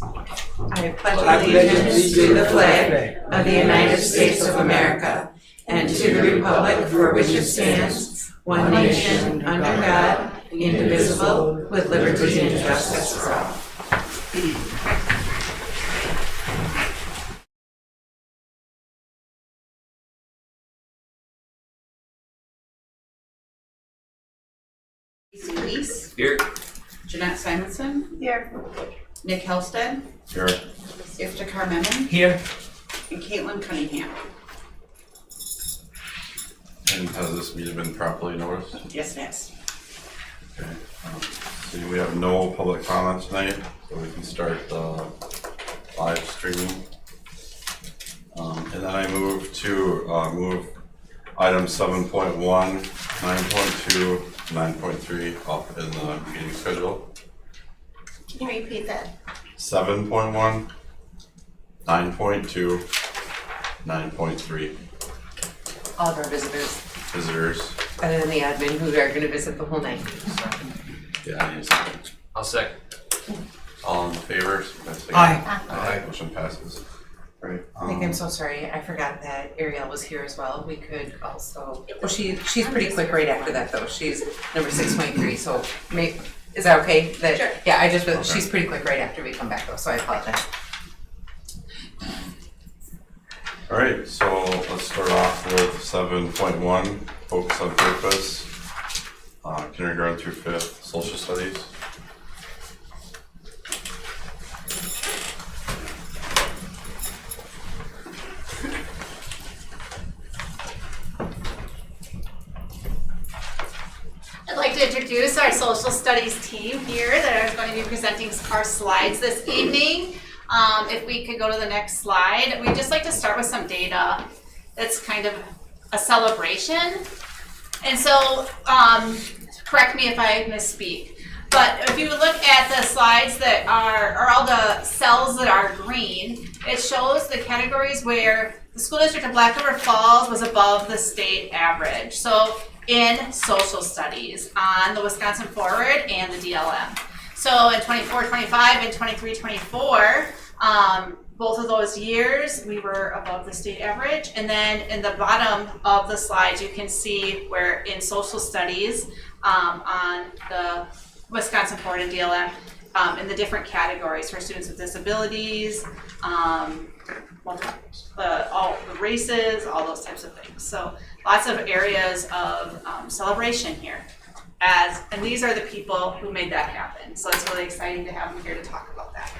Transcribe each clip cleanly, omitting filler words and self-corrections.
I pledge allegiance to the flag of the United States of America and to the republic for which it stands, one nation, under God, indivisible, with liberty and justice for all. Elise. Here. Jeanette Simonson. Here. Nick Helsted. Here. Iftikhar Memon. Here. And Caitlin Cunningham. And has this meeting been properly noticed? Yes, yes. Okay. See, we have no public comments tonight, so we can start the live streaming. And then I move to move items 7.1, 9.2, 9.3 up in the meeting schedule. Can you repeat that? 7.1, 9.2, 9.3 All of our visitors, visitors. other than the admin who are going to visit the whole night. Yeah, I need a second. I'll second. All in favor? Aye. Aye. Motion passes. Right. I think I'm so sorry. I forgot that Ariel was here as well. We could also. Well, she's pretty quick right after that though. She's number 6.3. So is that okay? That, Sure. Yeah, I just she's pretty quick right after we come back though. So I apologize. All right, so let's start off with 7.1, focus on purpose, kindergarten through 5th, social studies. I'd like to introduce our social studies team here that are going to be presenting our slides this evening. If we could go to the next slide, we'd just like to start with some data that's kind of a celebration. And so, correct me if I misspeak, but if you look at the slides that are all the cells that are green, it shows the categories where the school district of Black River Falls was above the state average. So in social studies on the Wisconsin Forward and the DLM. So in 24-25 and 23-24, both of those years we were above the state average. And then in the bottom of the slides you can see where in social studies on the Wisconsin Forward and DLM in the different categories for students with disabilities, all the races, all those types of things. So lots of areas of celebration here. And these are the people who made that happen. So it's really exciting to have them here to talk about that.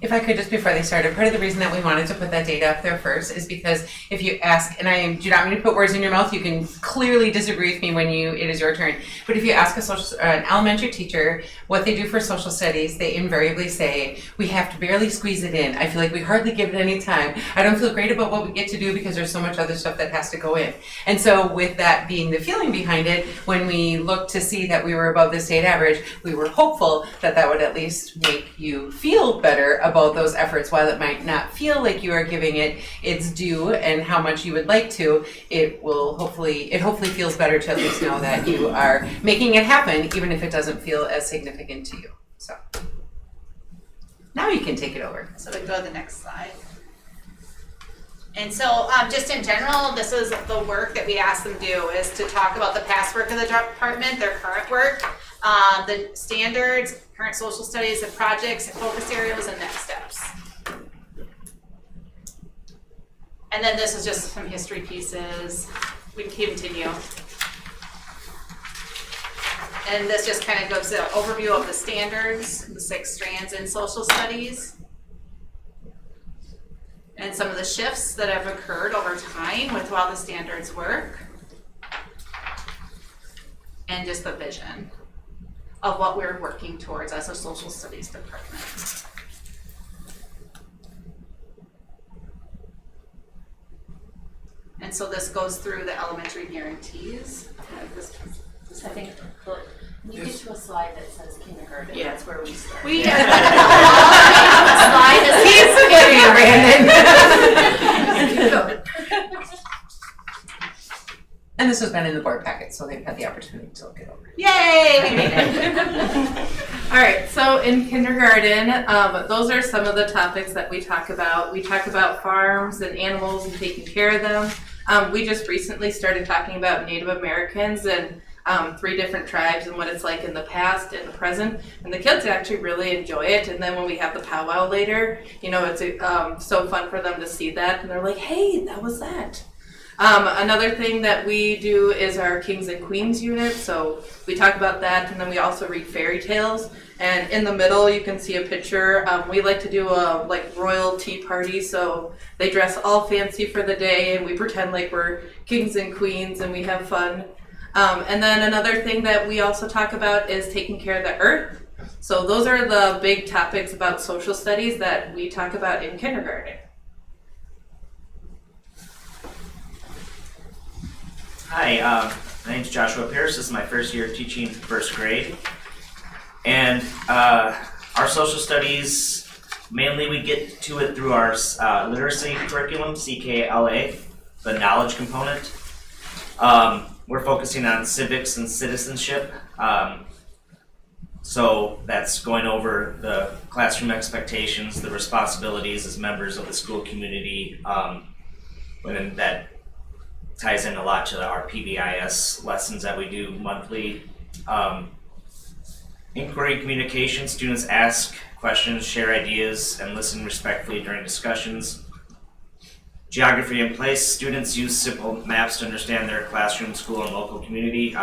If I could just before they started, part of the reason that we wanted to put that data up there first is because if you ask, and I do not mean to put words in your mouth, you can clearly disagree with me when it is your turn. But if you ask an elementary teacher what they do for social studies, they invariably say, we have to barely squeeze it in. I feel like we hardly give it any time. I don't feel great about what we get to do because there's so much other stuff that has to go in. And so with that being the feeling behind it, when we looked to see that we were above the state average, we were hopeful that that would at least make you feel better about those efforts. While it might not feel like you are giving it its due and how much you would like to, it hopefully feels better to at least know that you are making it happen, even if it doesn't feel as significant to you. So now you can take it over. So we go to the next slide. And so just in general, this is the work that we asked them to do, is to talk about the past work of the department, their current work, the standards, current social studies and projects, and focus areas and next steps. And then this is just some history pieces. We can continue. And this just kind of gives an overview of the standards, the 6 strands in social studies, and some of the shifts that have occurred over time with how the standards work, and just the vision of what we're working towards as a social studies department. And so this goes through the elementary guarantees. I think when you get to a slide that says kindergarten, Yeah. that's where we start. We slide Brandon. And this has been in the board packet, so they've had the opportunity to look it over. Yay, we made it. All right, so in kindergarten, those are some of the topics that we talk about. We talk about farms and animals and taking care of them. We just recently started talking about Native Americans and 3 different tribes and what it's like in the past and the present. And the kids actually really enjoy it. And then when we have the powwow later, you know, it's so fun for them to see that. And they're like, hey, that was that. Another thing that we do is our Kings and Queens unit. So we talk about that, and then we also read fairy tales. And in the middle, you can see a picture. We like to do a royal tea party, so they dress all fancy for the day, and we pretend like we're kings and queens, and we have fun. And then another thing that we also talk about is taking care of the earth. So those are the big topics about social studies that we talk about in kindergarten. Hi, my name's Joshua Pierce. This is my first year teaching first grade. And our social studies, mainly we get to it through our literacy curriculum, CKLA, the knowledge component. We're focusing on civics and citizenship. So that's going over the classroom expectations, the responsibilities as members of the school community, and that ties in a lot to our PBIS lessons that we do monthly. Inquiry communication, students ask questions, share ideas, and listen respectfully during discussions. Geography in place, students use simple maps to understand their classroom, school, and local community.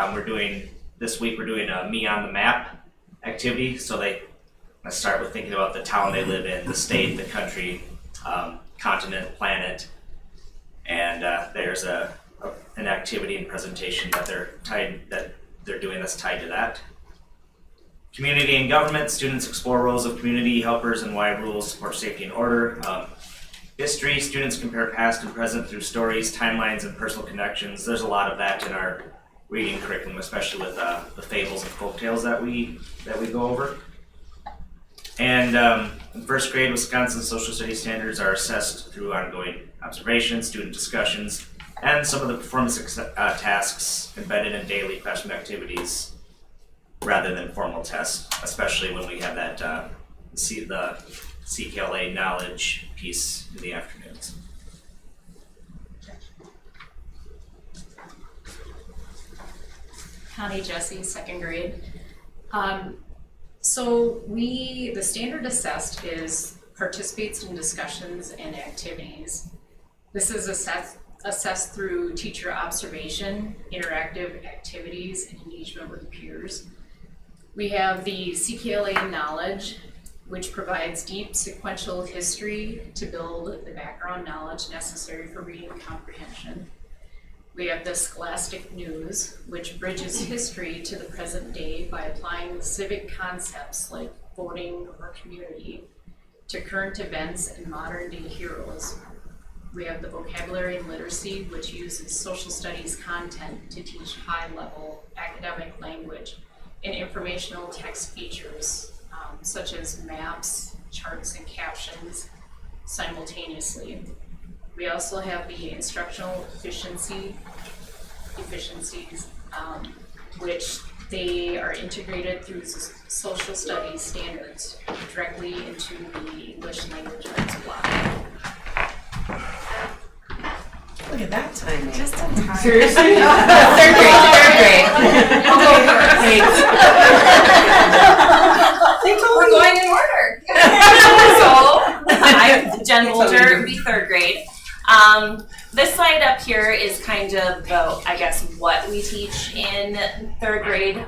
This week we're doing a Me on the Map activity, so let's start with thinking about the town they live in, the state, the country, continent, planet, and there's an activity and presentation that they're doing that's tied to that. Community and government, students explore roles of community helpers and why rules support safety and order. History, students compare past and present through stories, timelines, and personal connections. There's a lot of that in our reading curriculum, especially with the fables and folktales that we go over. And in first grade, Wisconsin social studies standards are assessed through ongoing observations, student discussions, and some of the performance tasks embedded in daily classroom activities rather than formal tests, especially when we have that the CKLA knowledge piece in the afternoons. Connie Jesse, second grade. So the standard assessed is participates in discussions and activities. This is assessed through teacher observation, interactive activities, and engagement with peers. We have the CKLA knowledge, which provides deep sequential history to build the background knowledge necessary for reading comprehension. We have the Scholastic News, which bridges history to the present day by applying civic concepts like voting or community to current events and modern day heroes. We have the Vocabulary and Literacy, which uses social studies content to teach high-level academic language and informational text features, such as maps, charts, and captions simultaneously. We also have the instructional efficiencies, which they are integrated through social studies standards directly into the English language arts block. Look at that timing. Just in time. Seriously? Third grade. I'll go first. We're going in order. So, I'm Jen Bolger, be third grade. This slide up here is kind of what we teach in third grade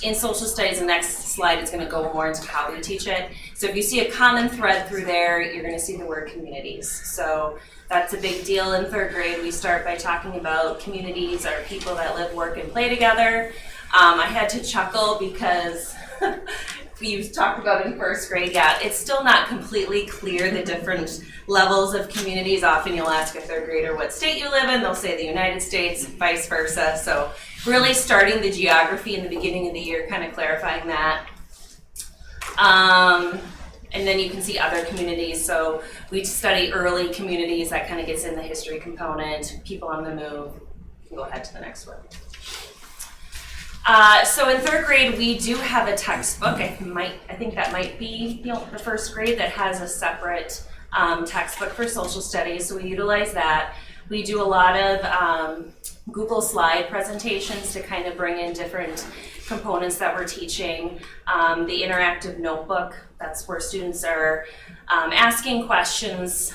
in social studies. The next slide is going to go more into how we teach it. So if you see a common thread through there, you're going to see the word communities. So that's a big deal in third grade. We start by talking about communities are people that live, work, and play together. I had to chuckle because you talked about in first grade, it's still not completely clear the different levels of communities. Often you'll ask a third grader what state you live in, they'll say the United States, vice versa. So really starting the geography in the beginning of the year, kind of clarifying that. And then you can see other communities. So we study early communities, that kind of gets in the history component, people on the move, can go ahead to the next one. So in third grade, we do have a textbook. I think that might be the first grade that has a separate textbook for social studies. So we utilize that. We do a lot of Google slide presentations to kind of bring in different components that we're teaching. The interactive notebook, that's where students are asking questions,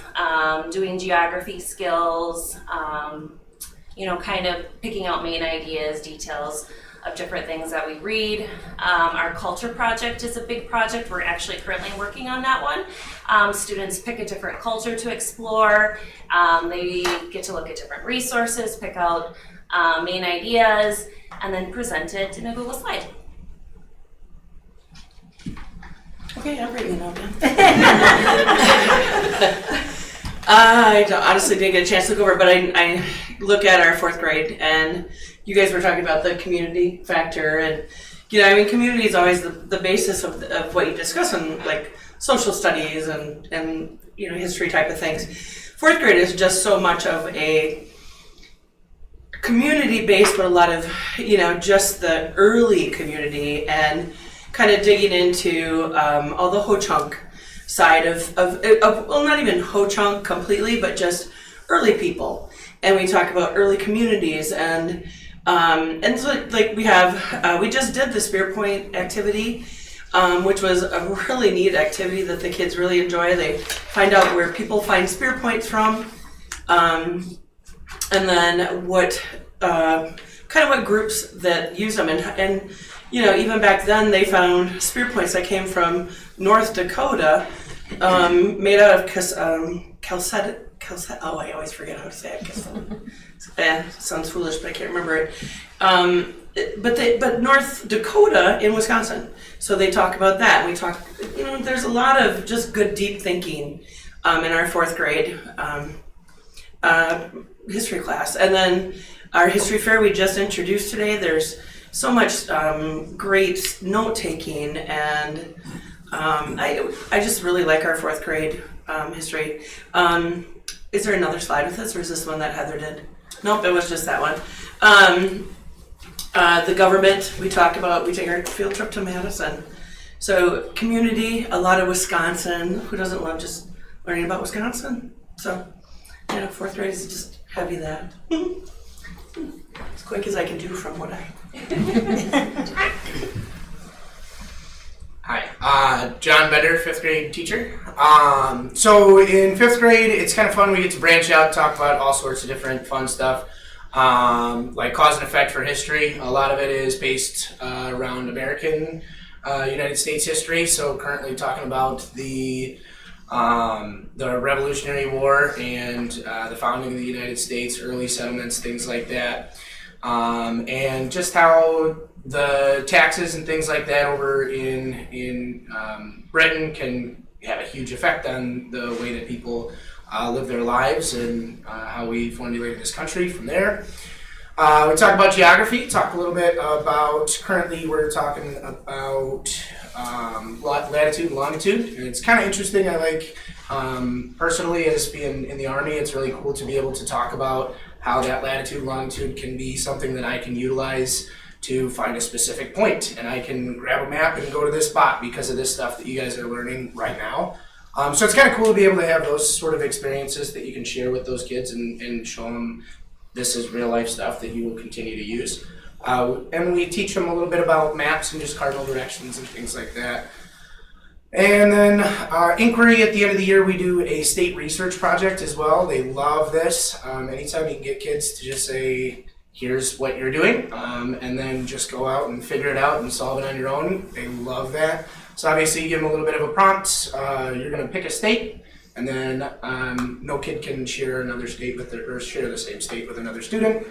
doing geography skills, kind of picking out main ideas, details of different things that we read. Our culture project is a big project. We're actually currently working on that one. Students pick a different culture to explore. They get to look at different resources, pick out main ideas, and then present it in a Google slide. Okay, I'm bringing it up I honestly didn't get a chance to look over, but I look at our fourth grade, and you guys were talking about the community factor, and community is always the basis of what you discuss in like social studies and history type of things. Fourth grade is just so much of a community based, but a lot of just the early community and kind of digging into all the Ho-Chunk side of well, not even Ho-Chunk completely, but just early people. And we talk about early communities and so like we just did the Spear Point activity, which was a really neat activity that the kids really enjoy. They find out where people find spear points from, and then what groups that use them, and even back then they found spear points that came from North Dakota, made out of calcet. Oh, I always forget how to say it. Sounds foolish, but I can't remember it. But North Dakota in Wisconsin. So they talk about that. We talk. There's a lot of just good deep thinking in our fourth grade history class, and then our history fair we just introduced today. There's so much great note taking, and I just really like our fourth grade history. Is there another slide with this, or is this one that Heather did? Nope, it was just that one. The government, we talk about, we take our field trip to Madison. So community, a lot of Wisconsin. Who doesn't love just learning about Wisconsin? So, fourth grade is just heavy that. As quick as I can do from what I... Hi, John Bender, fifth grade teacher. So in fifth grade, it's kind of fun. We get to branch out and talk about all sorts of different fun stuff, like cause and effect for history. A lot of it is based around American United States history. So currently talking about the Revolutionary War and the founding of the United States, early settlements, things like that, and just how the taxes and things like that over in Britain can have a huge effect on the way that people live their lives and how we formulated this country from there. We talk about geography, talk a little bit about, currently we're talking about latitude and longitude. And it's kind of interesting. I like, personally, as being in the Army, it's really cool to be able to talk about how that latitude and longitude can be something that I can utilize to find a specific point, and I can grab a map and go to this spot because of this stuff that you guys are learning right now. So it's kind of cool to be able to have those sort of experiences that you can share with those kids and show them this is real life stuff that you will continue to use. And we teach them a little bit about maps and just cardinal directions and things like that. And then inquiry at the end of the year, we do a state research project as well. They love this. Anytime you can get kids to just say, here's what you're doing, and then just go out and figure it out and solve it on your own. They love that. So obviously you give them a little bit of a prompt. You're gonna pick a state, and then no kid can share another state with or share the same state with another student.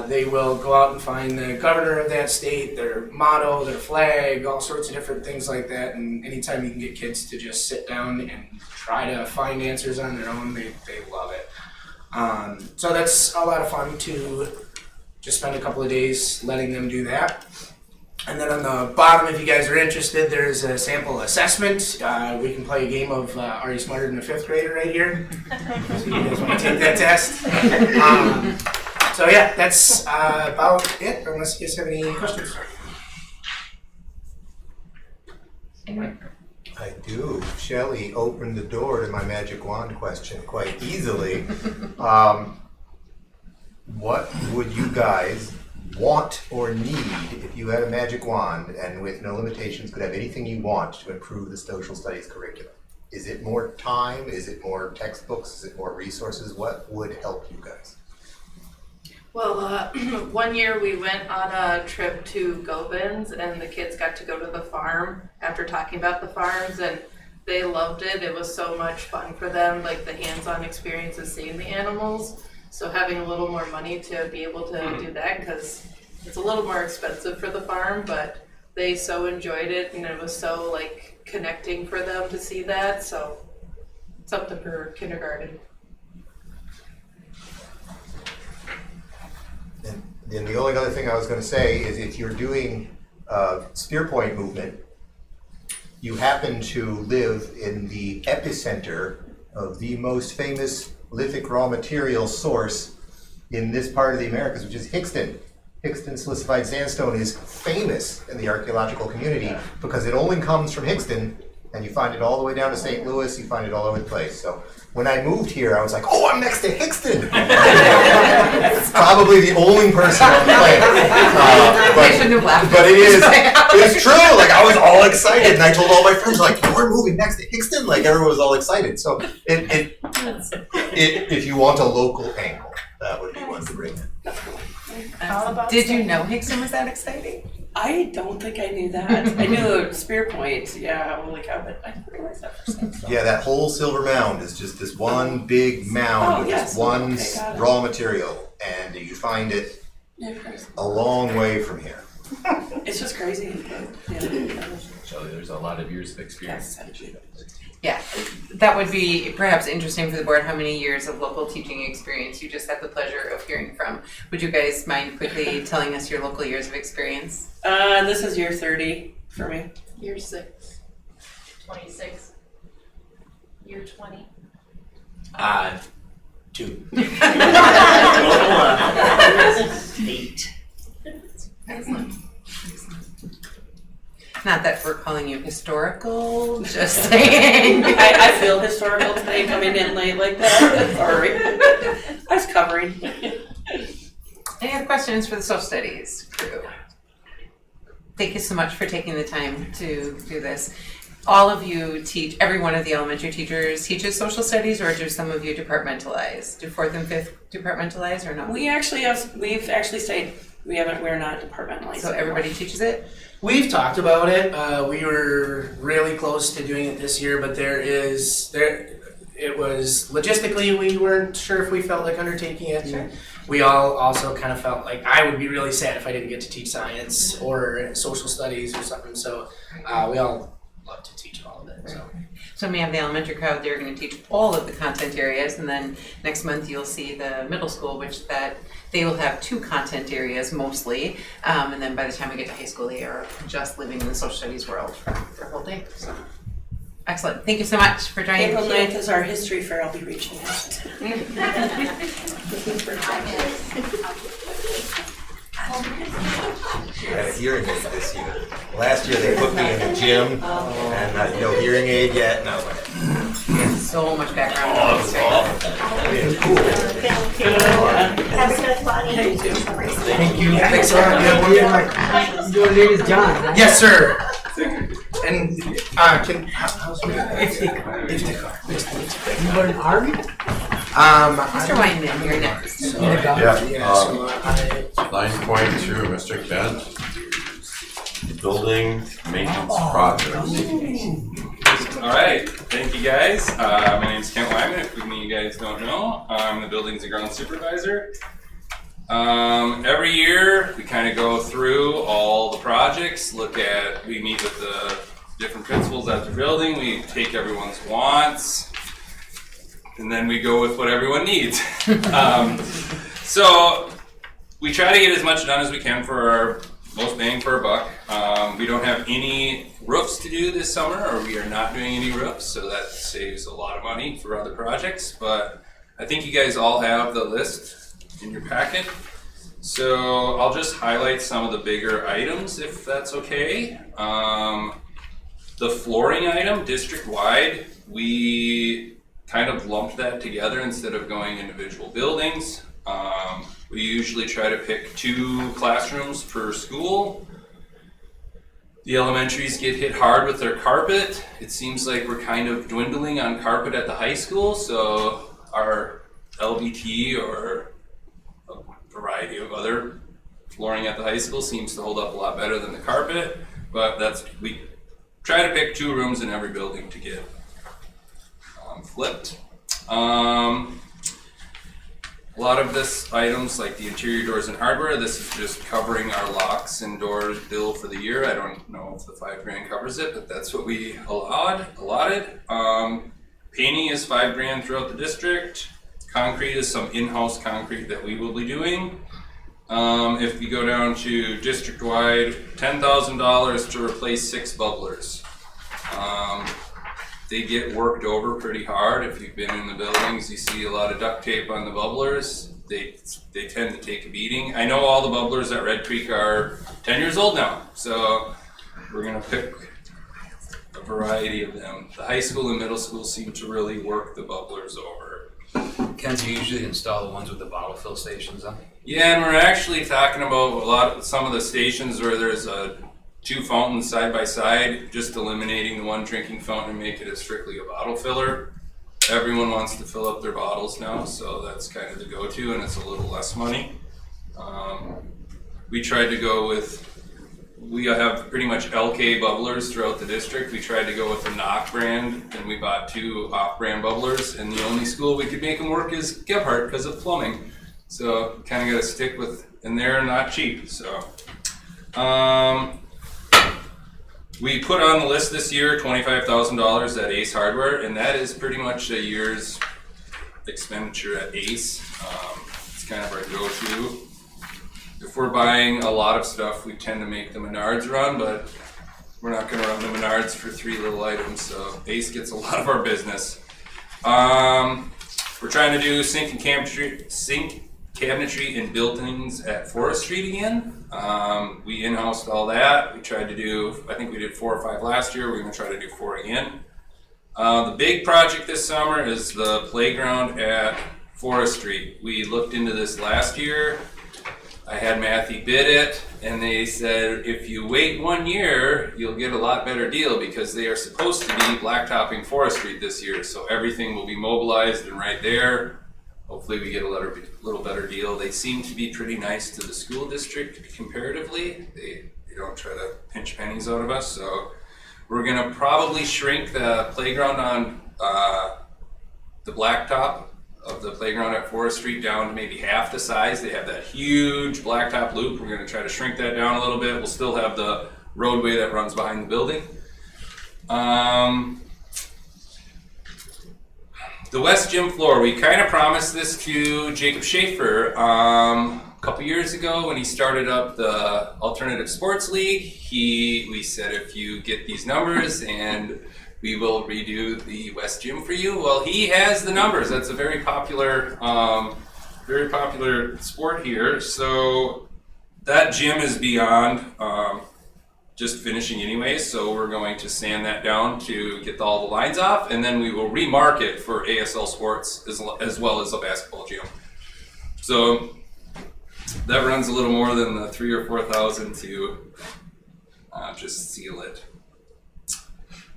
They will go out and find the governor of that state, their motto, their flag, all sorts of different things like that. And anytime you can get kids to just sit down and try to find answers on their own, they love it. So that's a lot of fun to just spend a couple of days letting them do that. And then on the bottom, if you guys are interested, there's a sample assessment. We can play a game of Are You Smarter Than a Fifth Grader right here? So you guys want to take that test? So yeah, that's about it, unless you guys have any questions. I do. Shelley opened the door to my magic wand question quite easily. What would you guys want or need if you had a magic wand and with no limitations could have anything you want to improve the social studies curriculum? Is it more time? Is it more textbooks? Is it more resources? What would help you guys? Well, one year we went on a trip to Gobins and the kids got to go to the farm after talking about the farms and they loved it. It was so much fun for them, like the hands-on experience of seeing the animals. So having a little more money to be able to do that, because it's a little more expensive for the farm, but they so enjoyed it and it was so like connecting for them to see that. So something for kindergarten. And then the only other thing I was going to say is if you're doing spear point movement, you happen to live in the epicenter of the most famous lithic raw material source in this part of the Americas, which is Hixton. Hixton silicified sandstone is famous in the archaeological community because it only comes from Hixton, and you find it all the way down to St. Louis, you find it all over the place. So when I moved here, I was like, oh, I'm next to Hixton! Probably the only person on the planet. I shouldn't have laughed. But it's true. Like I was all excited, and I told all my friends, like, we're moving next to Hixton. Like everyone was all excited. So if you want a local angle, that would be one to bring in. Did you know Hickson was that exciting? I don't think I knew that. I knew Spear Point, yeah, holy cow, but I didn't realize that for some. Yeah, that whole silver mound is just this one big mound with yes. this one Okay, got it. raw material, and you find it a long way from here. It's just crazy. Yeah. So there's a lot of years of experience. Yeah, that would be perhaps interesting for the board, how many years of local teaching experience you just had the pleasure of hearing from. Would you guys mind quickly telling us your local years of experience? This is year 30 for me. Year 6. 26. Year 20. 2. 8. Excellent. Not that we're calling you historical, just saying. I feel historical today coming in late like that. Sorry. I was covering. Any other questions for the social studies crew? Thank you so much for taking the time to do this. All of you teach, every one of the elementary teachers teaches social studies, or do some of you departmentalize? Do 4th and 5th departmentalize or not? We've actually stayed. We're not departmentalized. So everybody teaches it? We've talked about it. We were really close to doing it this year, but it was logistically we weren't sure if we felt like undertaking it. Sure. We all also kind of felt like I would be really sad if I didn't get to teach science or social studies or something. So we all love to teach all of it. So we have the elementary crowd, they're going to teach all of the content areas, and then next month you'll see the middle school, which they will have 2 content areas mostly, and then by the time we get to high school, they are just living in the social studies world for the whole day. So, excellent. Thank you so much for joining. April 9th is our history fair. I'll be reaching out. I had a hearing aid this year. Last year they put me in the gym, and no hearing aid yet, and I was like, So much background. it's cool. Have a good fun. Thank you. Thanks a lot. Your name is John, right? Yes, sir. And how's your Iftikhar. You were in Army? Mr. Weinman, you're next. Yeah, so 9.2, Mr. Kent. Building maintenance projects. All right, thank you guys. My name is Kent Wyman. If you guys don't know, I'm the buildings and grounds supervisor. Every year we kind of go through all the projects, we meet with the different principals at the building, we take everyone's wants, and then we go with what everyone needs. So we try to get as much done as we can for our most bang for our buck. We don't have any roofs to do this summer, or we are not doing any roofs, so that saves a lot of money for other projects. But I think you guys all have the list in your packet. So I'll just highlight some of the bigger items if that's okay. The flooring item, district-wide, we kind of lumped that together instead of going individual buildings. We usually try to pick 2 classrooms per school. The elementaries get hit hard with their carpet. It seems like we're kind of dwindling on carpet at the high school, so our LVT or a variety of other flooring at the high school seems to hold up a lot better than the carpet, but we try to pick 2 rooms in every building to get flipped. A lot of this items, like the interior doors and hardware, this is just covering our locks and doors bill for the year. I don't know if the $5,000 covers it, but that's what we allotted. Painting is $5,000 throughout the district. Concrete is some in-house concrete that we will be doing. If we go down to district-wide, $10,000 to replace 6 bubblers. They get worked over pretty hard. If you've been in the buildings, you see a lot of duct tape on the bubblers. They tend to take a beating. I know all the bubblers at Red Creek are 10 years old now, so we're gonna pick a variety of them. The high school and middle school seem to really work the bubblers over. Ken, do you usually install the ones with the bottle fill stations on? Yeah, and we're actually talking about some of the stations where there's 2 fountains side by side, just eliminating the one drinking fountain and make it as strictly a bottle filler. Everyone wants to fill up their bottles now, so that's kind of the go-to, and it's a little less money. We tried to go with, we have pretty much LK bubblers throughout the district. We tried to go with the Knock brand, and we bought 2 off-brand bubblers, and the only school we could make them work is Gebhardt because of plumbing. So kind of got to stick with, and they're not cheap, so. We put on the list this year $25,000 at Ace Hardware, and that is pretty much a year's expenditure at Ace. It's kind of our go-to. If we're buying a lot of stuff, we tend to make the Menards run, but we're not going to run the Menards for 3 little items, so Ace gets a lot of our business. We're trying to do sink cabinetry and built-ins at Forest Street again. We in-housed all that. We tried to do, I think we did 4 or 5 last year. We're going to try to do 4 again. The big project this summer is the playground at Forest Street. We looked into this last year. I had Matthew bid it, and they said if you wait 1 year, you'll get a lot better deal because they are supposed to be blacktopping Forest Street this year. So everything will be mobilized and right there. Hopefully we get a little better deal. They seem to be pretty nice to the school district comparatively. They don't try to pinch pennies out of us. So we're gonna probably shrink the playground on the blacktop of the playground at Forest Street down to maybe half the size. They have that huge blacktop loop. We're gonna try to shrink that down a little bit. We'll still have the roadway that runs behind the building. The West Gym floor, we kind of promised this to Jacob Schaefer a couple years ago when he started up the Alternative Sports League. We said if you get these numbers and we will redo the West Gym for you. Well, he has the numbers. That's a very popular sport here. So that gym is beyond just finishing anyways, so we're going to sand that down to get all the lines off, and then we will remark it for ASL Sports as well as a basketball gym. So that runs a little more than the $3,000 or $4,000 to just seal it.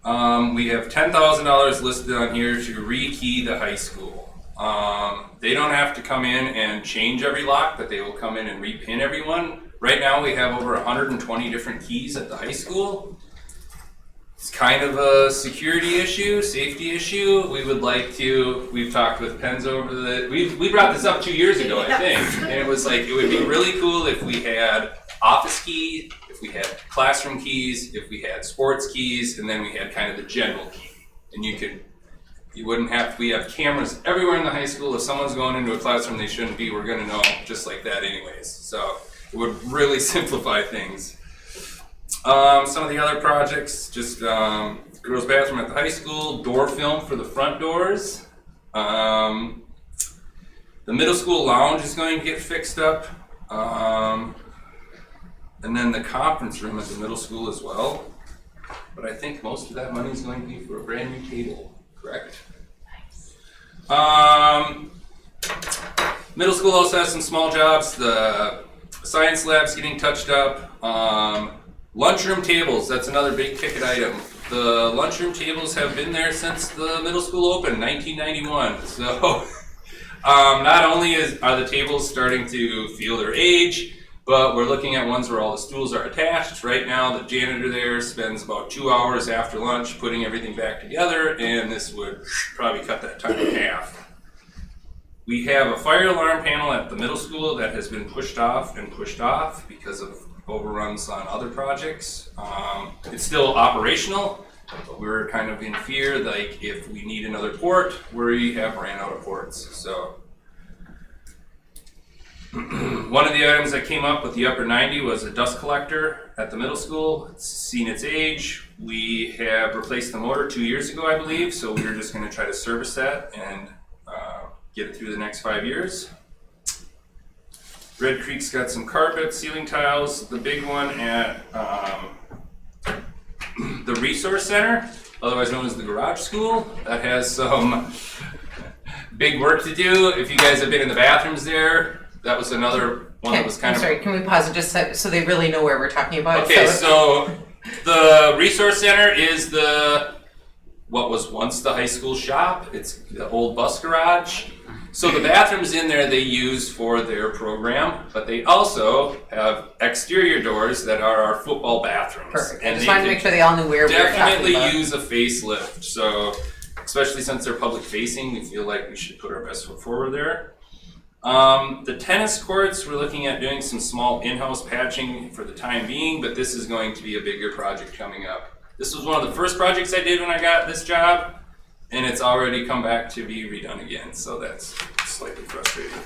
We have $10,000 listed on here to rekey the high school. They don't have to come in and change every lock, but they will come in and repin everyone. Right now we have over 120 different keys at the high school. It's kind of a security issue, safety issue. We've talked with Pens over we brought this up 2 years ago, I think. And it was like, it would be really cool if we had office keys, if we had classroom keys, if we had sports keys, and then we had kind of the general key. And we have cameras everywhere in the high school. If someone's going into a classroom they shouldn't be, we're gonna know just like that anyways. So it would really simplify things. Some of the other projects, just girls' bathroom at the high school, door film for the front doors. The middle school lounge is going to get fixed up. And then the conference room at the middle school as well. But I think most of that money is going to be for a brand new table, correct? Middle school also has some small jobs. The science lab's getting touched up. Lunchroom tables, that's another big ticket item. The lunchroom tables have been there since the middle school opened, 1991. So not only are the tables starting to feel their age, but we're looking at ones where all the stools are attached. Right now, the janitor there spends about 2 hours after lunch putting everything back together, and this would probably cut that time in half. We have a fire alarm panel at the middle school that has been pushed off because of overruns on other projects. It's still operational, but we're kind of in fear, like if we need another port, we have ran out of ports. So one of the items that came up with the upper 90 was a dust collector at the middle school. It's seen its age. We have replaced the motor 2 years ago, I believe, so we were just going to try to service that and get it through the next 5 years. Red Creek's got some carpet, ceiling tiles. The big one at the Resource Center, otherwise known as the Garage School, that has some big work to do. If you guys have been in the bathrooms there, that was another one that was kind I'm sorry, can we pause it just so they really know where we're talking about? Okay, so the Resource Center is what was once the high school shop. It's the old bus garage. So the bathrooms in there they use for their program, but they also have exterior doors that are our football bathrooms. Perfect. I And just they wanted to make sure they all knew where we were talking definitely about. use a facelift. So especially since they're public facing, we feel like we should put our best foot forward there. The tennis courts, we're looking at doing some small in-house patching for the time being, but this is going to be a bigger project coming up. This was one of the first projects I did when I got this job, and it's already come back to be redone again, so that's slightly frustrating.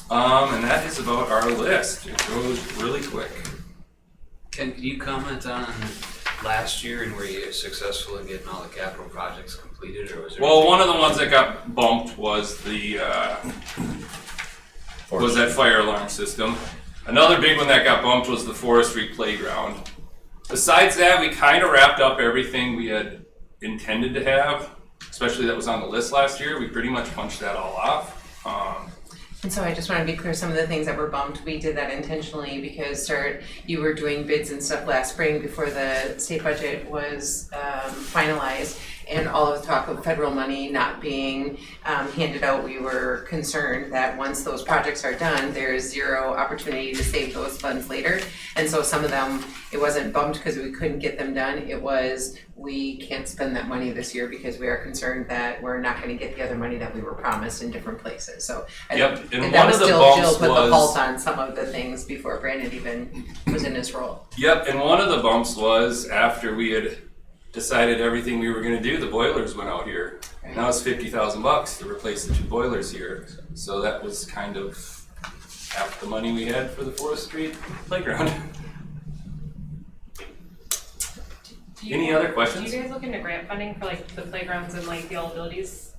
And that is about our list. It goes really quick. Can you comment on last year and were you successful in getting all the capital projects completed, or was there? Well, one of the ones that got bumped was was that fire alarm system. Another big one that got bumped was the forestry playground. Besides that, we kind of wrapped up everything we had intended to have, especially that was on the list last year. We pretty much punched that all off. And so I just want to be clear, some of the things that were bumped, we did that intentionally because you were doing bids and stuff last spring before the state budget was finalized, and all of the talk of federal money not being handed out, we were concerned that once those projects are done, there is zero opportunity to save those funds later. And so some of them, it wasn't bumped because we couldn't get them done, it was we can't spend that money this year because we are concerned that we're not going to get the other money that we were promised in different places. So Yep, and that one was of the still bumps Jill put the was- halt on some of the things before Brandon even was in his role. Yep, and one of the bumps was after we had decided everything we were going to do, the boilers went out here. Right. Now it's $50,000 to replace the 2 boilers here. So that was kind of half the money we had for the forestry playground. Any other questions? Do you guys look into grant funding for like the playgrounds and like the all abilities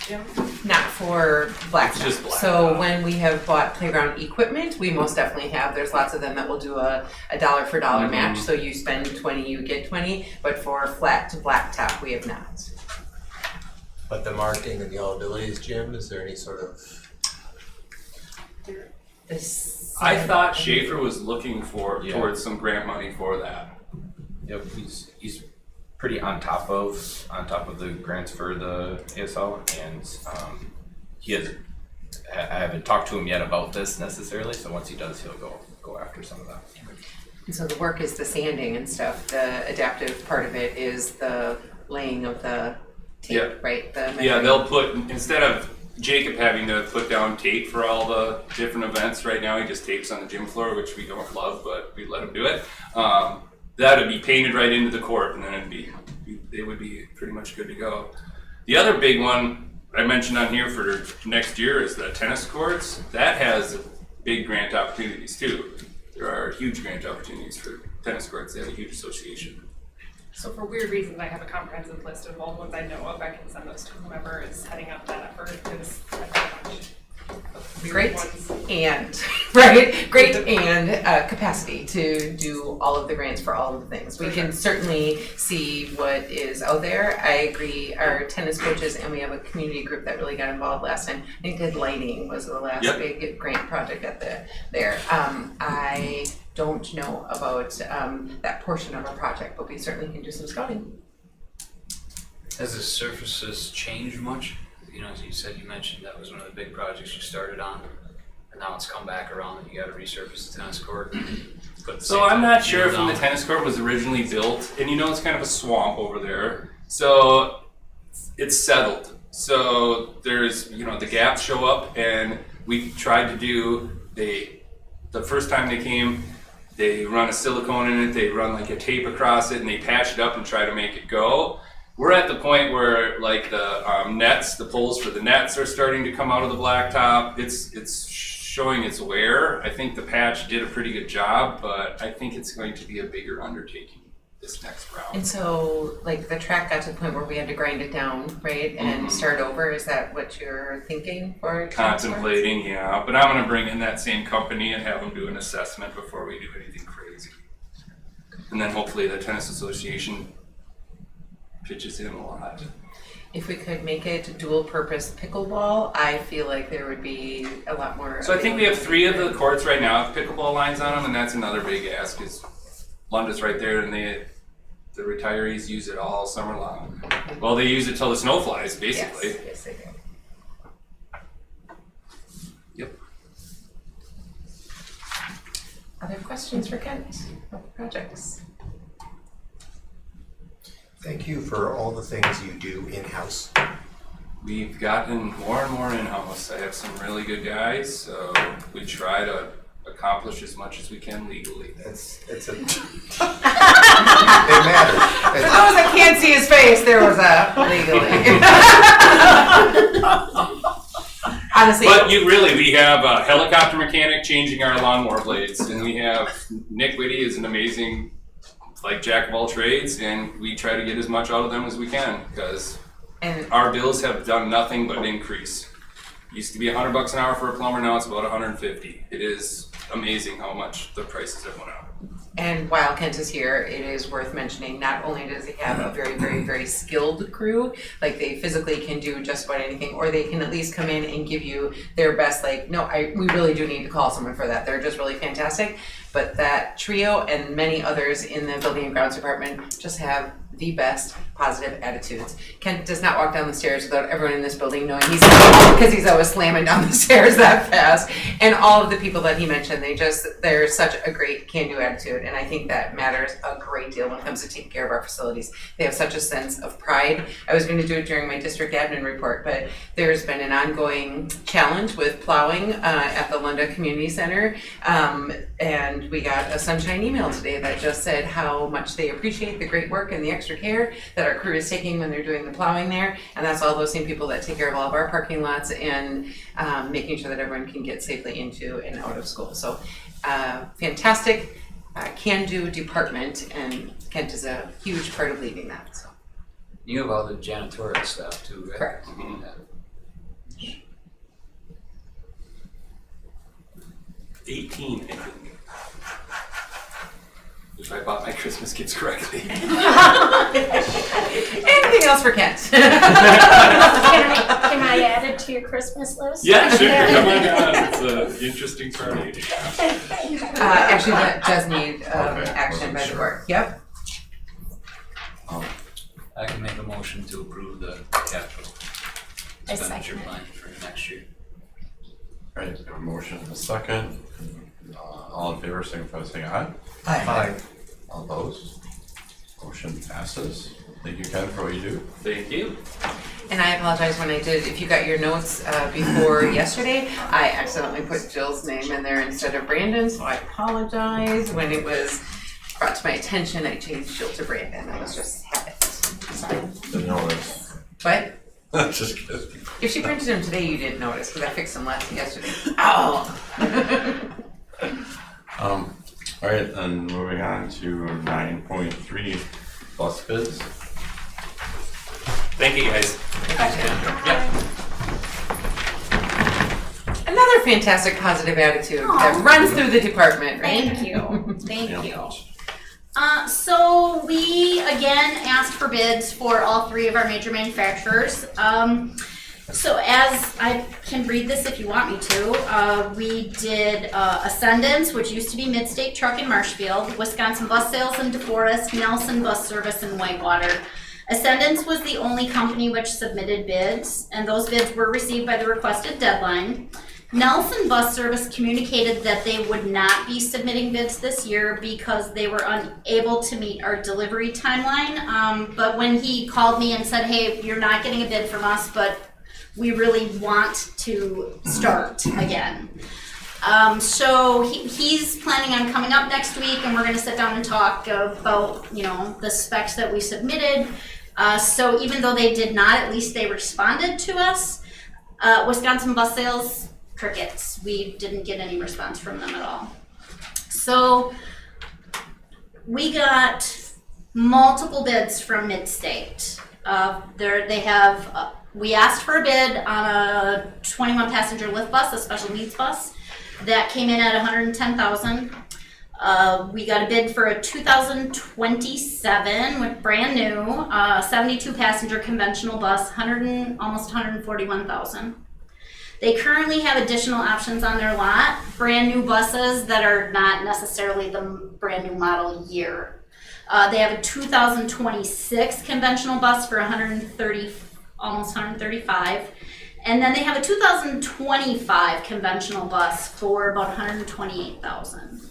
gym? Not for Blacktop. It's just Blacktop. So when we have bought playground equipment, we most definitely have. There's lots of them that will do a dollar for dollar Mhm. match. So you spend 20, you get 20. But for flat to Blacktop, we have not. But the marketing and the all abilities gym, is there any sort of? I thought Schaefer was looking towards some grant money for that. Yep, he's pretty on top of the grants for the ASL, and he has. I haven't talked to him yet about this necessarily. So once he does, he'll go after some of that. And so the work is the sanding and stuff. The adaptive part of it is the laying of the tape, Yeah. right? Yeah, they'll put, instead of Jacob having to put down tape for all the different events, right now he just tapes on the gym floor, which we don't love, but we let him do it. That would be painted right into the court, and then it would be pretty much good to go. The other big one I mentioned on here for next year is the tennis courts. That has big grant opportunities too. There are huge grant opportunities for tennis courts. They have a huge association. So for weird reasons, I have a comprehensive list of all the ones I know of. I can send those to whomever is heading up that effort because I have a bunch of weird Great ones. and, right, great and capacity to do all of the grants for all of the things. We can certainly see what is out there. I agree, our tennis coaches, and we have a community group that really got involved last time. I think did lighting was the last Yep. big grant project at there. I don't know about that portion of our project, but we certainly can do some scouting. Has the surfaces changed much? You know, as you said, you mentioned that was one of the big projects you started on, and now it's come back around and you gotta resurface the tennis court. But So I'm not sure if the tennis court was originally built, and you know it's kind of a swamp over there. So it's settled. So there's, you know, the gaps show up, and we tried to do, the first time they came, they run a silicone in it, they run like a tape across it, and they patch it up and try to make it go. We're at the point where like the nets, the poles for the nets are starting to come out of the blacktop. It's showing its wear. I think the patch did a pretty good job, but I think it's going to be a bigger undertaking this next round. And so, like, the track got to the point where we had to grind it down, right, and start over. Is that what you're thinking for? Contemplating, yeah, but I'm gonna bring in that same company and have them do an assessment before we do anything crazy. And then hopefully the tennis association pitches in a lot. If we could make it dual-purpose pickleball, I feel like there would be a lot more. So I think we have 3 of the courts right now with pickleball lines on them, and that's another big ask is Lunda's right there, and the retirees use it all summer long. Well, they use it till the snow flies, basically. Yes, they do. Yep. Other questions for Kent about the projects? Thank you for all the things you do in-house. We've gotten more and more in-house. I have some really good guys, so we try to accomplish as much as we can legally. It's a. It For matters. those that can't see his face, there was a legally. Honestly. But we have a helicopter mechanic changing our lawnmower blades, and we have Nick Whitty is an amazing, like, jack of all trades, and we try to get as much out of them as we can because our bills have done nothing but increase. Used to be $100 an hour for a plumber, now it's about $150. It is amazing how much the prices have went up. And while Kent is here, it is worth mentioning, not only does he have a very, very, very skilled crew, like they physically can do just about anything, or they can at least come in and give you their best, like, no, we really do need to call someone for that. They're just really fantastic. But that trio and many others in the Building and Grounds Department just have the best positive attitudes. Kent does not walk down the stairs without everyone in this building knowing he's because he's always slamming down the stairs that fast. And all of the people that he mentioned, they're such a great can-do attitude, and I think that matters a great deal when it comes to taking care of our facilities. They have such a sense of pride. I was going to do it during my district admin report, but there's been an ongoing challenge with plowing at the Lunda Community Center, and we got a sunshine email today that just said how much they appreciate the great work and the extra care that our crew is taking when they're doing the plowing there, and that's all those same people that take care of all of our parking lots and making sure that everyone can get safely into and out of school. So fantastic can-do department, and Kent is a huge part of leading that. So. You have all the janitorial staff too, right? Correct. Mm-hmm. 18, I think. If I bought my Christmas gifts correctly. Anything else for Kent? Can I add it to your Christmas list? Yeah, sure. Come on down. It's an interesting party. Actually, that does need action by the board. Yep. I can make a motion to approve the capital I expenditure second it. plan for next year. All right, we have a motion and a second. All in favor, signify by saying aye. Aye. All opposed? Motion passes. Thank you, Ken, for what you do. Thank you. And I apologize when I did, if you got your notes before yesterday, I accidentally put Jill's name in there instead of Brandon, so I apologize. When it was brought to my attention, I changed Jill to Brandon. I was just habit. Sorry. Didn't notice. What? Just kidding. If she printed them today, you didn't notice, because I fixed them yesterday. Oh! All right, then moving on to 9.3, bus bids. Thank you, guys. Another fantastic positive attitude that runs through the department, right? Thank you, thank Yeah. you. So we again asked for bids for all three of our major manufacturers. So as I can read this if you want me to, we did Ascendance, which used to be Midstate Truck in Marshfield, Wisconsin Bus Sales in DeForest, Nelson Bus Service in Whitewater. Ascendance was the only company which submitted bids, and those bids were received by the requested deadline. Nelson Bus Service communicated that they would not be submitting bids this year because they were unable to meet our delivery timeline. But when he called me and said, hey, you're not getting a bid from us, but we really want to start again. So he's planning on coming up next week, and we're gonna sit down and talk about, you know, the specs that we submitted. So even though they did not, at least they responded to us. Wisconsin Bus Sales, crickets. We didn't get any response from them at all. So we got multiple bids from Midstate. We asked for a bid on a 21 passenger lift bus, a special needs bus. That came in at $110,000. We got a bid for a 2027 with brand new 72 passenger conventional bus, almost $141,000. They currently have additional options on their lot, brand new buses that are not necessarily the brand new model year. They have a 2026 conventional bus for almost $135,000. And then they have a 2025 conventional bus for about $128,000.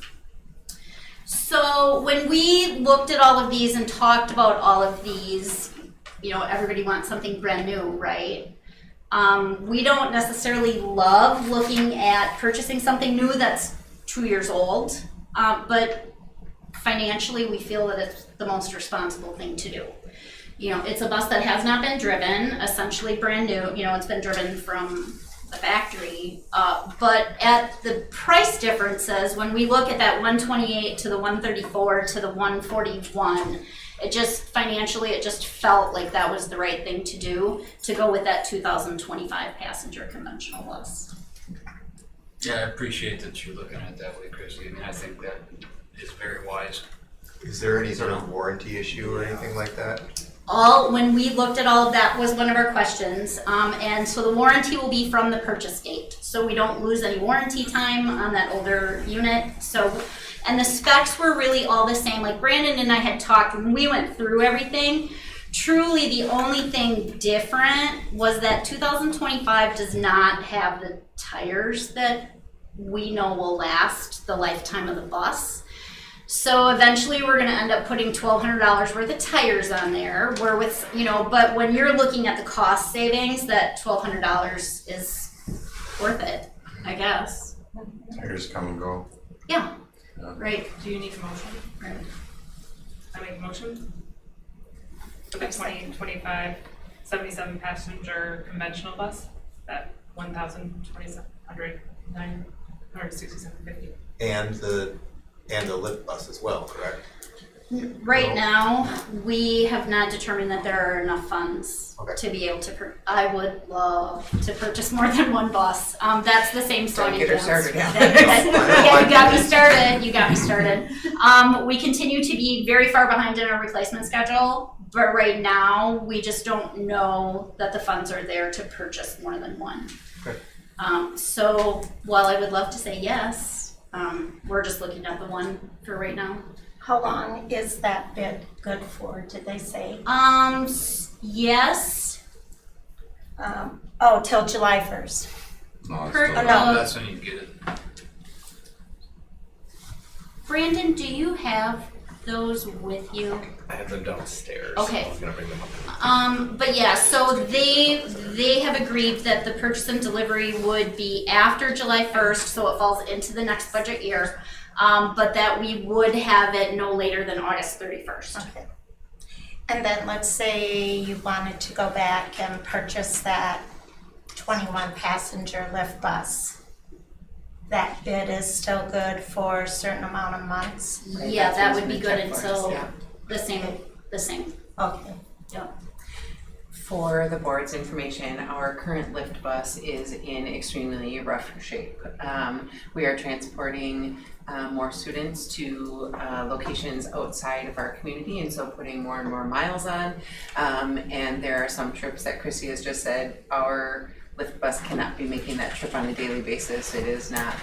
So when we looked at all of these and talked about all of these, you know, everybody wants something brand new, right? We don't necessarily love looking at purchasing something new that's 2 years old, but financially we feel that it's the most responsible thing to do. You know, it's a bus that has not been driven, essentially brand new. You know, it's been driven from the factory, but at the price differences, when we look at that 128 to the 134 to the 141, it just financially, it just felt like that was the right thing to do, to go with that 2025 passenger conventional bus. Yeah, I appreciate that you're looking at it that way, Chrissy. I mean, I think that is very wise. Is there any sort of warranty issue or anything like that? When we looked at all of that was one of our questions, and so the warranty will be from the purchase date, so we don't lose any warranty time on that older unit. So, and the specs were really all the same. Like Brandon and I had talked when we went through everything. Truly, the only thing different was that 2025 does not have the tires that we know will last the lifetime of the bus. So eventually we're gonna end up putting $1,200 worth of tires on there, where with, you know, but when you're looking at the cost savings, that $1,200 is worth it, I guess. Tires come and go. Yeah, Yeah. right. Do you need a motion? Right. I make a motion for the 2025 77 passenger conventional bus, that $1,967.50. And the lift bus as well, correct? Right now, we have not determined that there are enough funds Okay. to be able to, I would love to purchase more than one bus. That's the same story. Don't get her started now. Yeah, you got me started. We continue to be very far behind in our replacement schedule, but right now, we just don't know that the funds are there to purchase more than one. Okay. So while I would love to say yes, we're just looking at the one for right now. How long is that bid good for, did they say? Yes. Till July 1st. No, it's Per- still- Oh, no. That's when you get it. Brandon, do you have those with you? I have them downstairs. Okay. I was gonna bring them up. But yeah, so they have agreed that the purchase and delivery would be after July 1st, so it falls into the next budget year. But that we would have it no later than August 31st. Okay. And then let's say you wanted to go back and purchase that 21 passenger lift bus. That bid is still good for a certain amount of months? Yeah, that would be good for us, until yeah. the same the same. Okay. For the board's information, our current lift bus is in extremely rough shape. We are transporting more students to locations outside of our community, and so putting more and more miles on. And there are some trips that Chrissy has just said, our lift bus cannot be making that trip on a daily basis. It is not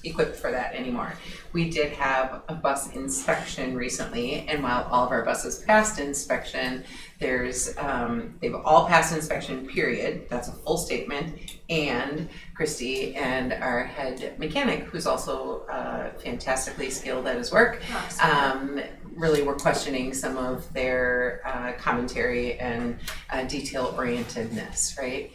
equipped for that anymore. We did have a bus inspection recently, and while all of our buses passed inspection, there's they've all passed inspection, period. That's a full statement. And Christy and our head mechanic, who's also fantastically skilled at his work, really were questioning some of their commentary and detail orientedness, right?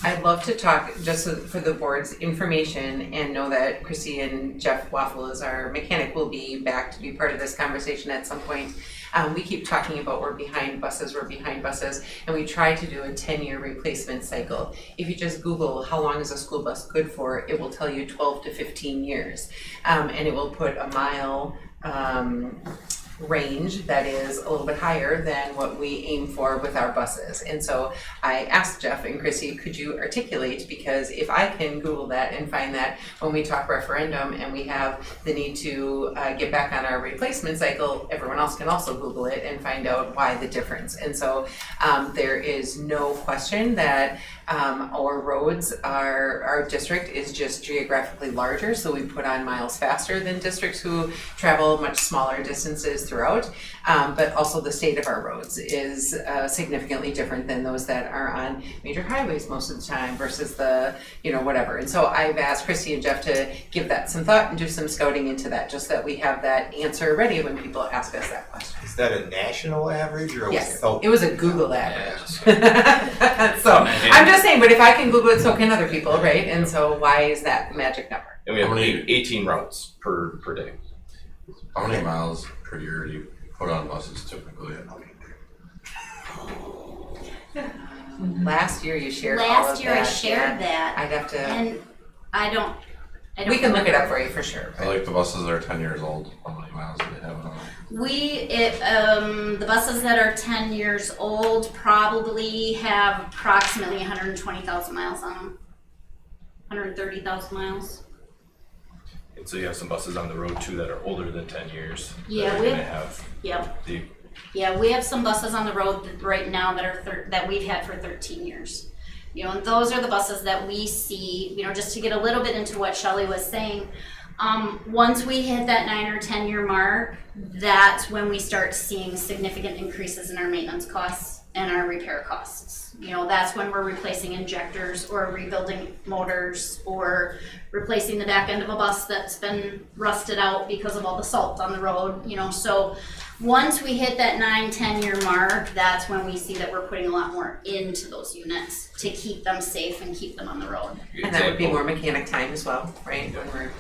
I'd love to talk, just for the board's information, and know that Chrissy and Jeff Waffle, as our mechanic, will be back to be part of this conversation at some point. We keep talking about we're behind buses, and we try to do a 10-year replacement cycle. If you just Google how long is a school bus good for, it will tell you 12 to 15 years. And it will put a mile range that is a little bit higher than what we aim for with our buses. And so I asked Jeff and Chrissy, could you articulate, because if I can Google that and find that when we talk referendum and we have the need to get back on our replacement cycle, everyone else can also Google it and find out why the difference. And so there is no question that our roads, our district is just geographically larger, so we put on miles faster than districts who travel much smaller distances throughout, but also the state of our roads is significantly different than those that are on major highways most of the time versus the, whatever. And so I've asked Christy and Jeff to give that some thought and do some scouting into that, just that we have that answer ready when people ask us that question. Is that a national average or? Yes, Oh, it was a Google average. So I'm just saying, but if I can Google it, so can other people, right? And so why is that magic number? And we have 18 routes per day. How many miles per year do you put on buses typically? Last year you shared all of that. Last year I shared that. I'd have to. And I don't We can look it up for you for sure. I like the buses that are 10 years old. How many miles do they have on them? The buses that are 10 years old probably have approximately 120,000 miles on them. 130,000 miles. And so you have some buses on the road too that are older than 10 years. Yeah, we have. Yeah, we have some buses on the road right now that are that we've had for 13 years. And those are the buses that we see, just to get a little bit into what Shelley was saying. Once we hit that 9 or 10 year mark, that's when we start seeing significant increases in our maintenance costs and our repair costs. That's when we're replacing injectors or rebuilding motors or replacing the back end of a bus that's been rusted out because of all the salt on the road, So once we hit that 9-10 year mark, that's when we see that we're putting a lot more into those units to keep them safe and keep them on the road. And that would be more mechanic time as well, right? When we're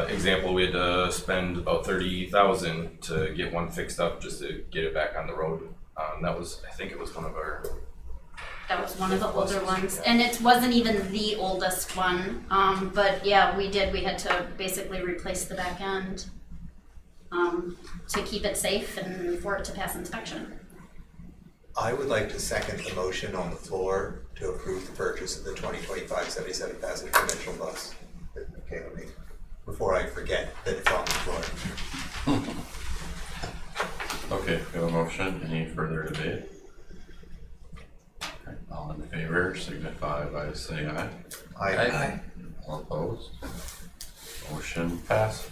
example, we had to spend about $30,000 to get one fixed up just to get it back on the road. I think it was one of our. That was one of the older ones, and it wasn't even the oldest one, but yeah, we had to basically replace the back end to keep it safe and for it to pass inspection. I would like to second the motion on the floor to approve the purchase of the 2025 77 passenger conventional bus. Okay, before I forget that it's on the floor. Okay, we have a motion. Any further debate? Okay, all in favor signify by saying aye. Aye. All opposed? Motion passes.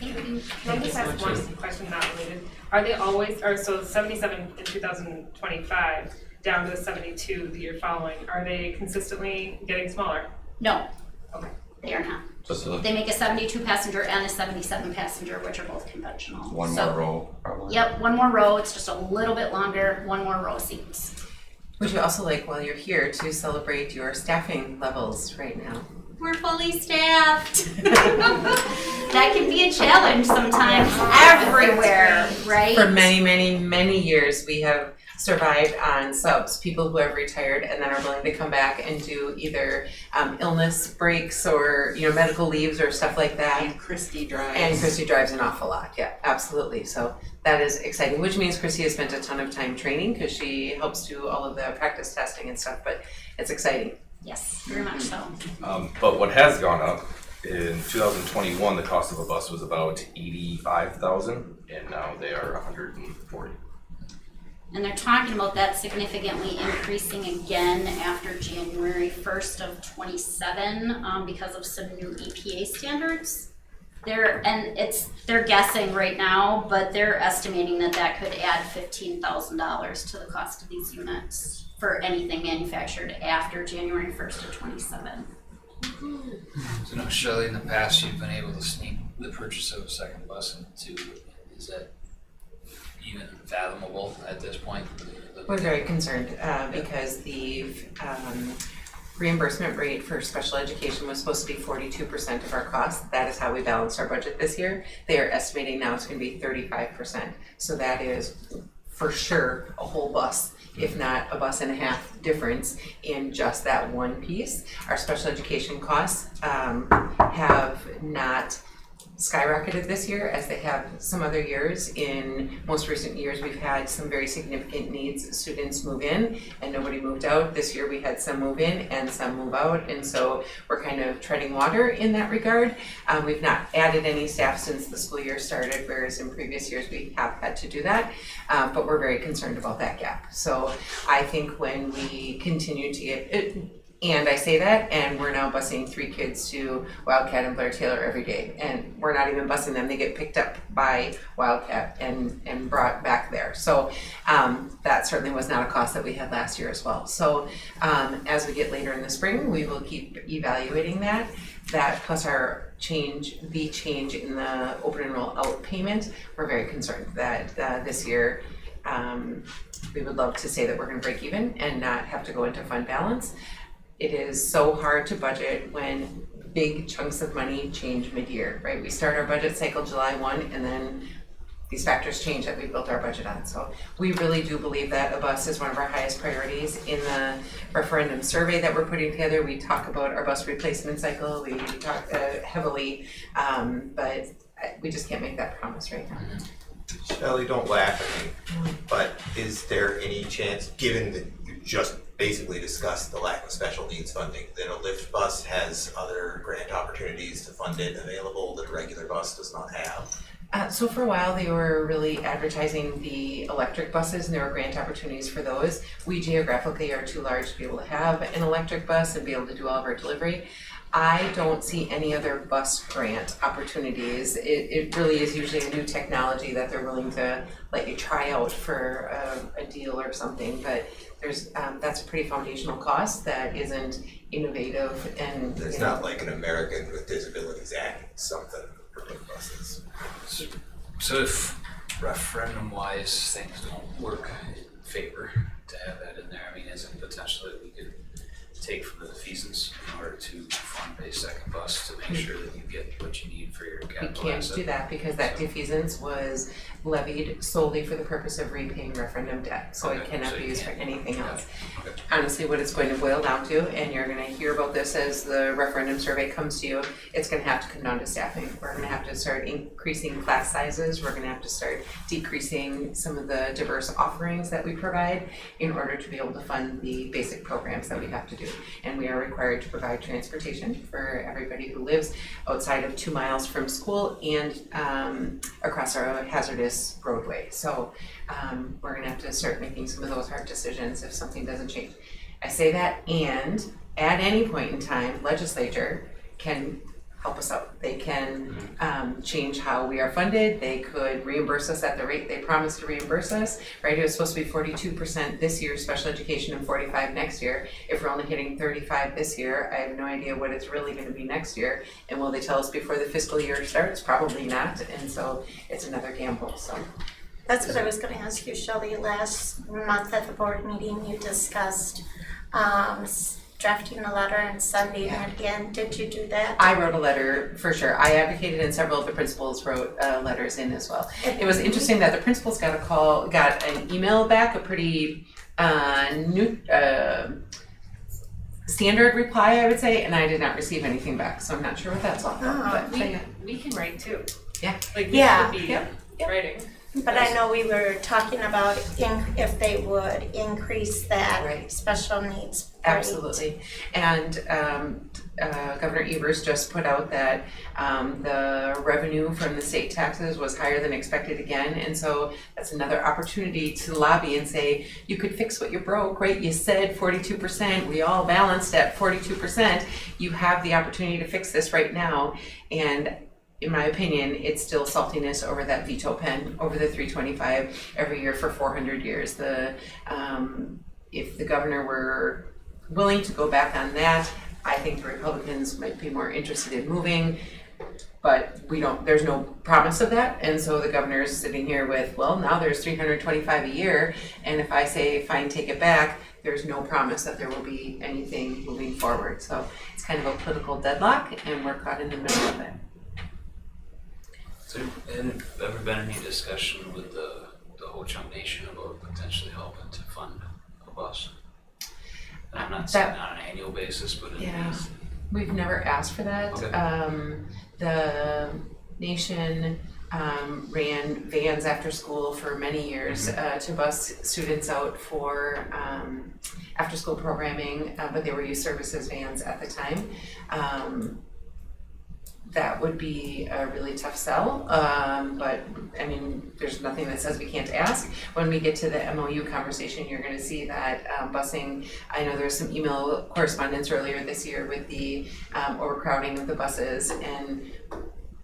Let me just ask one question not related. Are they always, so 77 in 2025 down to 72 the year following, are they consistently getting smaller? No. Okay. They are not. Just They make a 72 passenger and a 77 passenger, which are both conventional. one more row, probably. Yep, one more row. It's just a little bit longer, one more row of seats. Would you also like, while you're here, to celebrate your staffing levels right now? We're fully staffed. That can be a challenge sometimes everywhere, right? For many, many, many years, we have survived on subs, people who have retired and then are willing to come back and do either illness breaks or medical leaves or stuff like that. And Christy drives. And Christy drives an awful lot, yeah, absolutely. So that is exciting, which means Christy has spent a ton of time training because she helps do all of the practice testing and stuff, but it's exciting. Yes, very much so. But what has gone up, in 2021, the cost of a bus was about $85,000, and now they are $140,000. And they're talking about that significantly increasing again after January 1st of 27 because of some new EPA standards. They're guessing right now, but they're estimating that could add $15,000 to the cost of these units for anything manufactured after January 1st of 27. So now, Shelley, in the past, you've been able to sneak the purchase of a second bus into, is that even fathomable at this point? We're very concerned because the reimbursement rate for special education was supposed to be 42% of our cost. That is how we balanced our budget this year. They are estimating now it's going to be 35%. So that is for sure a whole bus, if not a bus and a half difference in just that one piece. Our special education costs have not skyrocketed this year as they have some other years. In most recent years, we've had some very significant needs. Students move in and nobody moved out. This year we had some move in and some move out, and so we're kind of treading water in that regard. We've not added any staff since the school year started, whereas in previous years we have had to do that, but we're very concerned about that gap. So I think when we continue to get it, and I say that, and we're now busing 3 kids to Wildcat and Blair Taylor every day. And we're not even busing them, they get picked up by Wildcat and brought back there. So that certainly was not a cost that we had last year as well. So as we get later in the spring, we will keep evaluating that. That plus our change in the open enroll out payment, we're very concerned that this year we would love to say that we're gonna break even and not have to go into fund balance. It is so hard to budget when big chunks of money change mid-year, right? We start our budget cycle July 1 and then these factors change that we built our budget on. So we really do believe that a bus is one of our highest priorities. In the referendum survey that we're putting together, we talk about our bus replacement cycle. We talk heavily, but we just can't make that promise right now. Shelley, don't laugh at me, but is there any chance, given that you just basically discussed the lack of special needs funding, that a Lyft bus has other grant opportunities to fund it available that a regular bus does not have? So for a while, they were really advertising the electric buses, and there were grant opportunities for those. We geographically are too large to be able to have an electric bus and be able to do all of our delivery. I don't see any other bus grant opportunities. It really is usually a new technology that they're willing to let you try out for a deal or something, but there's that's a pretty foundational cost that isn't innovative, and there's not like an American with Disabilities Act, something for buses. So if referendum-wise things don't work in favor to have that in there, I mean, is it potentially we could take from the defeasance in order to fund a second bus to make sure that you get what you need for your capital We can't asset? do that because that defeasance was levied solely for the purpose of repaying referendum debt, so it cannot be used for anything else. Honestly, what it's going to boil down to, and you're gonna hear about this as the referendum survey comes to you, it's gonna have to come down to staffing. We're gonna have to start increasing class sizes, we're gonna have to start decreasing some of the diverse offerings that we provide in order to be able to fund the basic programs that we have to do. And we are required to provide transportation for everybody who lives outside of 2 miles from school and across our hazardous roadway. So we're gonna have to start making some of those hard decisions if something doesn't change. I say that, and at any point in time, legislature can help us out. They can change how we are funded. They could reimburse us at the rate they promised to reimburse us, right? It was supposed to be 42% this year, special education, and 45% next year. If we're only hitting 35% this year, I have no idea what it's really gonna be next year. And will they tell us before the fiscal year starts? Probably not. And so it's another gamble, so. That's what I was gonna ask you, Shelley. Last month at the board meeting, you discussed drafting a letter and sending it in. Did you do that? I wrote a letter for sure. I advocated, and several of the principals wrote letters in as well. It was interesting that the principals got an email back, a pretty standard reply, I would say, and I did not receive anything back, so I'm not sure what that's all about. But We can write too. Yeah. Like we Yeah. should be writing. But I know we were talking about if they would increase that special needs rate. Absolutely. And Governor Evers just put out that the revenue from the state taxes was higher than expected again. And so that's another opportunity to lobby and say, you could fix what you broke, right? You said 42%, we all balanced at 42%. You have the opportunity to fix this right now. And in my opinion, it's still saltiness over that veto pen, over the 325 every year for 400 years. If the governor were willing to go back on that, I think the Republicans might be more interested in moving, but there's no promise of that. And so the governor is sitting here with, well, now there's 325 a year. And if I say, fine, take it back, there's no promise that there will be anything moving forward. So it's kind of a political deadlock, and we're caught in the middle of it. Has there ever been any discussion with the Ho Chunk Nation about potentially helping to fund a bus? And I'm not saying on an annual basis, but We've never asked for that. Okay. The nation ran vans after school for many years to bus students out for after school programming, but they were youth services vans at the time. That would be a really tough sell, but I mean, there's nothing that says we can't ask. When we get to the MOU conversation, you're going to see that busing. I know there's some email correspondence earlier this year with the overcrowding of the buses, and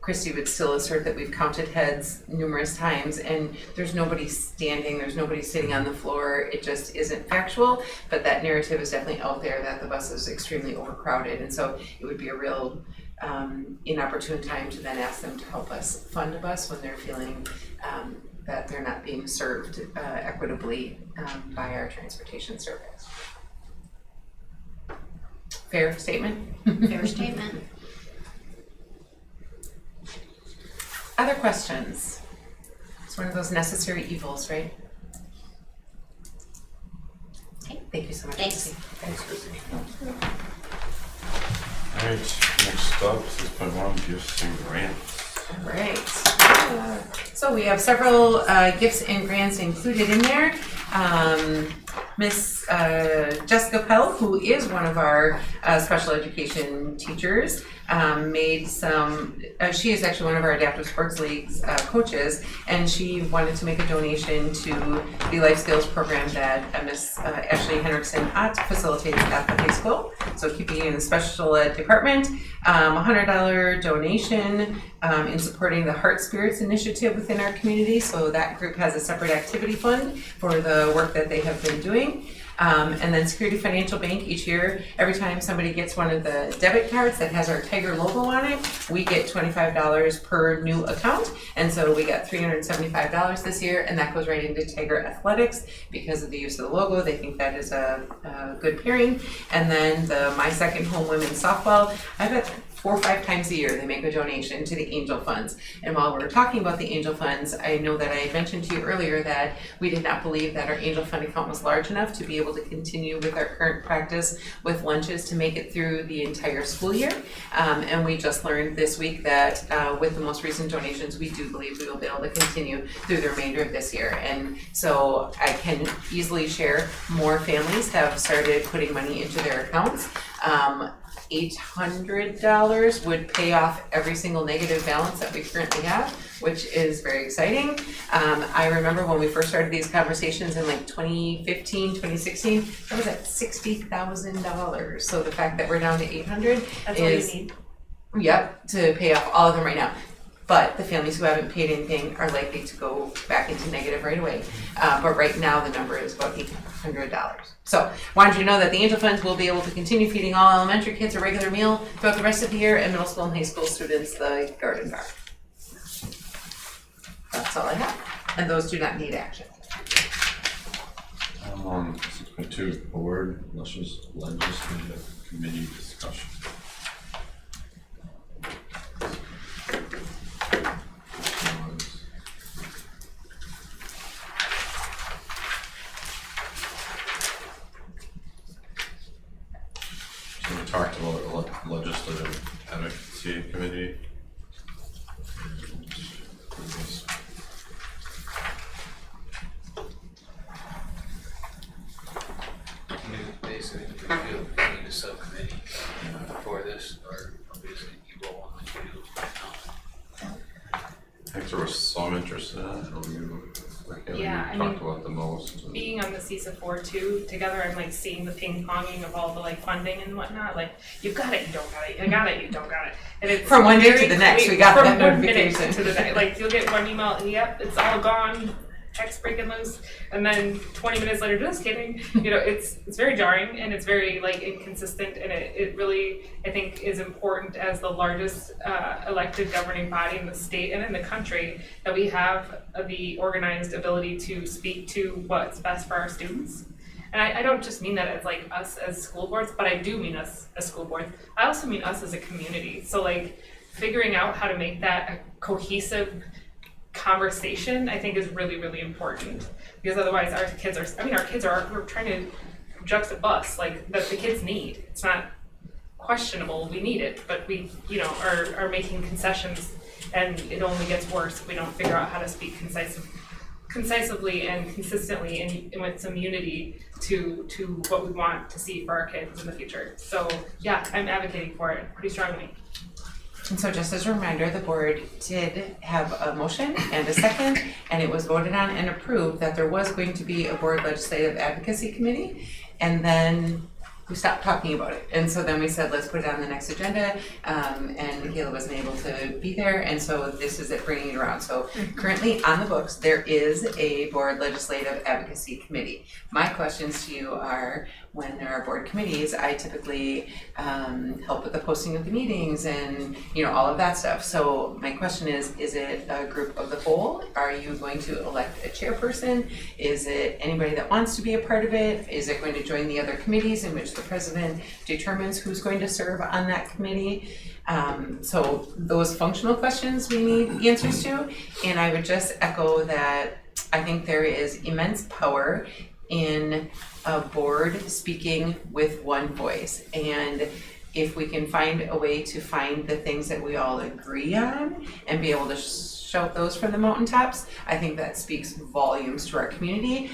Christy would still assert that we've counted heads numerous times, and there's nobody standing, there's nobody sitting on the floor. It just isn't factual, but that narrative is definitely out there that the bus is extremely overcrowded, and so it would be a real inopportune time to then ask them to help us fund a bus when they're feeling that they're not being served equitably by our transportation service. Fair statement? Fair statement. Other questions? It's one of those necessary evils, right? Okay. Thank you so much. Thanks. Thanks, Chrissy. All right, next up, 6.1, gifts and grants. All right. So we have several gifts and grants included in there. Miss Jessica Pell, who is one of our special education teachers, made some, she is actually one of our Adaptive Sports League's coaches, and she wanted to make a donation to the Life Skills program that Miss Ashley Henriksen Ott facilitates at the high school. So keeping in the special ed department, $100 donation in supporting the Heart Spirits initiative within our community. So that group has a separate activity fund for the work that they have been doing. And then Security Financial Bank, each year, every time somebody gets one of the debit cards that has our Tiger logo on it, we get $25 per new account. And so we got $375 this year, and that goes right into Tiger Athletics because of the use of the logo. They think that is a good pairing. And then the My Second Home Women's Softball, I bet 4 or 5 times a year they make a donation to the Angel Funds. And while we're talking about the Angel Funds, I know that I had mentioned to you earlier that we did not believe that our Angel Fund account was large enough to be able to continue with our current practice with lunches to make it through the entire school year. And we just learned this week that with the most recent donations, we do believe we will be able to continue through the remainder of this year. And so I can easily share more families have started putting money into their accounts. $800 would pay off every single negative balance that we currently have, which is very exciting. I remember when we first started these conversations in like 2015, 2016, that was at $60,000. So the fact that we're down to 800 That's is, all you need. Yep, to pay off all of them right now. But the families who haven't paid anything are likely to go back into negative right away. But right now the number is about $800. So wanted you to know that the Angel Funds will be able to continue feeding all elementary kids a regular meal throughout the rest of the year, and middle school and high school students the garden bar. That's all I have. And those do not need action. 6.2, board legislative committee discussion. So we talked about legislative advocacy committee. Basically, we feel we need a subcommittee for this, or obviously you all want to do. I think there was some interest in it, or you, Yeah, you talked about the most. Being on the CISA 4 too, together I'm like seeing the ping ponging of all the like funding and whatnot, like you've got it, you don't got it, you got it, you don't got it. And it's From one day very to the next, quick- we got from that 1 minute notification. to the next, like you'll get one email and yep, it's all gone, text breaking loose, and then 20 minutes later, just kidding. You know, it's very jarring and it's very like inconsistent, and it really I think is important as the largest elected governing body in the state and in the country that we have the organized ability to speak to what's best for our students. And I don't just mean that as like us as school boards, but I do mean us as school boards. I also mean us as a community. So like figuring out how to make that a cohesive conversation, I think, is really, really important, because otherwise our kids are we're trying to juxtapose like that the kids need. It's not questionable, we need it, but we, you know, are making concessions, and it only gets worse if we don't figure out how to speak concisively and consistently and with some unity to what we want to see for our kids in the future. So yeah, I'm advocating for it pretty strongly. And so just as a reminder, the board did have a motion and a second, and it was voted on and approved that there was going to be a board legislative advocacy committee, and then we stopped talking about it. And so then we said, let's put it on the next agenda, and Michaela wasn't able to be there, and so this is it, bringing it around. So currently on the books, there is a board legislative advocacy committee. My questions to you are, when there are board committees, I typically help with the posting of the meetings and, you know, all of that stuff. So my question is it a group of the whole? Are you going to elect a chairperson? Is it anybody that wants to be a part of it? Is it going to join the other committees in which the president determines who's going to serve on that committee? So those functional questions we need answers to. And I would just echo that I think there is immense power in a board speaking with one voice. And if we can find a way to find the things that we all agree on and be able to shout those from the mountaintops, I think that speaks volumes to our community,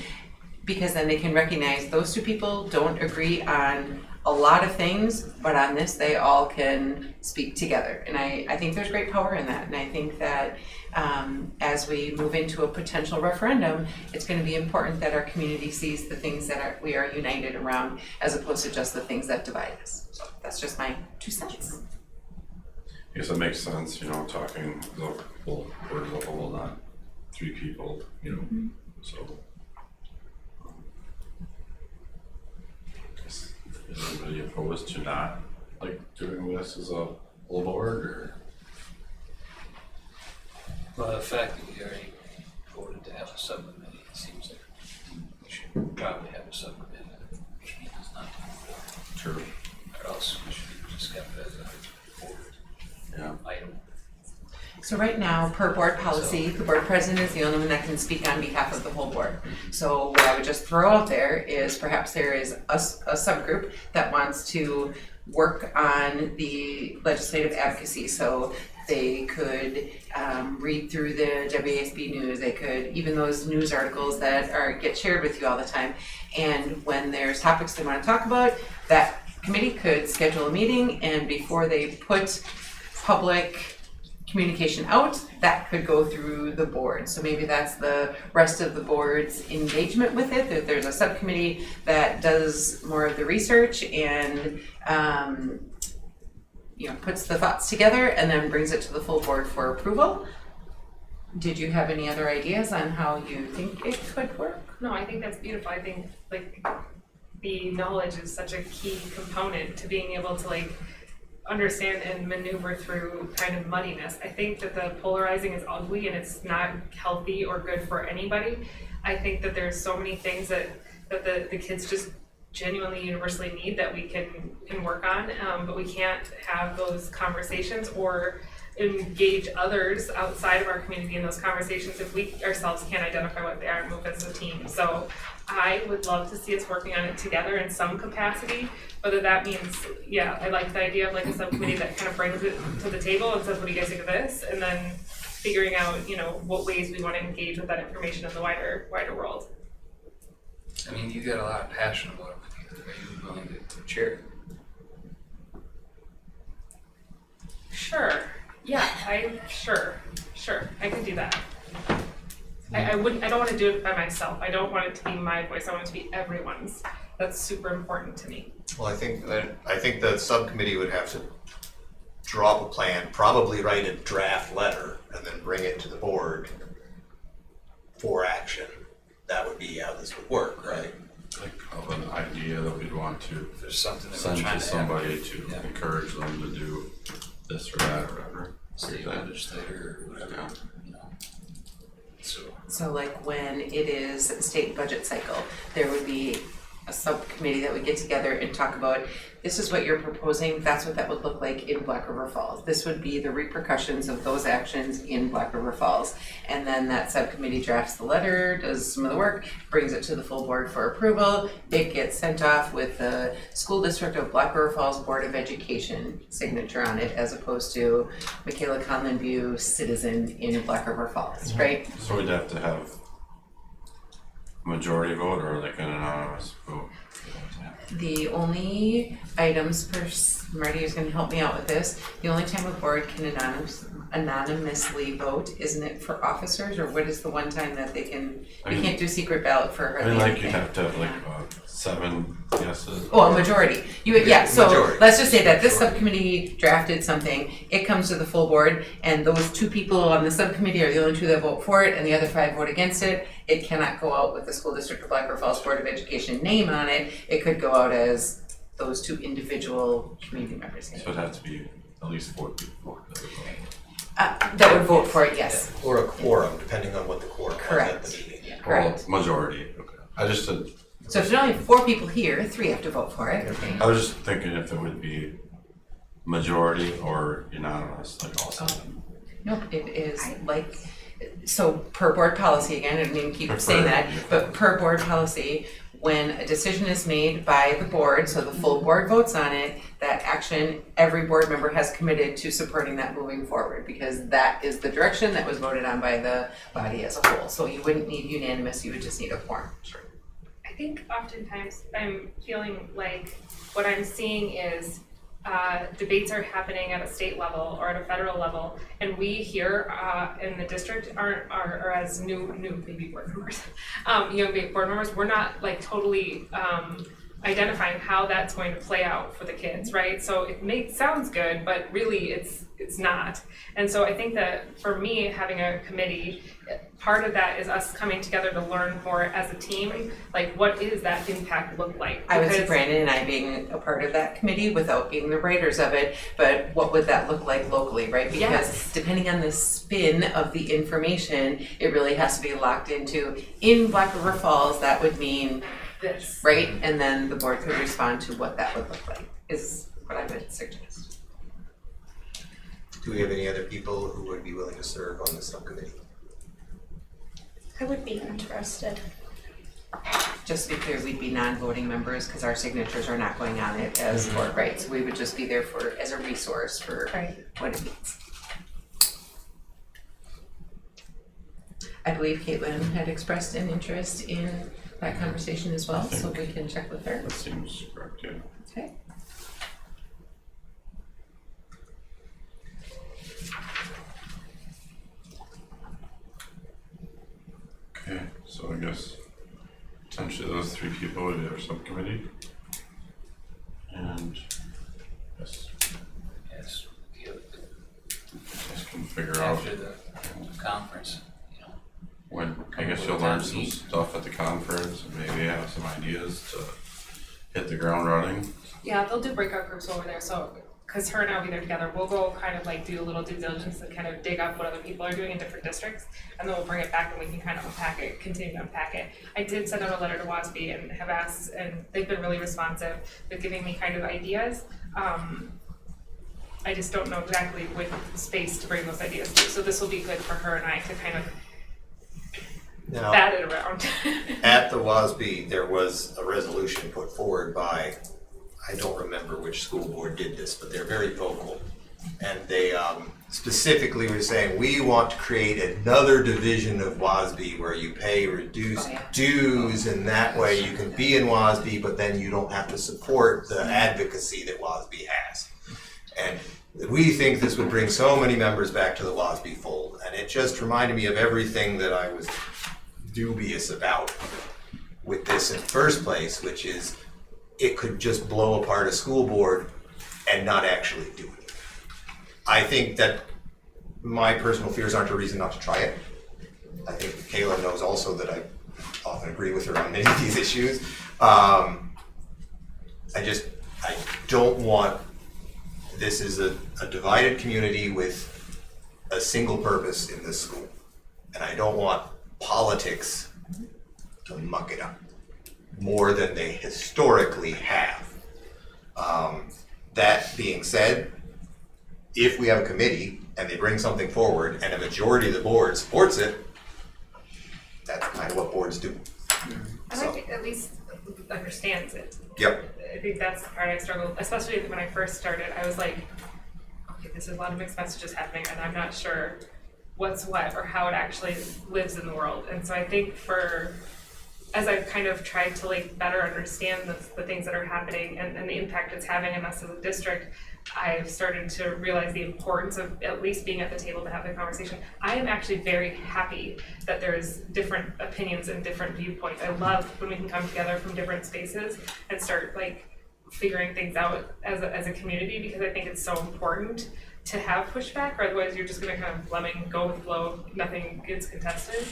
because then they can recognize those two people don't agree on a lot of things, but on this they all can speak together. And I think there's great power in that. And I think that as we move into a potential referendum, it's going to be important that our community sees the things that we are united around, as opposed to just the things that divide us. So that's just my 2 cents. I guess it makes sense, you know, talking the whole board as a whole, not 3 people, you know, so. Is anybody opposed to not like doing this as a whole board, or? Well, the fact that we already voted to have a subcommittee, it seems like we should probably have a subcommittee. It's not True. Or else we should just have it as a board item. So right now, per board policy, the board president is the only one that can speak on behalf of the whole board. So what I would just throw out there is perhaps there is a subgroup that wants to work on the legislative advocacy. So they could read through the WASB news. They could, even those news articles that get shared with you all the time. And when there's topics they want to talk about, that committee could schedule a meeting, and before they put public communication out, that could go through the board. So maybe that's the rest of the board's engagement with it, that there's a subcommittee that does more of the research and you know, puts the thoughts together and then brings it to the full board for approval. Did you have any other ideas on how you think it could work? No, I think that's beautiful. I think like the knowledge is such a key component to being able to like understand and maneuver through kind of muddiness. I think that the polarizing is ugly and it's not healthy or good for anybody. I think that there's so many things that that the kids just genuinely universally need that we can work on, but we can't have those conversations or engage others outside of our community in those conversations if we ourselves can't identify what they are and move as a team. So I would love to see us working on it together in some capacity, whether that means, yeah, I like the idea of like a subcommittee that kind of brings it to the table and says, what do you guys think of this? And then figuring out, you know, what ways we want to engage with that information in the wider world. I mean, you got a lot of passion about it. Are you willing to share? Sure. Yeah, sure, I can do that. I don't want to do it by myself. I don't want it to be my voice. I want it to be everyone's. That's super important to me. Well, I think the subcommittee would have to draw up a plan, probably write a draft letter, and then bring it to the board for action. That would be how this would work, right? Like of an idea that we'd want to There's something that send we're trying to to somebody to encourage them to do this or that or whatever. state legislator or whatever, Yeah. you know. So like when it is state budget cycle, there would be a subcommittee that would get together and talk about, this is what you're proposing, that's what that would look like in Black River Falls. This would be the repercussions of those actions in Black River Falls. And then that subcommittee drafts the letter, does some of the work, brings it to the full board for approval. It gets sent off with the School District of Black River Falls Board of Education signature on it, as opposed to Michaela Conlin View citizen in Black River Falls, right? So we'd have to have majority vote or like an anonymous vote? The only items Marty is gonna help me out with this, the only time a board can anonymously vote, isn't it for officers, or what is the one time that they can, we can't do secret ballot for I hardly mean, like anything. you have to have like 7 yeses. Oh, a majority. So Majority. let's just say that this subcommittee drafted something, it comes to the full board, and those 2 people on the subcommittee are the only 2 that vote for it, and the other 5 vote against it. It cannot go out with the School District of Black River Falls Board of Education name on it. It could go out as those 2 individual community members. So it'd have to be at least 4 people that would vote. That would vote for it, yes. Or a quorum, depending on what the quorum was at the meeting. Correct. Well, majority, okay. I just said, So if there's only 4 people here, 3 have to vote for it. Okay. I was just thinking if it would be majority or unanimous, like all 7. Nope, it is like, so per board policy, again, I didn't even keep saying that, but per board policy, when a decision is made by the board, so the full board votes on it, that action, every board member has committed to supporting that moving forward, because that is the direction that was voted on by the body as a whole. So you wouldn't need unanimous, you would just need a quorum. I think oftentimes I'm feeling like what I'm seeing is debates are happening at a state level or at a federal level, and we here in the district are as new maybe board members, young board members. We're not like totally identifying how that's going to play out for the kids, right? So it sounds good, but really it's not. And so I think that for me, having a committee, part of that is us coming together to learn more as a team, like what is that impact look like? I would say Brandon and I being a part of that committee without being the writers of it, but what would that look like locally, right? Because Yes. depending on the spin of the information, it really has to be locked into, in Black River Falls, that would mean this, right? And then the board could respond to what that would look like, is what I would suggest. Do we have any other people who would be willing to serve on the subcommittee? I would be interested. Just to be clear, we'd be non-voting members because our signatures are not going on it as board, right? So we would just be there as a resource for what it means. I believe Caitlin had expressed an interest in that conversation as well, so we can check with her. That seems correct, yeah. Okay. Okay, so I guess potentially those 3 people would be our subcommittee. And yes, Yes. just can figure out After the conference, you know. when, I guess you'll learn some stuff at the conference and maybe have some ideas to hit the ground running. Yeah, they'll do breakout groups over there, so because her and I will be there together, we'll go kind of like do a little due diligence and kind of dig up what other people are doing in different districts, and then we'll bring it back and we can kind of unpack it, continue to unpack it. I did send out a letter to WASB and have asked, and they've been really responsive with giving me kind of ideas. I just don't know exactly what space to bring those ideas to, so this will be good for her and I to kind of Now, bat it around. at the WASB, there was a resolution put forward by, I don't remember which school board did this, but they're very vocal. And they specifically were saying, we want to create another division of WASB where you pay reduced dues, and that way you can be in WASB, but then you don't have to support the advocacy that WASB has. And we think this would bring so many members back to the WASB fold, and it just reminded me of everything that I was dubious about with this in the first place, which is it could just blow apart a school board and not actually do it. I think that my personal fears aren't a reason not to try it. I think Kayla knows also that I often agree with her on many of these issues. I don't want, this is a divided community with a single purpose in this school. And I don't want politics to muck it up more than they historically have. That being said, if we have a committee and they bring something forward and a majority of the board supports it, that's kind of what boards do. I think at least understands it. Yep. I think that's the part I struggled, especially when I first started. I was like, okay, this is a lot of mixed messages happening, and I'm not sure what's what or how it actually lives in the world. And so I think as I've kind of tried to like better understand the things that are happening and the impact it's having on us as a district, I've started to realize the importance of at least being at the table to have the conversation. I am actually very happy that there's different opinions and different viewpoints. I love when we can come together from different spaces and start like figuring things out as a community, because I think it's so important to have pushback, or otherwise you're just gonna kind of lemming, go with the flow, nothing gets contested.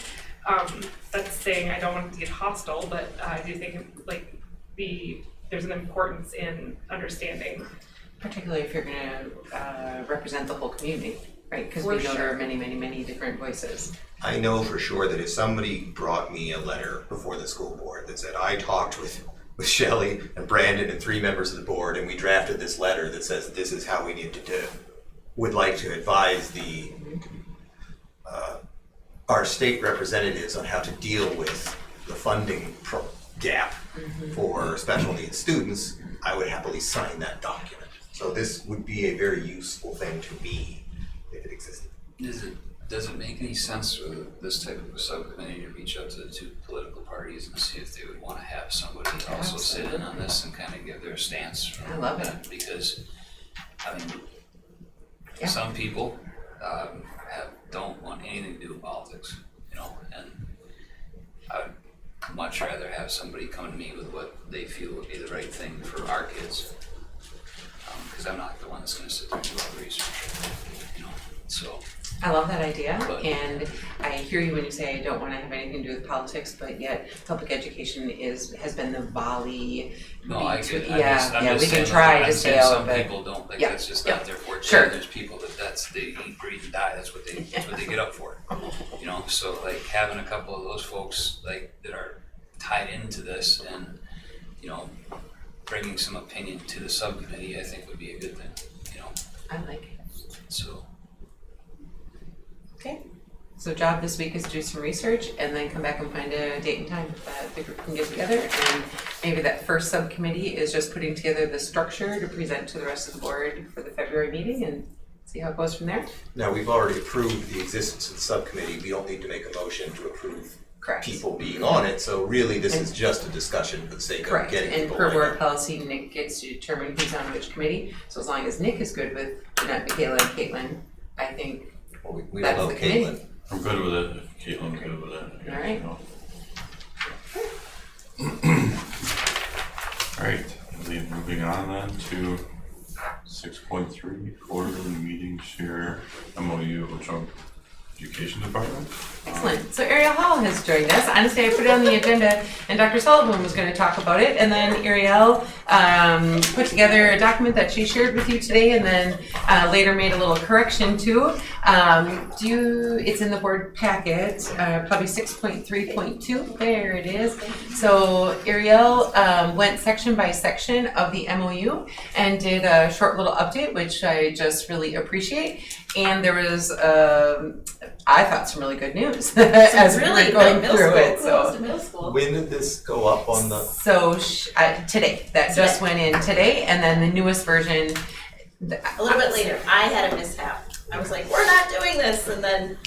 That's saying I don't want it to get hostile, but I do think like there's an importance in understanding. Particularly if you're gonna represent the whole community, right? Because For we know sure. there are many, many, many different voices. I know for sure that if somebody brought me a letter before the school board that said, I talked with Shelley and Brandon and 3 members of the board, and we drafted this letter that says this is how we need to do, would like to advise our state representatives on how to deal with the funding gap for special needs students, I would happily sign that document. So this would be a very useful thing to me if it existed. Does it make any sense for this type of a subcommittee to reach out to the 2 political parties and see if they would want to have somebody also sit in on this and kind of give their stance from I love that? Because, I mean, some people don't want anything to do with politics, you know, and I would much rather have somebody come to me with what they feel would be the right thing for our kids. Because I'm not the one that's going to sit there and do all the research, you know, so. I love that idea, But- and I hear you when you say I don't want to have anything to do with politics, but yet public education has been the volley. No, I get, Yeah, I'm just we can saying, try I'm to saying stay out, some but people don't think yeah, that's just yeah, not their forte. sure. And there's people they eat, breathe, and die. That's what they get up for. You know, so like having a couple of those folks like that are tied into this, and you know, bringing some opinion to the subcommittee, I think would be a good thing. You know, I like it. so. Okay, so job this week is to do some research and then come back and find a date and time that the group can get together, and maybe that first subcommittee is just putting together the structure to present to the rest of the board for the February meeting and see how it goes from there. Now, we've already approved the existence of the subcommittee. We don't need to make a motion to approve Correct. people being on it. So really, this is just a discussion for the sake of Correct, getting and people per on board it. policy, Nick gets to determine who's on which committee, so as long as Nick is good with Michaela and Caitlin, I think Well, we that's love the committee. Caitlin. I'm good with it, if Caitlin's good with it. All right. All right, moving on then to 6.3, quarterly meeting share MOU, which Education Department. Excellent. So Ariel Hall has joined us. Honestly, I put it on the agenda and Dr. Sullivan was going to talk about it. And then Ariel put together a document that she shared with you today and then later made a little correction to. It's in the board packet, probably 6.3.2. There it is. So Ariel went section by section of the MOU and did a short little update, which I just really appreciate. And there was, I thought, some really good news as we were going through it. So When did this go up on the? So today, that just went in today, and then the newest version. A little bit later, I had a mishap. I was like, we're not doing this, and then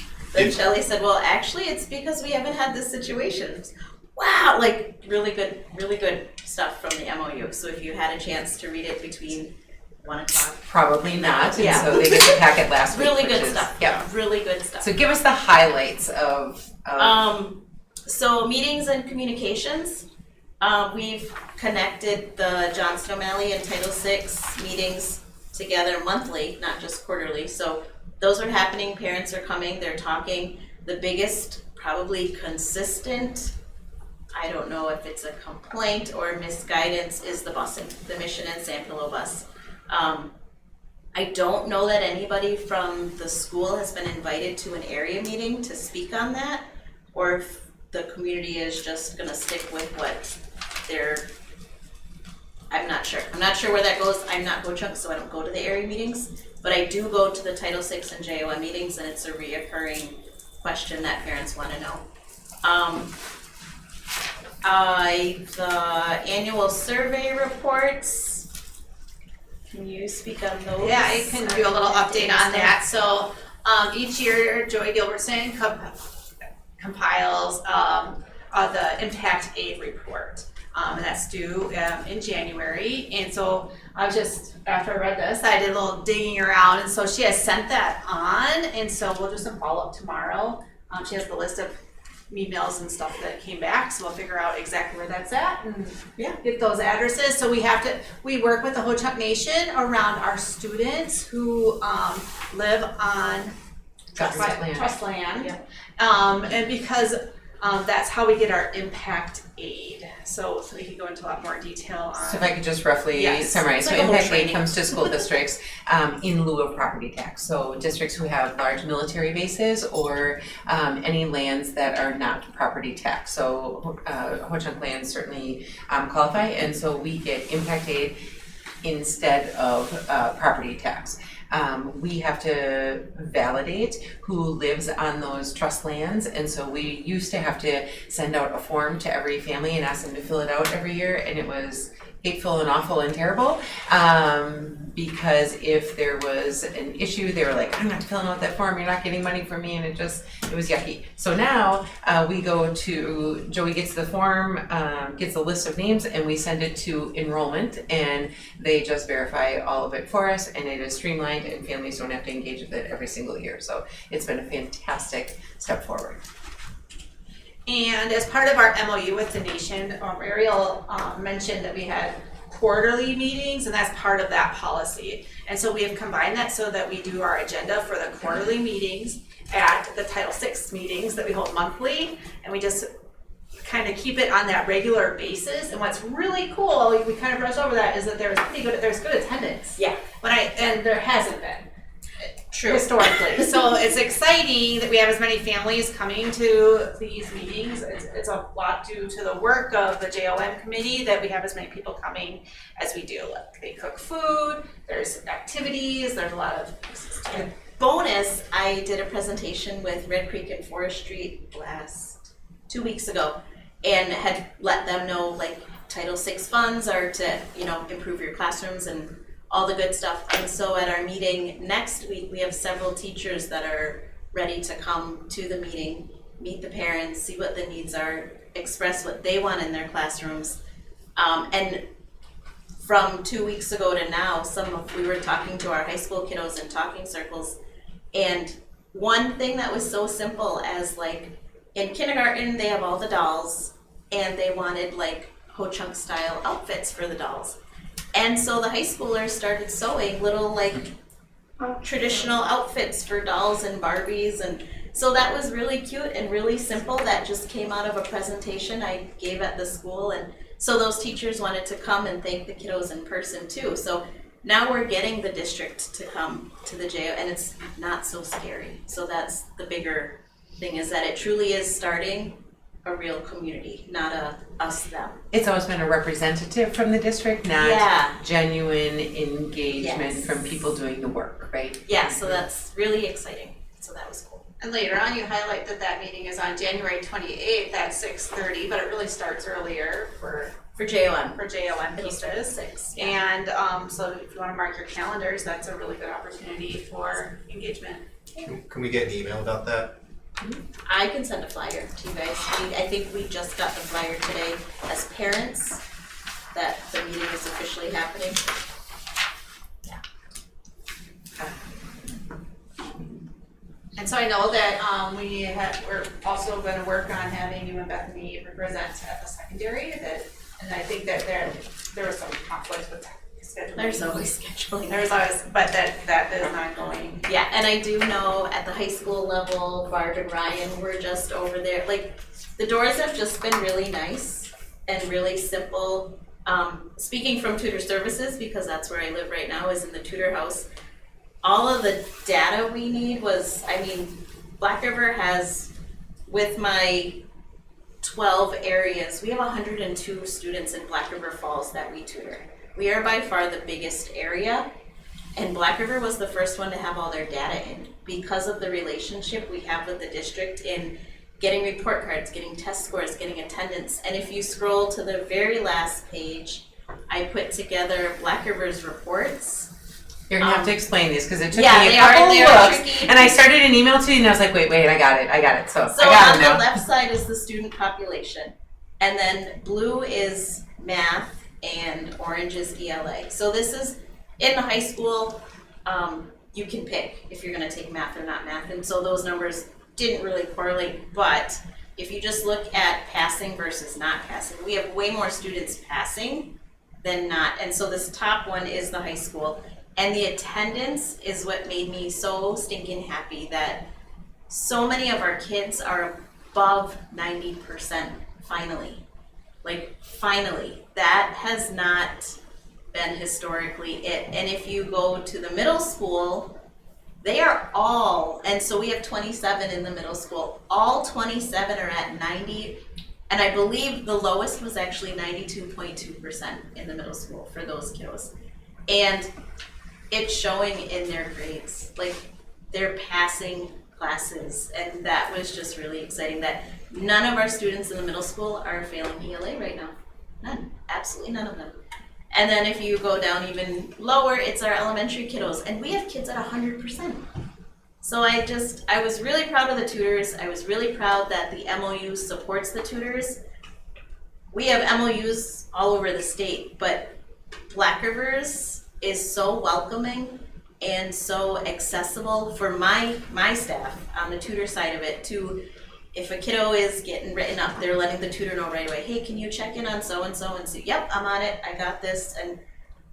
Shelley said, well, actually, it's because we haven't had this situation. Wow, like really good stuff from the MOU. So if you had a chance to read it between 1 o'clock. Probably not, and Yeah. so they get the packet last week. Really which good is- stuff. Yeah. Really good stuff. So give us the highlights of. So meetings and communications. We've connected the Johnston O'Malley and Title VI meetings together monthly, not just quarterly. So those are happening. Parents are coming. They're talking. The biggest, probably consistent, I don't know if it's a complaint or misguidance, is the busing, the Mission and San Pilo bus. I don't know that anybody from the school has been invited to an area meeting to speak on that, or if the community is just gonna stick with what they're, I'm not sure. I'm not sure where that goes. I'm not Ho-Chunk, so I don't go to the area meetings, but I do go to the Title VI and JOM meetings, and it's a reoccurring question that parents wanna know. The annual survey reports, can you speak on those? Yeah, I can do a little update on that. So each year, Joy Gilbertson compiles the Impact Aid report. And that's due in January. And so I was just, after I read this, I did a little digging around. And so she has sent that on. And so we'll do some follow-up tomorrow. She has the list of emails and stuff that came back, so we'll figure out exactly where that's at and get those addresses. So we work with the Ho-Chunk Nation around our students who live on trust land. And because that's how we get our impact aid. So we can go into a lot more detail on. So if I could just roughly summarize, so impact aid comes to school districts in lieu of property tax. So districts who have large military bases or any lands that are not property tax. So Ho-Chunk lands certainly qualify, and so we get impact aid instead of property tax. We have to validate who lives on those trust lands, and so we used to have to send out a form to every family and ask them to fill it out every year, and it was hateful and awful and terrible, because if there was an issue, they were like, I'm not filling out that form, you're not getting money from me, and it was yucky. So now we go to, Joey gets the form, gets a list of names, and we send it to enrollment, and they just verify all of it for us, and it is streamlined, and families don't have to engage with it every single year. So it's been a fantastic step forward. And as part of our MOU with the nation, Ariel mentioned that we had quarterly meetings, and that's part of that policy. And so we have combined that so that we do our agenda for the quarterly meetings at the Title VI meetings that we hold monthly, and we just kind of keep it on that regular basis. And what's really cool, we kind of brushed over that, is that there's good attendance. Yeah. And there hasn't been. True. Historically. So it's exciting that we have as many families coming to these meetings. It's a lot due to the work of the JOM committee that we have as many people coming as we do. Like, they cook food, there's activities, there's a lot of And bonus, I did a presentation with Red Creek and Forest Street 2 weeks ago, and had let them know like Title VI funds are to, improve your classrooms and all the good stuff. And so at our meeting next week, we have several teachers that are ready to come to the meeting, meet the parents, see what the needs are, express what they want in their classrooms. And from 2 weeks ago to now, we were talking to our high school kiddos in talking circles, and one thing that was so simple as like, in kindergarten, they have all the dolls, and they wanted like Ho-Chunk style outfits for the dolls. And so the high schoolers started sewing little like traditional outfits for dolls and Barbies, and So that was really cute and really simple. That just came out of a presentation I gave at the school. And so those teachers wanted to come and thank the kiddos in person too. So now we're getting the district to come to the JO, and it's not so scary. So that's the bigger thing, is that it truly is starting a real community, not a us-them. It's always been a representative from the district, not Yeah. genuine engagement Yes. from people doing the work, right? Yeah, so that's really exciting. So that was cool. And later on, you highlight that that meeting is on January 28th at 6:30, but it really starts earlier for JOM. For JOM It'll start at pieces. 6. And so if you want to mark your calendars, that's a really good opportunity for engagement. Can we get an email about that? I can send a flyer to you guys. I think we just got the flyer today as parents that the meeting is officially happening. And so I know that we're also going to work on having you and Bethany represent at the secondary. And I think that there was some conflicts with scheduling. There's always scheduling. But that is ongoing. Yeah, and I do know at the high school level, Barb and Ryan were just over there. Like, the doors have just been really nice and really simple. Speaking from Tutor Services, because that's where I live right now, is in the Tutor House. All of the data we need was, Black River has, with my 12 areas, we have 102 students in Black River Falls that we tutor. We are by far the biggest area, and Black River was the first one to have all their data in because of the relationship we have with the district in getting report cards, getting test scores, getting attendance. And if you scroll to the very last page, I put together Black River's reports. You're gonna have to explain these because it took Yeah, me a they are- couple they are looks, tricky. and I started an email to you, and I was like, wait, I got it. So I So got on it now. the left side is the student population, and then blue is math, and orange is ELA. So this is, in the high school, you can pick if you're gonna take math or not math, and so those numbers didn't really correlate, but if you just look at passing versus not passing, we have way more students passing than not, and so this top one is the high school. And the attendance is what made me so stinking happy, that so many of our kids are above 90% finally. Like, finally. That has not been historically it. And if you go to the middle school, they are all, and so we have 27 in the middle school, all 27 are at 90, and I believe the lowest was actually 92.2% in the middle school for those kiddos. And it's showing in their grades, like they're passing classes, and that was just really exciting that none of our students in the middle school are failing ELA right now. None, absolutely none of them. And then if you go down even lower, it's our elementary kiddos, and we have kids at 100%. So I was really proud of the tutors. I was really proud that the MOU supports the tutors. We have MOUs all over the state, but Black River's is so welcoming and so accessible for my staff on the tutor side of it to, if a kiddo is getting written up, they're letting the tutor know right away, hey, can you check in on so-and-so and say, yep, I'm on it, I got this. And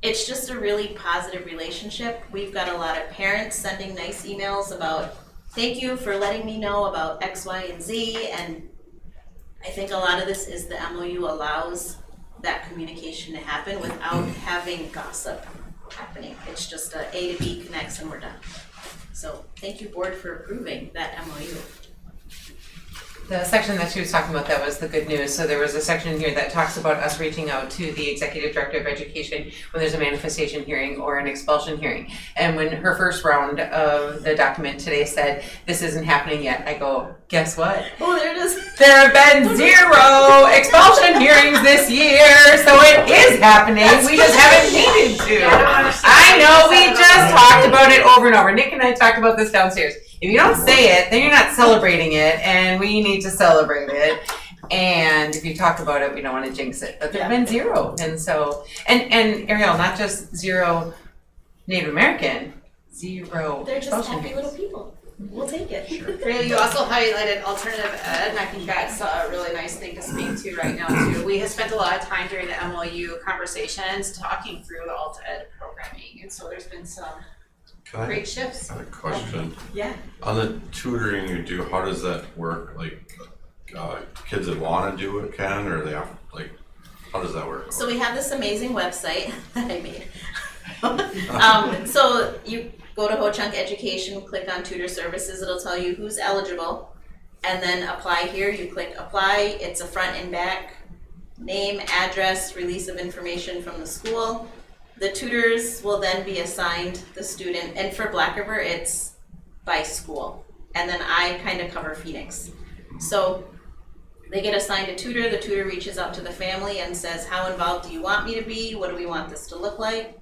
it's just a really positive relationship. We've got a lot of parents sending nice emails about, thank you for letting me know about X, Y, and Z. And I think a lot of this is the MOU allows that communication to happen without having gossip happening. It's just A to B connects and we're done. So thank you, board, for approving that MOU. The section that she was talking about, that was the good news. So there was a section here that talks about us reaching out to the executive director of education when there's a manifestation hearing or an expulsion hearing. And when her first round of the document today said, this isn't happening yet, I go, guess what? Oh, there it is. There have been 0 expulsion hearings this year, so it is happening. We just haven't needed to. I know, we just talked about it over and over. Nick and I talked about this downstairs. If you don't say it, then you're not celebrating it, and we need to celebrate it. And if you talk about it, we don't want to jinx it. But there have been 0, and so and Ariel, not just 0 Native American, 0 They're just expulsion happy hearings. little people. We'll take it. Really, you also highlighted alternative ed, and I think that's a really nice thing to speak to right now too. We have spent a lot of time during the MOU conversations talking through the alt ed programming, and so there's been some Great shifts. I have a question. Yeah. On the tutoring you do, how does that work? Like, kids that want to do it can, or they have, like, how does that work? So we have this amazing website that I made. So you go to Ho Chunk Education, click on Tutor Services, it'll tell you who's eligible, and then apply here. You click apply, it's a front and back, name, address, release of information from the school. The tutors will then be assigned the student, and for Black River, it's by school. And then I kind of cover Phoenix. So they get assigned a tutor, the tutor reaches out to the family and says, how involved do you want me to be? What do we want this to look like?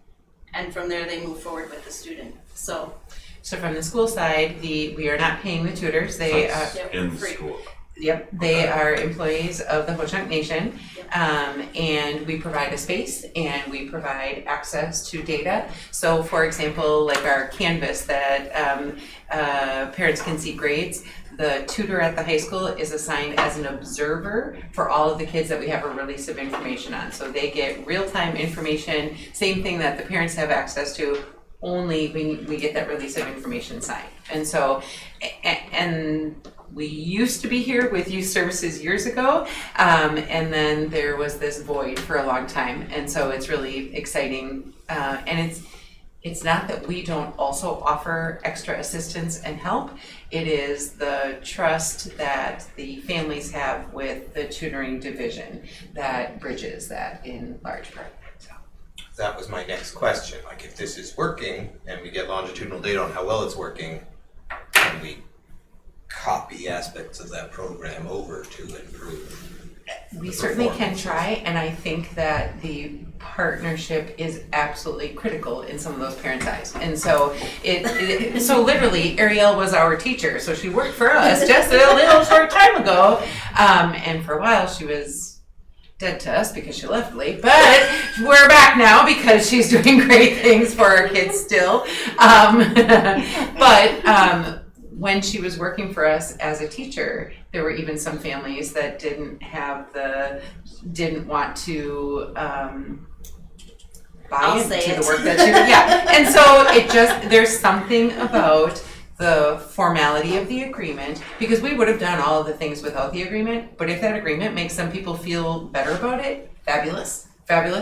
And from there, they move forward with the student. So from the school side, we are not paying the tutors. They in school. Yep, they are employees of the Ho Chunk Nation, and we provide a space and we provide access to data. So for example, like our Canvas that parents can see grades, the tutor at the high school is assigned as an observer for all of the kids that we have a release of information on. So they get real-time information, same thing that the parents have access to, only we get that release of information signed. And so, and we used to be here with youth services years ago, and then there was this void for a long time. And so it's really exciting, and it's not that we don't also offer extra assistance and help. It is the trust that the families have with the tutoring division that bridges that in large part. That was my next question. Like, if this is working and we get longitudinal data on how well it's working, can we copy aspects of that program over to improve? We certainly can try, and I think that the partnership is absolutely critical in some of those parents' eyes. And so so literally, Ariel was our teacher, so she worked for us just a little short time ago, and for a while she was dead to us because she left late, but we're back now because she's doing great things for our kids still. But when she was working for us as a teacher, there were even some families that didn't want to buy into the work that she did. Yeah, and so there's something about the formality of the agreement, because we would have done all of the things without the agreement, but if that agreement makes some people feel better about it, fabulous,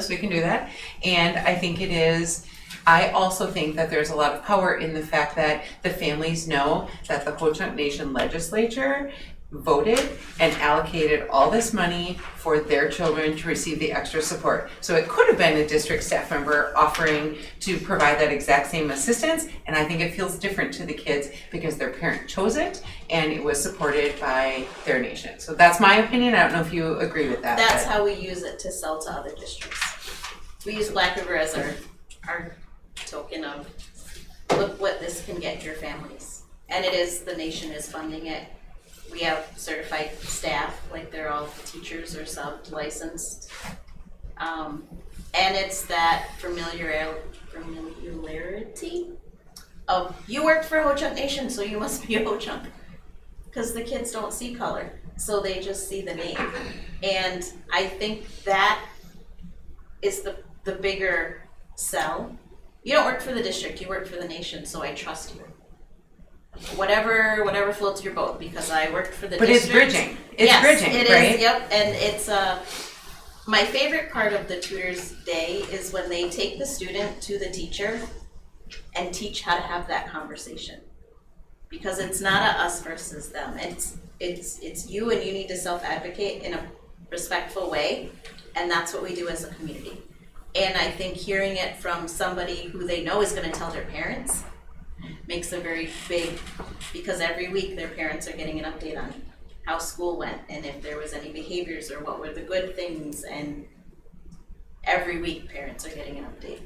we can do that. And I think it is, I also think that there's a lot of power in the fact that the families know that the Ho Chunk Nation legislature voted and allocated all this money for their children to receive the extra support. So it could have been a district staff member offering to provide that exact same assistance, and I think it feels different to the kids because their parent chose it and it was supported by their nation. So that's my opinion. I don't know if you agree with that. That's how we use it to sell to other districts. We use Black River as our token of, look what this can get your families. And it is, the nation is funding it. We have certified staff, like they're all teachers or sub-licensed. And it's that familiarity of, you worked for Ho Chunk Nation, so you must be a Ho Chunk. Because the kids don't see color, so they just see the name. And I think that is the bigger sell. You don't work for the district, you work for the nation, so I trust you. Whatever floats your boat, because I worked for the district. But it's bridging. It's bridging, it right? is, yep. And it's my favorite part of the tutor's day is when they take the student to the teacher and teach how to have that conversation. Because it's not a us versus them. It's you, and you need to self-advocate in a respectful way, and that's what we do as a community. And I think hearing it from somebody who they know is going to tell their parents makes a very big, because every week their parents are getting an update on how school went and if there was any behaviors or what were the good things, and every week parents are getting an update.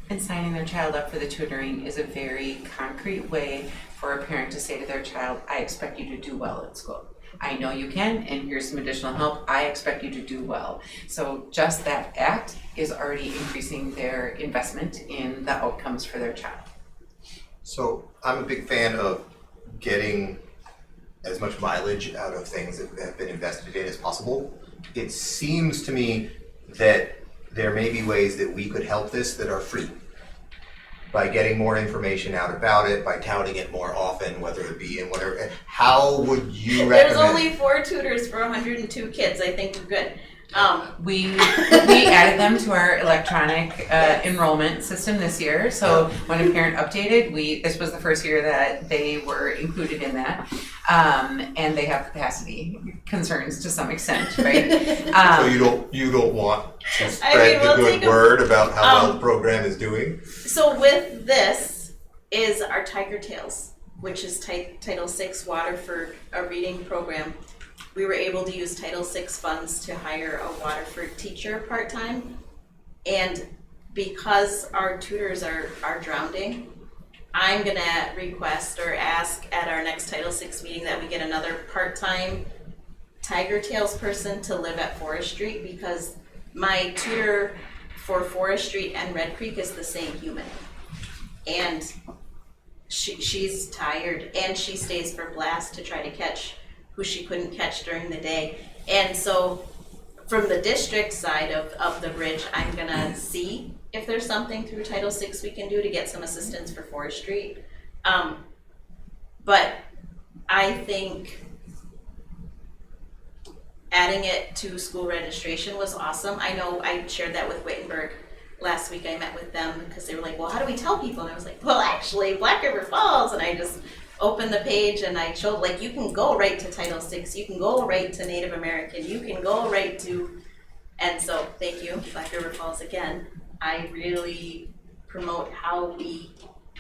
And signing their child up for the tutoring is a very concrete way for a parent to say to their child, I expect you to do well at school. I know you can, and here's some additional help. I expect you to do well. So just that act is already increasing their investment in the outcomes for their child. So I'm a big fan of getting as much mileage out of things that have been invested in as possible. It seems to me that there may be ways that we could help this that are free. by getting more information out about it, by touting it more often, whether it be in whatever, how would you recommend? There's only 4 tutors for 102 kids. I think we're good. We added them to our electronic enrollment system this year. So when a parent updated, this was the first year that they were included in that, and they have capacity concerns to some extent, right? So you don't want to spread the good word about how well the program is doing? So with this is our Tiger Tales, which is Title VI Waterford, a reading program. We were able to use Title VI funds to hire a Waterford teacher part-time. And because our tutors are drowning, I'm gonna request or ask at our next Title VI meeting that we get another part-time Tiger Tales person to live at Forest Street, because my tutor for Forest Street and Red Creek is the same human. And she's tired, and she stays for blast to try to catch who she couldn't catch during the day. And so from the district side of the bridge, I'm gonna see if there's something through Title VI we can do to get some assistance for Forest Street. But I think adding it to school registration was awesome. I know I shared that with Wittenberg last week. I met with them because they were like, well, how do we tell people? And I was like, well, actually, Black River Falls. And I just opened the page and I showed, like, you can go right to Title VI, you can go right to Native American, you can go right to, and so thank you, Black River Falls again. I really promote how we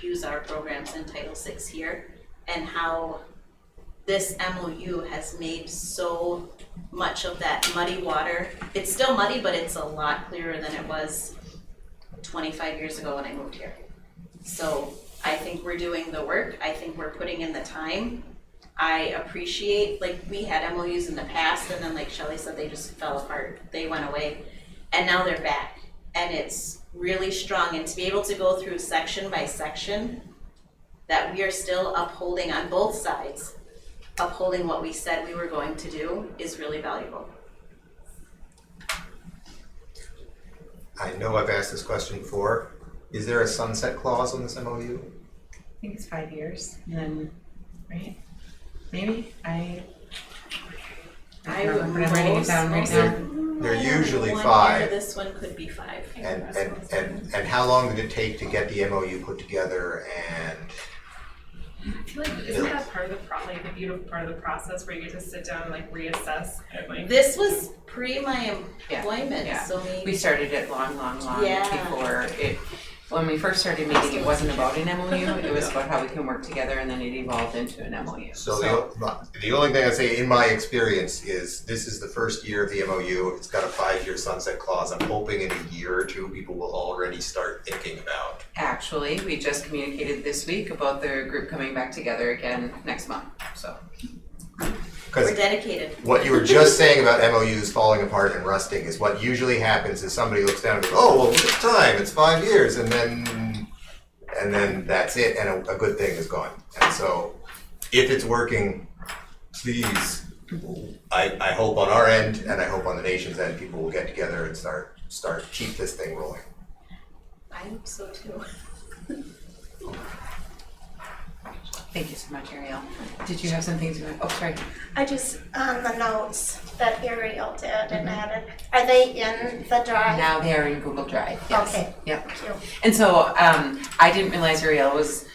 use our programs in Title VI here and how this MOU has made so much of that muddy water. It's still muddy, but it's a lot clearer than it was 25 years ago when I moved here. So I think we're doing the work. I think we're putting in the time. I appreciate, like, we had MOUs in the past, and then, like Shelley said, they just fell apart. They went away, and now they're back, and it's really strong. And to be able to go through section by section, that we are still upholding on both sides, upholding what we said we were going to do, is really valuable. I know I've asked this question before. Is there a sunset clause on this MOU? I think it's 5 years, and then, right? Maybe? I don't remember, but I'm writing it down right now. They're usually 1 5. year, this one could be 5. And how long did it take to get the MOU put together and? I feel like, isn't that part of the beautiful part of the process where you get to sit down and like reassess and like? This was pre my employment, Yeah. so maybe. We started it long Yeah. before it. When we first started meeting, it wasn't about an MOU. It was about how we can work together, and then it evolved into an MOU. So the only thing I say in my experience is this is the first year of the MOU. It's got a 5-year sunset clause. I'm hoping in a year or two people will already start thinking about. Actually, we just communicated this week about the group coming back together again next month. So. We're dedicated. What you were just saying about MOUs falling apart and rusting is what usually happens is somebody looks down and goes, oh, well, look at the time, it's 5 years, and then that's it, and a good thing is gone. And so if it's working, please, I hope on our end and I hope on the nation's end, people will get together and start keep this thing rolling. I hope so too. Thank you so much, Ariel. Did you have something to? Oh, sorry. I just, on the notes that Ariel did and added, are they in the drive? Now they are in Google Drive. Yes. Okay. Yep. Thank you. And so I didn't realize Ariel was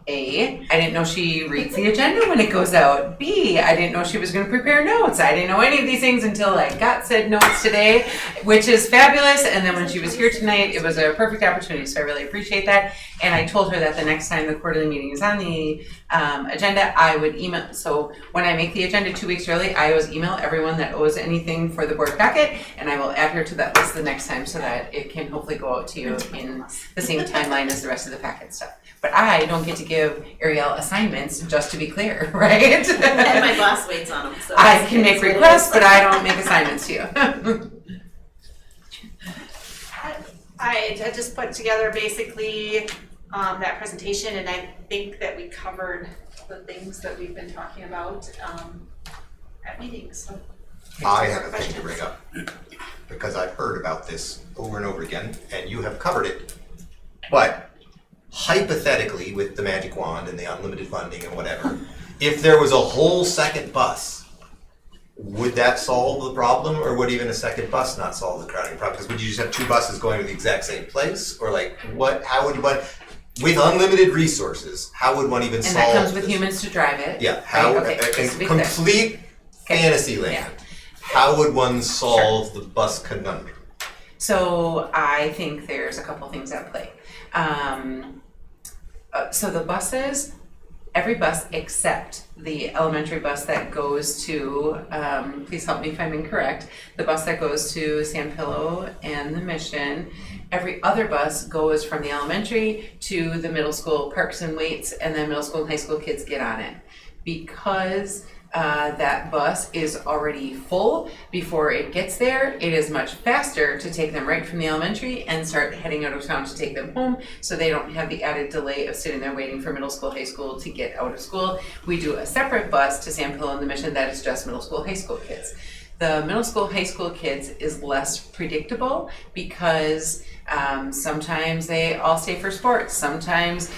A, I didn't know she reads the agenda when it goes out. B, I didn't know she was going to prepare notes. I didn't know any of these things until I got said notes today, which is fabulous. And then when she was here tonight, it was a perfect opportunity. So I really appreciate that. And I told her that the next time the quarterly meeting is on the agenda, I would email. So when I make the agenda 2 weeks early, I always email everyone that owes anything for the board packet, and I will add her to that list the next time so that it can hopefully go out to you in the same timeline as the rest of the packet stuff. But I don't get to give Ariel assignments, just to be clear, right? And my boss waits on them. So I can make requests, but I don't make assignments to you. I just put together basically that presentation, and I think that we covered the things that we've been talking about at meetings. So. I have a thing to bring up because I've heard about this over and over again, and you have covered it. But hypothetically, with the magic wand and the unlimited funding and whatever, if there was a whole second bus, would that solve the problem, or would even a second bus not solve the crowding problem? Because would you just have two buses going to the exact same place, or like what? How would one, with unlimited resources, how would one even And solve? that comes with this? humans to drive it. Yeah. How? Right? Okay, just to be clear. Complete fantasy land. How would one solve the bus conundrum? So I think there's a couple things at play. So the buses, every bus except the elementary bus that goes to, please help me if I'm incorrect, the bus that goes to San Pillow and the Mission, every other bus goes from the elementary to the middle school, parks and waits, and then middle school and high school kids get on it. Because that bus is already full before it gets there, it is much faster to take them right from the elementary and start heading out of town to take them home, so they don't have the added delay of sitting there waiting for middle school, high school to get out of school. We do a separate bus to San Pillow and the Mission that is just middle school, high school kids. The middle school, high school kids is less predictable because sometimes they all stay for sports, sometimes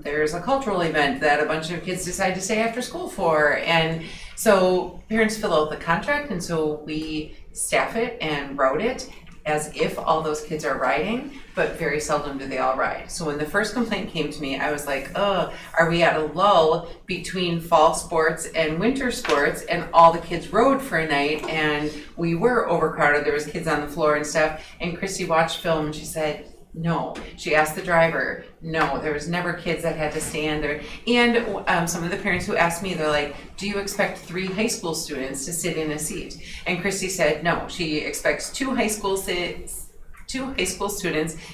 there's a cultural event that a bunch of kids decide to stay after school for, and so parents fill out the contract, and so we staff it and route it as if all those kids are riding, but very seldom do they all ride. So when the first complaint came to me, I was like, oh, are we at a lull between fall sports and winter sports, and all the kids rode for a night, and we were overcrowded, there was kids on the floor and stuff, and Christy watched film and she said, no. She asked the driver, no, there was never kids that had to stand there. And some of the parents who asked me, they're like, do you expect 3 high school students to sit in a seat? And Christy said, no, she expects 2 high school students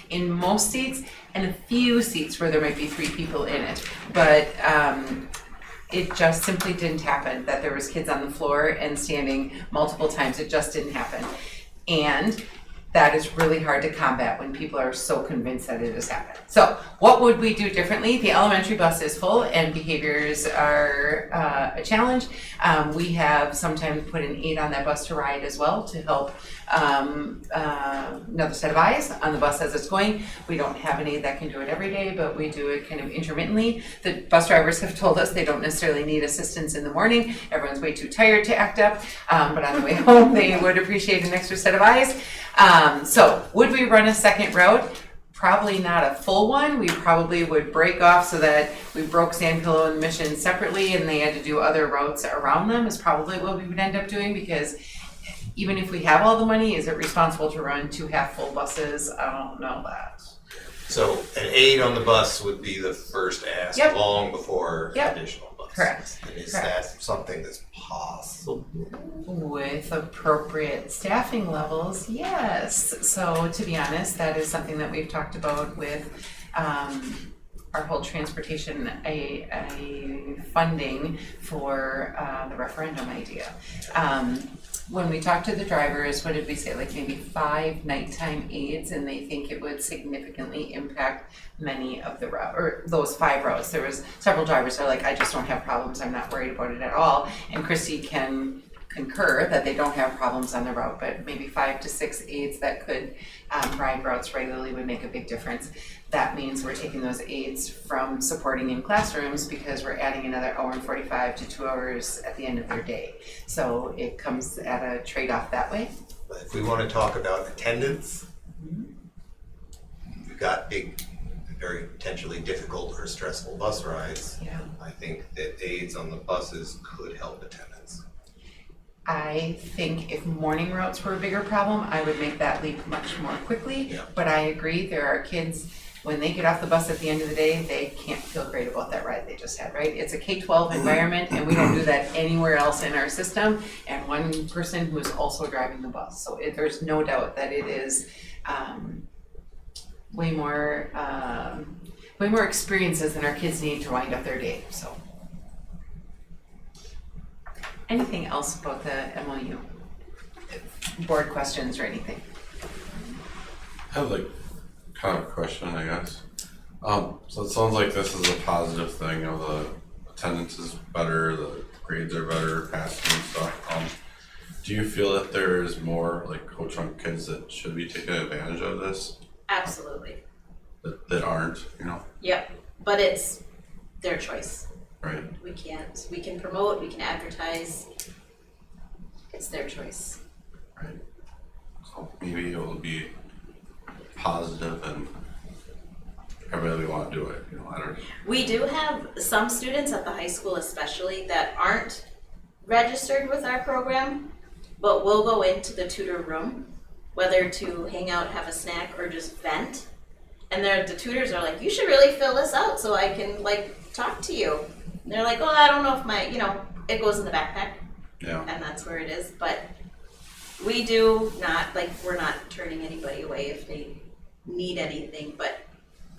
in most seats and a few seats where there might be 3 people in it. But it just simply didn't happen that there was kids on the floor and standing multiple times. It just didn't happen. And that is really hard to combat when people are so convinced that it has happened. So what would we do differently? The elementary bus is full and behaviors are a challenge. We have sometimes put an aide on that bus to ride as well to help another set of eyes on the bus as it's going. We don't have an aide that can do it every day, but we do it kind of intermittently. The bus drivers have told us they don't necessarily need assistance in the morning. Everyone's way too tired to act up, but on the way home they would appreciate an extra set of eyes. So would we run a second route? Probably not a full one. We probably would break off so that we broke San Pillow and the Mission separately and they had to do other routes around them is probably what we would end up doing, because even if we have all the money, is it responsible to run 2 half-full buses? I don't know that. So an aide on the bus would be the first ask, Yep. long before Yep. additional bus. Correct. And is Correct. that something that's possible? With appropriate staffing levels, yes. So to be honest, that is something that we've talked about with our whole transportation a funding for the referendum idea. When we talked to the drivers, what did we say, like maybe 5 nighttime aids, and they think it would significantly impact many of the route, or those 5 routes. There was several drivers that are like, I just don't have problems, I'm not worried about it at all. And Christy can concur that they don't have problems on the route, but maybe 5 to 6 aides that could ride routes regularly would make a big difference. That means we're taking those aides from supporting in classrooms because we're adding another hour and 45 to 2 hours at the end of their day. So it comes at a trade-off that way. But if we want to talk about attendance, we've got big, very potentially difficult or stressful bus rides. Yeah. I think that aides on the buses could help attendance. I think if morning routes were a bigger problem, I would make that leap much more quickly. Yeah. But I agree, there are kids, when they get off the bus at the end of the day, they can't feel great about that ride they just had, right? It's a K-12 environment, and we don't do that anywhere else in our system, and one person who is also driving the bus. So there's no doubt that it is way more experiences than our kids need to wind up their day, so. Anything else about the MOU? Board questions or anything? I have like kind of a question, I guess. So it sounds like this is a positive thing, you know, the attendance is better, the grades are better, passing and stuff. Do you feel that there is more like Ho-Chunk kids that should be taking advantage of this? Absolutely. that aren't, you know, Yep, but it's their choice. right? We can promote, we can advertise. It's their choice. So maybe it will be positive and everybody will want to do it, you know, I don't. We do have some students at the high school especially that aren't registered with our program, but will go into the tutor room, whether to hang out, have a snack, or just vent. And the tutors are like, you should really fill this out so I can like talk to you. And they're like, oh, I don't know if my, it goes in the backpack. Yeah. And that's where it is. But we do not, like, we're not turning anybody away if they need anything. But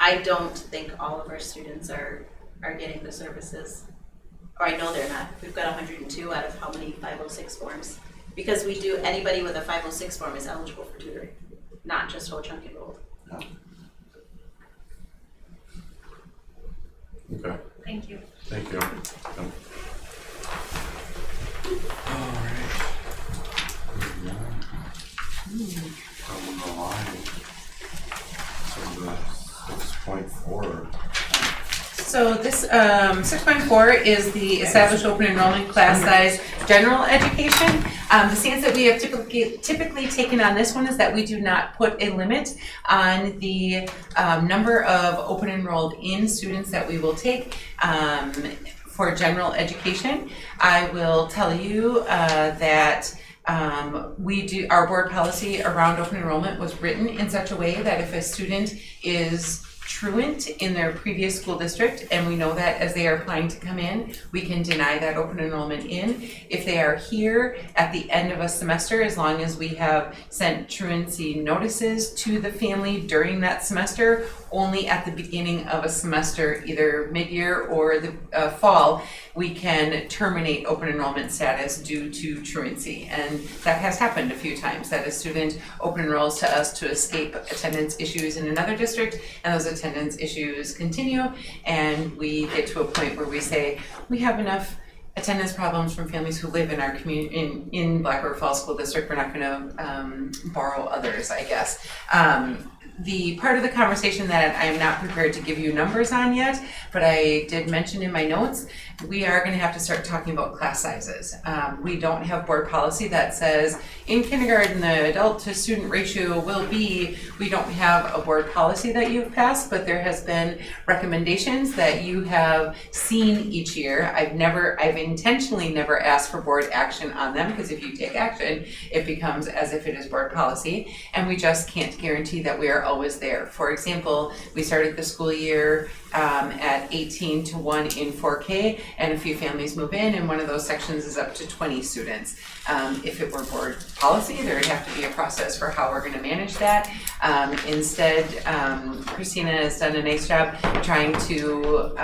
I don't think all of our students are getting the services. Or I know they're not. We've got 102 out of how many 506 forms? Because we do, anybody with a 506 form is eligible for tutoring, not just Ho-Chunk enrolled. Okay. Thank you. Thank you. On the line. So the 6.4. So this 6.4 is the established open enrollment class size general education. The stance that we have typically taken on this one is that we do not put a limit on the number of open enrolled in students that we will take for general education. I will tell you that our board policy around open enrollment was written in such a way that if a student is truant in their previous school district, and we know that as they are applying to come in, we can deny that open enrollment in. If they are here at the end of a semester, as long as we have sent truancy notices to the family during that semester, only at the beginning of a semester, either mid-year or the fall, we can terminate open enrollment status due to truancy. And that has happened a few times, that a student open enrolls to us to escape attendance issues in another district, and those attendance issues continue, and we get to a point where we say, we have enough attendance problems from families who live in our community, in Black River Falls School District, we're not gonna borrow others, I guess. The part of the conversation that I am not prepared to give you numbers on yet, but I did mention in my notes, we are going to have to start talking about class sizes. We don't have board policy that says in kindergarten the adult to student ratio will be, we don't have a board policy that you've passed, but there has been recommendations that you have seen each year. I've intentionally never asked for board action on them, because if you take action, it becomes as if it is board policy, and we just can't guarantee that we are always there. For example, we started the school year at 18 to 1 in 4K, and a few families move in, and one of those sections is up to 20 students. If it were board policy, there would have to be a process for how we're going to manage that. Instead, Christina has done a nice job trying to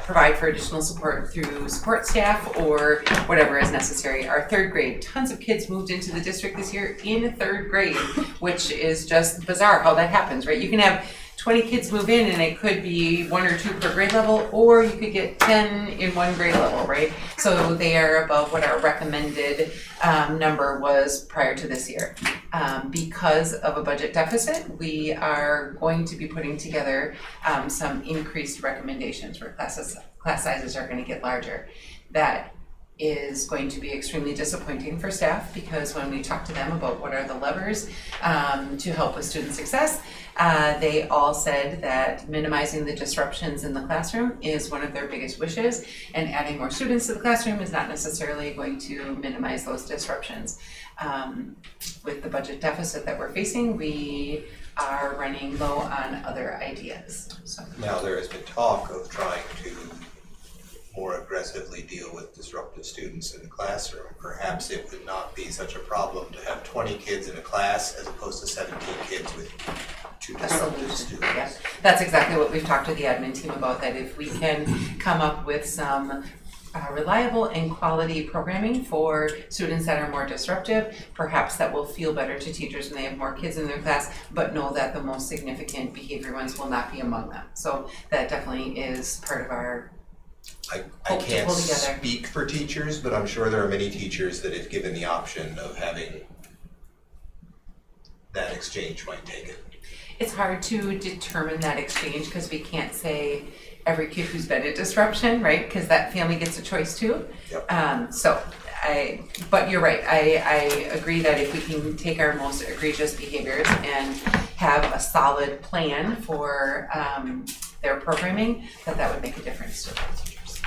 provide for additional support through support staff or whatever is necessary. Our third grade, tons of kids moved into the district this year in third grade, which is just bizarre how that happens, right? You can have 20 kids move in and it could be 1 or 2 per grade level, or you could get 10 in one grade level, right? So they are above what our recommended number was prior to this year. Because of a budget deficit, we are going to be putting together some increased recommendations where class sizes are going to get larger. That is going to be extremely disappointing for staff, because when we talk to them about what are the levers to help with student success, they all said that minimizing the disruptions in the classroom is one of their biggest wishes, and adding more students to the classroom is not necessarily going to minimize those disruptions. With the budget deficit that we're facing, we are running low on other ideas. So. Now, there has been talk of trying to more aggressively deal with disruptive students in the classroom. Perhaps it would not be such a problem to have 20 kids in a class as opposed to 17 kids with 2 disruptive students. Yeah. That's exactly what we've talked to the admin team about, that if we can come up with some reliable and quality programming for students that are more disruptive, perhaps that will feel better to teachers when they have more kids in their class, but know that the most significant behavior ones will not be among them. So that definitely is part of our I can't speak for teachers, but I'm sure there are many teachers that if given the option of having that exchange might take it. It's hard to determine that exchange because we can't say every kid who's been a disruption, right? Because that family gets a choice too. But you're right. I agree that if we can take our most egregious behaviors and have a solid plan for their programming, that would make a difference to the teachers.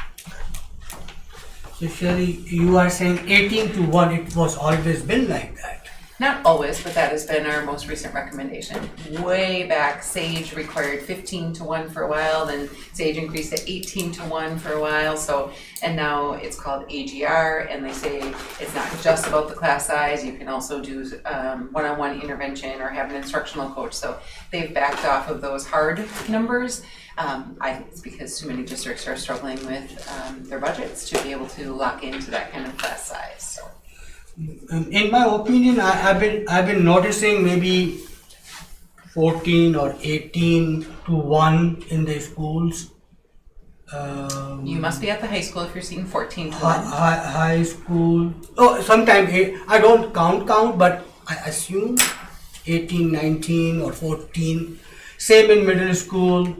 So Sherry, you are saying 18-1, it was always been like that? Not always, but that has been our most recent recommendation. Way back, SAGE required 15-1 for a while, then SAGE increased to 18-1 for a while, and now it's called AGR, and they say it's not just about the class size, you can also do one-on-one intervention or have an instructional coach, so they've backed off of those hard numbers. I think it's because too many districts are struggling with their budgets to be able to lock into that kind of class size, so. In my opinion, I've been noticing maybe 14 or 18-1 in the schools. You must be at the high school if you're seeing 14-1. High school. Oh, sometimes I don't count, but I assume 18, 19 or 14. Same in middle school.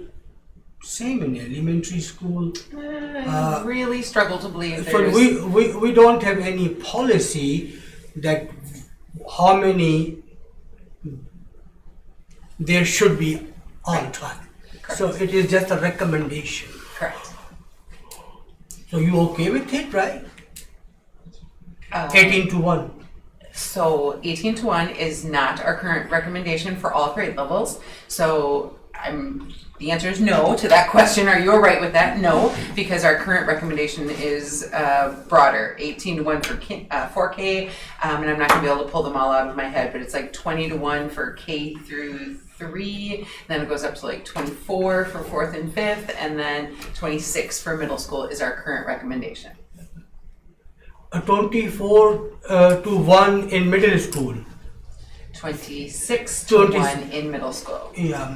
Same in elementary school. I really struggle to believe So we don't have any policy that how many there should be on time. Correct. So it is just a recommendation. Correct. So you okay with it, right? 18-1. So 18-1 is not our current recommendation for all grade levels. So the answer is no to that question. Are you all right with that? No, because our current recommendation is broader, 18-1 for 4K, and I'm not going to be able to pull them all out of my head, but it's like 20-1 for K through 3, then it goes up to like 24 for 4th and 5th, and then 26 for middle school is our current recommendation. 24-1 in middle school. 26-1 in middle school. Yeah.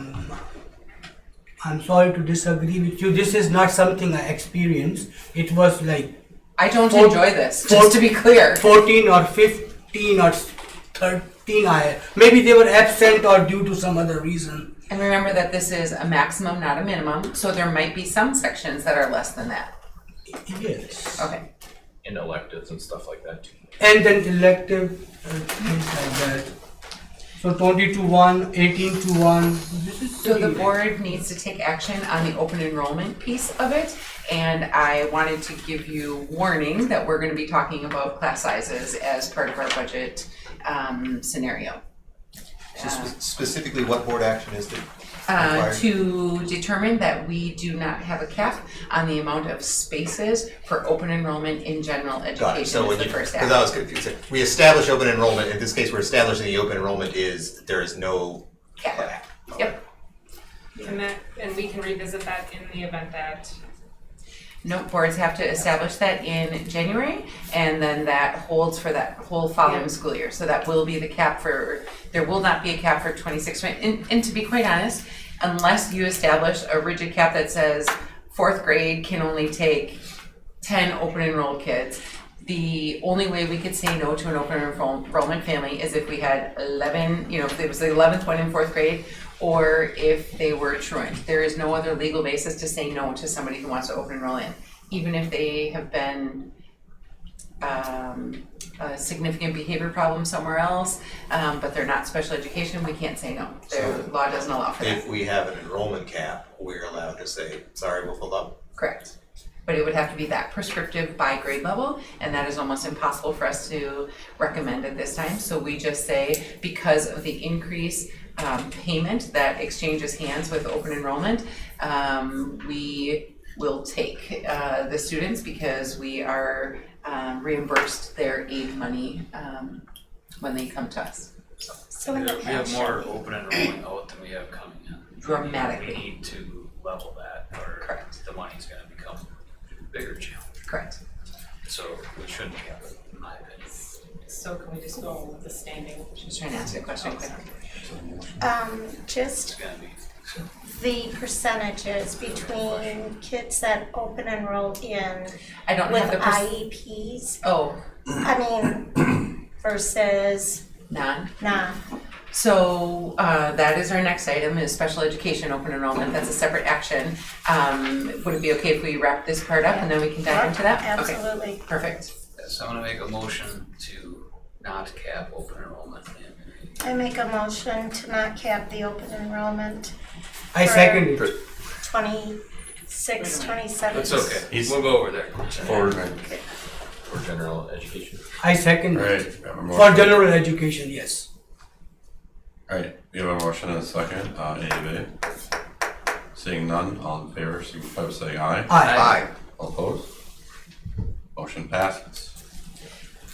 I'm sorry to disagree with you. This is not something I experienced. It was like... I don't enjoy this, just to be clear. 14 or 15 or 13. Maybe they were absent or due to some other reason. And remember that this is a maximum, not a minimum, so there might be some sections that are less than that. Yes. Okay. And electives and stuff like that too. And then elective things like that. So 20-1, 18-1. So the board needs to take action on the open enrollment piece of it. And I wanted to give you warning that we're going to be talking about class sizes as part of our budget scenario. So specifically, what board action is it? To determine that we do not have a cap on the amount of spaces for open enrollment in general education. So is the first because I was confused. We establish open enrollment. In this case, we're establishing the open enrollment is there is no cap. Yep. And we can revisit that in the event that. No, boards have to establish that in January, and then that holds for that whole following school year. So that will be the cap there will not be a cap for 26. And to be quite honest, unless you establish a rigid cap that says 4th grade can only take 10 open enrolled kids, the only way we could say no to an open enrollment family is if we had 11, if it was the 11th one in 4th grade, or if they were truant. There is no other legal basis to say no to somebody who wants to open enroll in, even if they have been a significant behavior problem somewhere else, but they're not special education, we can't say no. The law doesn't allow for that. If we have an enrollment cap, we're allowed to say, sorry, we'll fill up. Correct. But it would have to be that prescriptive by grade level, and that is almost impossible for us to recommend at this time. So we just say, because of the increase payment that exchanges hands with open enrollment, we will take the students because we are reimbursed their aid money when they come to us. So we have more open enrolling out than we have coming in. Dramatically. We need to level that, or the money's going to become a bigger challenge. Correct. So we shouldn't have it, in my opinion. So can we just go with the standing? She's trying to answer the question quickly. Just the percentages between kids that open enrolled in I don't with have the IEPs. Oh. I mean, versus non. So that is our next item, is special education open enrollment. That's a separate action. Would it be okay if we wrap this part up and then we can dive into that? Absolutely. Okay, perfect. So I'm gonna make a motion to not cap open enrollment. I make a motion to not cap the open enrollment. I for second it. 26, 27. That's okay, we'll go over there. For general education. I second Alright, it. we have a For motion. general education, yes. Alright, we have a motion and a second, any debate? Seeing none, all in favor, signify by saying aye. Aye. All opposed? Motion passes.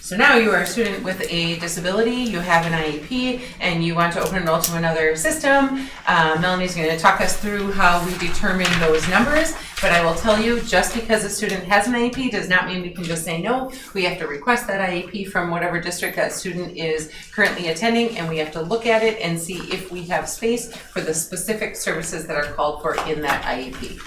So now you are a student with a disability, you have an IEP, and you want to open enroll to another system. Melanie's going to talk us through how we determine those numbers, but I will tell you, just because a student has an IEP does not mean we can just say no. We have to request that IEP from whatever district that student is currently attending, and we have to look at it and see if we have space for the specific services that are called for in that IEP.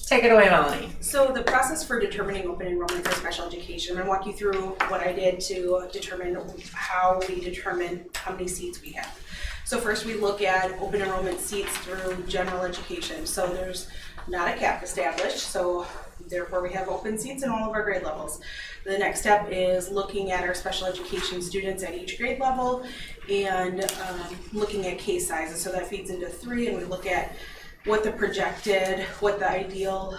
Take it away, Melanie. So the process for determining open enrollment for special education, I'm going to walk you through what I did to determine how we determine how many seats we have. So first we look at open enrollment seats through general education. So there's not a cap established, so therefore we have open seats in all of our grade levels. The next step is looking at our special education students at each grade level and looking at case sizes. So that feeds into 3, and we look at what the projected, what the ideal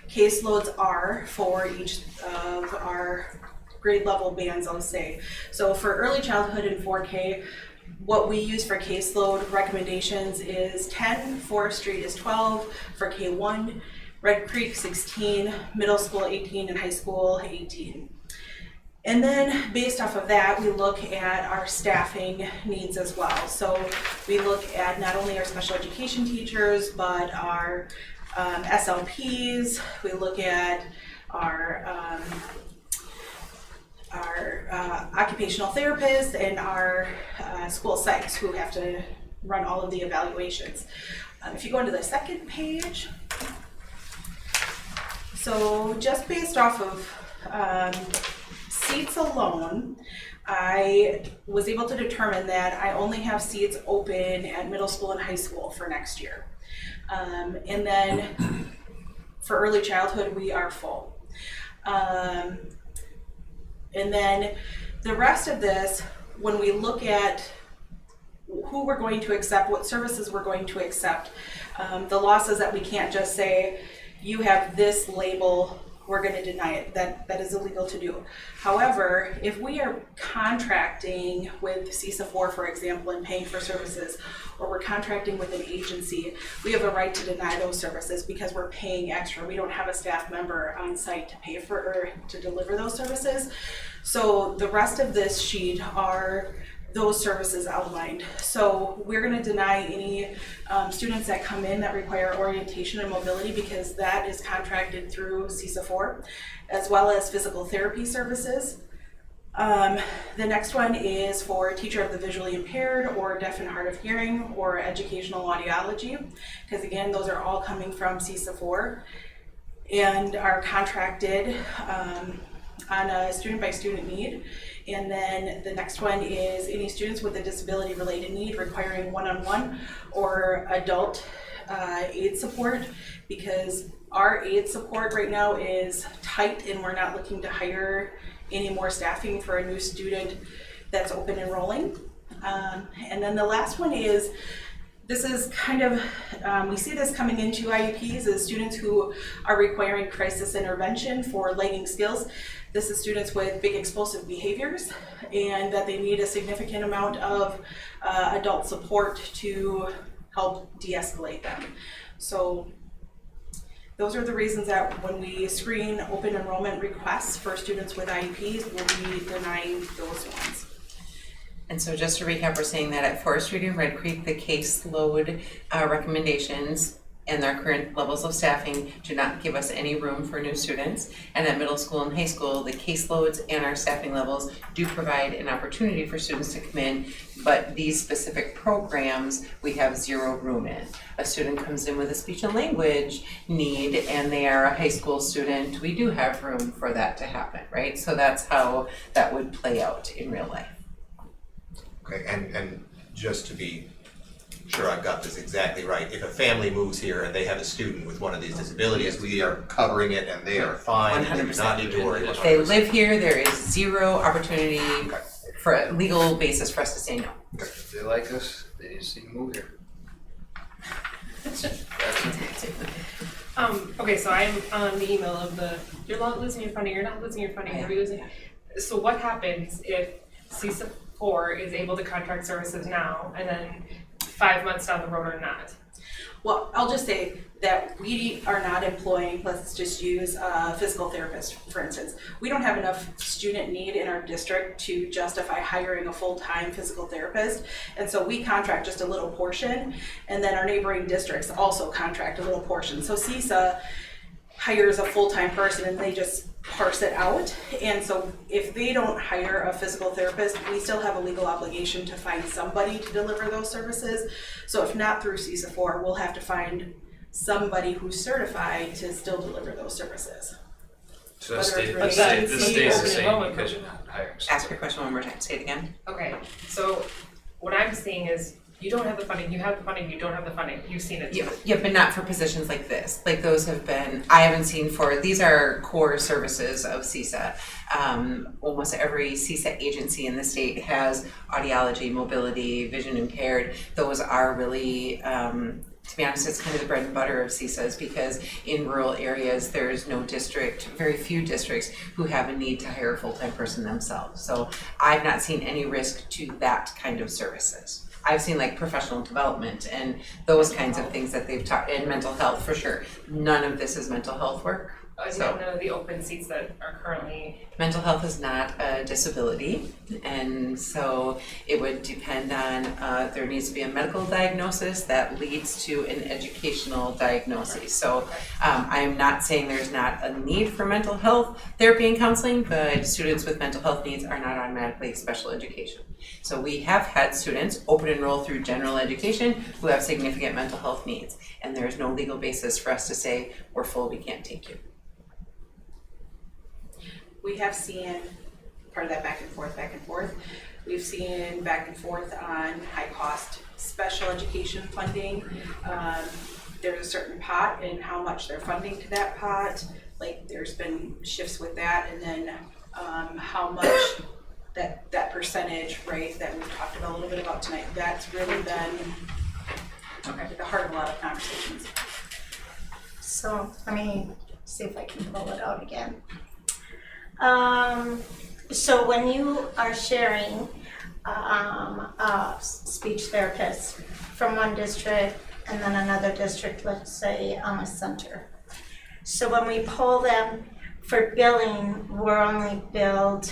caseloads are for each of our grade level bands, I'll say. So for early childhood and 4K, what we use for caseload recommendations is 10, Forest Street is 12, for K1, Red Creek 16, middle school 18, and high school 18. And then based off of that, we look at our staffing needs as well. So we look at not only our special education teachers, but our SLPs, we look at our occupational therapists and our school psychs who have to run all of the evaluations. If you go into the second page, so just based off of seats alone, I was able to determine that I only have seats open at middle school and high school for next year. And then for early childhood, we are full. And then the rest of this, when we look at who we're going to accept, what services we're going to accept, the law says that we can't just say, you have this label, we're going to deny it. That is illegal to do. However, if we are contracting with CISA-4, for example, and paying for services, or we're contracting with an agency, we have a right to deny those services because we're paying extra. We don't have a staff member on site to pay for or to deliver those services. So the rest of this sheet are those services outlined. So we're going to deny any students that come in that require orientation and mobility because that is contracted through CISA-4, as well as physical therapy services. The next one is for teacher of the visually impaired or deaf and hard of hearing or educational audiology, because again, those are all coming from CISA-4 and are contracted on a student by student need. And then the next one is any students with a disability related need requiring one-on-one or adult aid support, because our aid support right now is tight and we're not looking to hire any more staffing for a new student that's open enrolling. And then the last one is, this is kind of, we see this coming into IEPs as students who are requiring crisis intervention for lagging skills. This is students with big explosive behaviors and that they need a significant amount of adult support to help de-escalate them. So those are the reasons that when we screen open enrollment requests for students with IEPs, we'll be denying those ones. And so just to recap, we're saying that at Forest Street and Red Creek, the caseload recommendations and their current levels of staffing do not give us any room for new students. And at middle school and high school, the caseloads and our staffing levels do provide an opportunity for students to come in, but these specific programs, we have zero room in. A student comes in with a speech and language need and they are a high school student, we do have room for that to happen, right? So that's how that would play out in real life. Okay, and just to be sure I've got this exactly right, if a family moves here and they have a student with one of these disabilities, we are covering it and they are fine, and they do not need to worry about If they live here, there is zero opportunity for a legal basis for us to say no. If they like us, they just need to move here. Okay, so I'm on the email of you're not losing your funding, you're not losing your funding, you're losing. So what happens if CISA 4 is able to contract services now and then 5 months down the road or not? Well, I'll just say that we are not employing, let's just use a physical therapist, for instance. We don't have enough student need in our district to justify hiring a full-time physical therapist. And so we contract just a little portion, and then our neighboring districts also contract a little portion. So CISA hires a full-time person and they just parse it out. And so if they don't hire a physical therapist, we still have a legal obligation to find somebody to deliver those services. So if not through CISA 4, we'll have to find somebody who's certified to still deliver those services. So Whether this through stays the same because you're not hiring. Ask your question one more time, say it again. Okay, so what I'm seeing is you don't have the funding, you have the funding, you don't have the funding, you've seen it too. Yeah, but not for positions like this. Like those have been, I haven't seen these are core services of CISA. Almost every CISA agency in the state has audiology, mobility, vision impaired. Those are really, to be honest, it's kind of the bread and butter of CISA's, because in rural areas, there's no district, very few districts who have a need to hire a full-time person themselves. So I've not seen any risk to that kind of services. I've seen like professional development and those kinds of things that they've taught, and mental health for sure. None of this is mental health work. None of the open seats that are currently. Mental health is not a disability, and so it would depend on, there needs to be a medical diagnosis that leads to an educational diagnosis. So I am not saying there's not a need for mental health therapy and counseling, but students with mental health needs are not automatically special education. So we have had students open enroll through general education who have significant mental health needs, and there's no legal basis for us to say, we're full, we can't take you. We have seen part of that back and forth. We've seen back and forth on high cost special education funding. There's a certain pot and how much they're funding to that pot. Like there's been shifts with that, and then how much that percentage, right, that we've talked about a little bit about tonight, that's really been at the heart of a lot of conversations. So let me see if I can pull it out again. So when you are sharing a speech therapist from one district and then another district, let's say a center. So when we pull them for billing, we're only billed,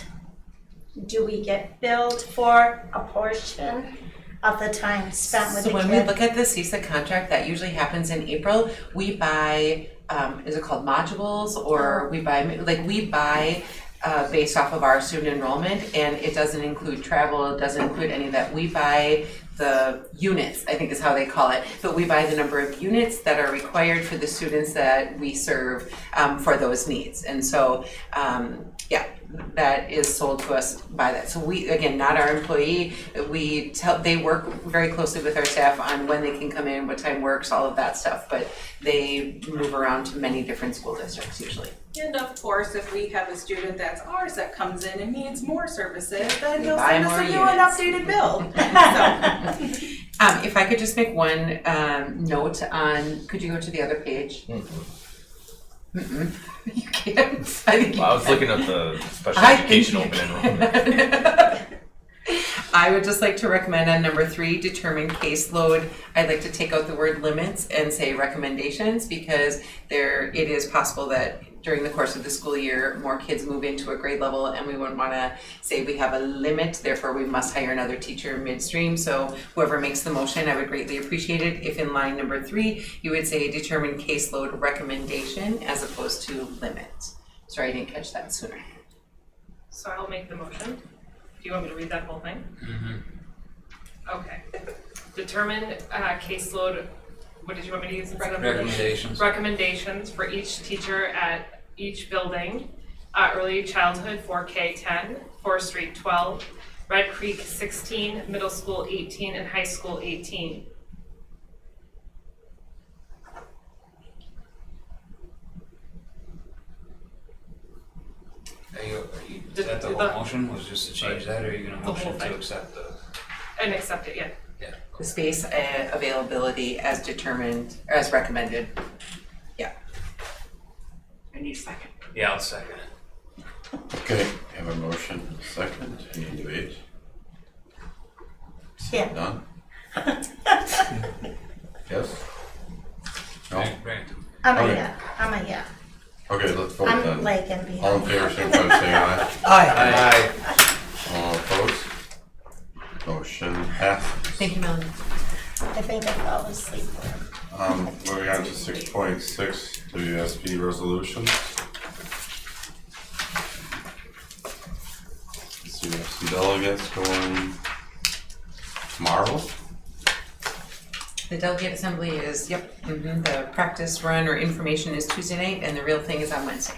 do we get billed for a portion of the time spent with the So kid? when we look at the CISA contract, that usually happens in April. We buy, is it called modules, or we buy based off of our student enrollment, and it doesn't include travel, it doesn't include any of that. We buy the units, I think is how they call it, but we buy the number of units that are required for the students that we serve for those needs. And so, that is sold to us by that. So we, again, not our employee, they work very closely with our staff on when they can come in, what time works, all of that stuff, but they move around to many different school districts usually. And of course, if we have a student that's ours that comes in and needs more services, then he'll buy send us more a new and units. updated bill. If I could just make one note on, could you go to the other page? You can't. I think you I was can. looking at the special I think education you open can. enrollment. I would just like to recommend on number 3, determine caseload. I'd like to take out the word limits and say recommendations, because it is possible that during the course of the school year, more kids move into a grade level, and we wouldn't want to say we have a limit, therefore we must hire another teacher midstream. So whoever makes the motion, I would greatly appreciate it if in line number 3, you would say determine caseload recommendation as opposed to limit. Sorry, I didn't catch that sooner. So I'll make the motion. Do you want me to read that whole thing? Okay. Determine caseload, what did you want me to use instead of? Recommendations. Recommendations for each teacher at each building. Early childhood for K-10, Forest Street 12, Red Creek 16, middle school 18, and high school 18. Is that the whole motion, was just to change that, or are you gonna The whole motion thing. to accept the? And accept it, yeah. The space availability as determined, or as recommended. Yeah. I need a second. Yeah, I'll second it. Okay, have a motion, second, any debate? Yeah. None? Yes? No? Bring it to me. I'm a Okay. yeah, I'm a yeah. Okay, let's vote I'm then. lagging behind. All in favor, signify by saying aye. Aye. All opposed? Motion passes. Thank you, Melanie. I think I fell asleep. Moving on to 6.6, WSB resolutions. Let's see, we have some delegates going tomorrow. The delegate assembly is, the practice run or information is Tuesday night, and the real thing is on Wednesday.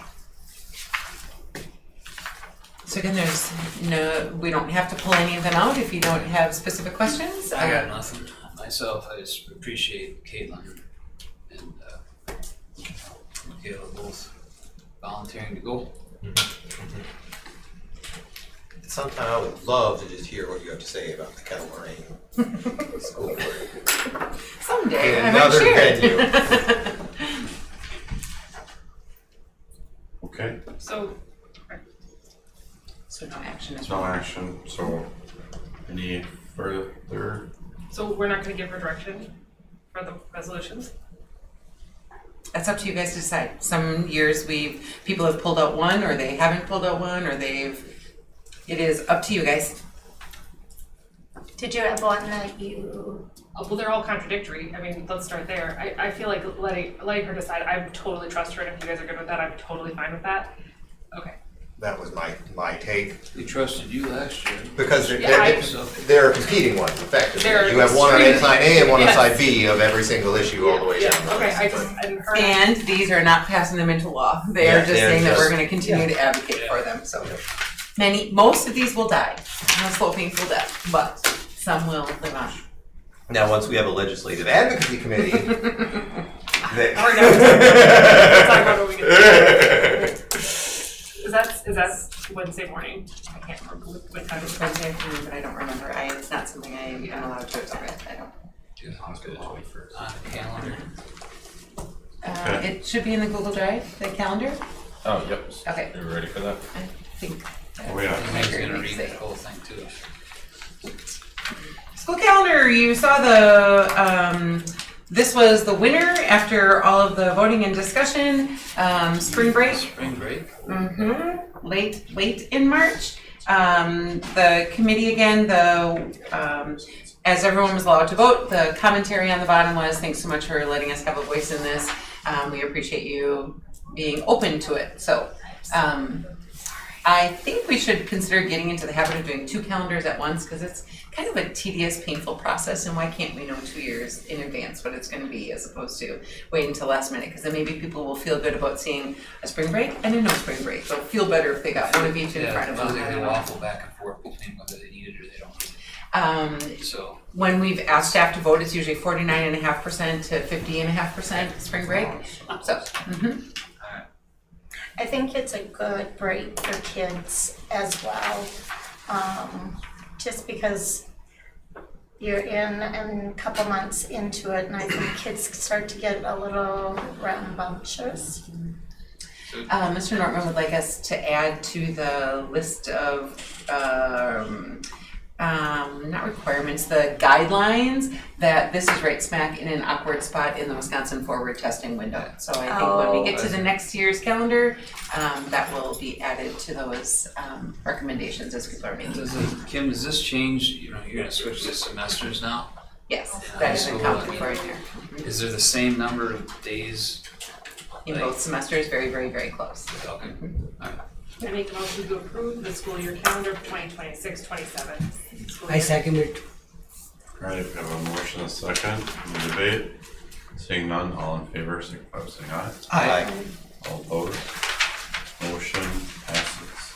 So again, there's no, we don't have to pull any of them out if you don't have specific questions. I got nothing. Myself, I just appreciate Caitlin and Michaela both volunteering to go. Sometime I would love to just hear what you have to say about the Kettle Moraine School Board. Someday, In I might another share venue. it. Okay, So, So no action is no action, so any further? so we're not gonna give her direction for the resolutions? That's up to you guys to decide. Some years people have pulled out one, or they haven't pulled out one, or it is up to you guys. Did you have one that you? Oh, well, they're all contradictory. I mean, let's start there. I feel like letting her decide. I totally trust her, and if you guys are good with that, I'm totally fine with that. Okay. That was my take. We trusted you last year. Because Yeah, they're competing ones, effectively. They're You have one on extremely- side A and one on Yes. side B of every single issue all the way Yeah, down. the okay, list. I just, and her. And these are not passing them into law. They Yeah, are just they're saying that we're just- gonna continue to advocate for them, so. Most of these will die, a slow painful death, but some will live on. Now, once we have a legislative advocacy committee. We're done. Talk about what we can do. Is that Wednesday morning? I can't remember what time It's it's Wednesday afternoon, but I don't remember. It's not something I'm allowed to accept. I don't. On the calendar. It should be in the Google Drive, the calendar. Oh, yep. Okay. Are we ready for that? I think. Oh, yeah. He's gonna read that whole thing too. School calendar, you saw this was the winner after all of the voting and discussion, spring break. Spring break. Late in March. The committee again, as everyone was allowed to vote, the commentary on the bottom was, thanks so much for letting us have a voice in this. We appreciate you being open to it. So, I think we should consider getting into the habit of doing 2 calendars at once, because it's kind of a tedious, painful process, and why can't we know 2 years in advance what it's going to be, as opposed to wait until last minute, because then maybe people will feel good about seeing a spring break and a no spring break. They'll feel better if they got one of each in front of them. They I don't know. waffle back and forth between whether they need it or they don't need it. So. When we've asked staff to vote, it's usually 49.5% to 50.5% spring break. So, I think it's a good break for kids as well, just because you're in a couple months into it, and I think kids start to get a little rambunctious. Mr. Nortman would like us to add to the list of, not requirements, the guidelines, that this is right smack in an awkward spot in the Wisconsin forward testing window. So I think when we get to the next year's calendar, that will be added to those recommendations as people are making. Kim, does this change, you're gonna switch to semesters now? Yes, In that high is school, accounted for in here. Is there the same number of days? In both semesters, very, very, very close. Okay, alright. I make a motion to approve the school year calendar for 2026-27. I second it. Alright, we have a motion, a second, any debate? Seeing none, all in favor, signify by saying aye. Aye. All opposed? Motion passes.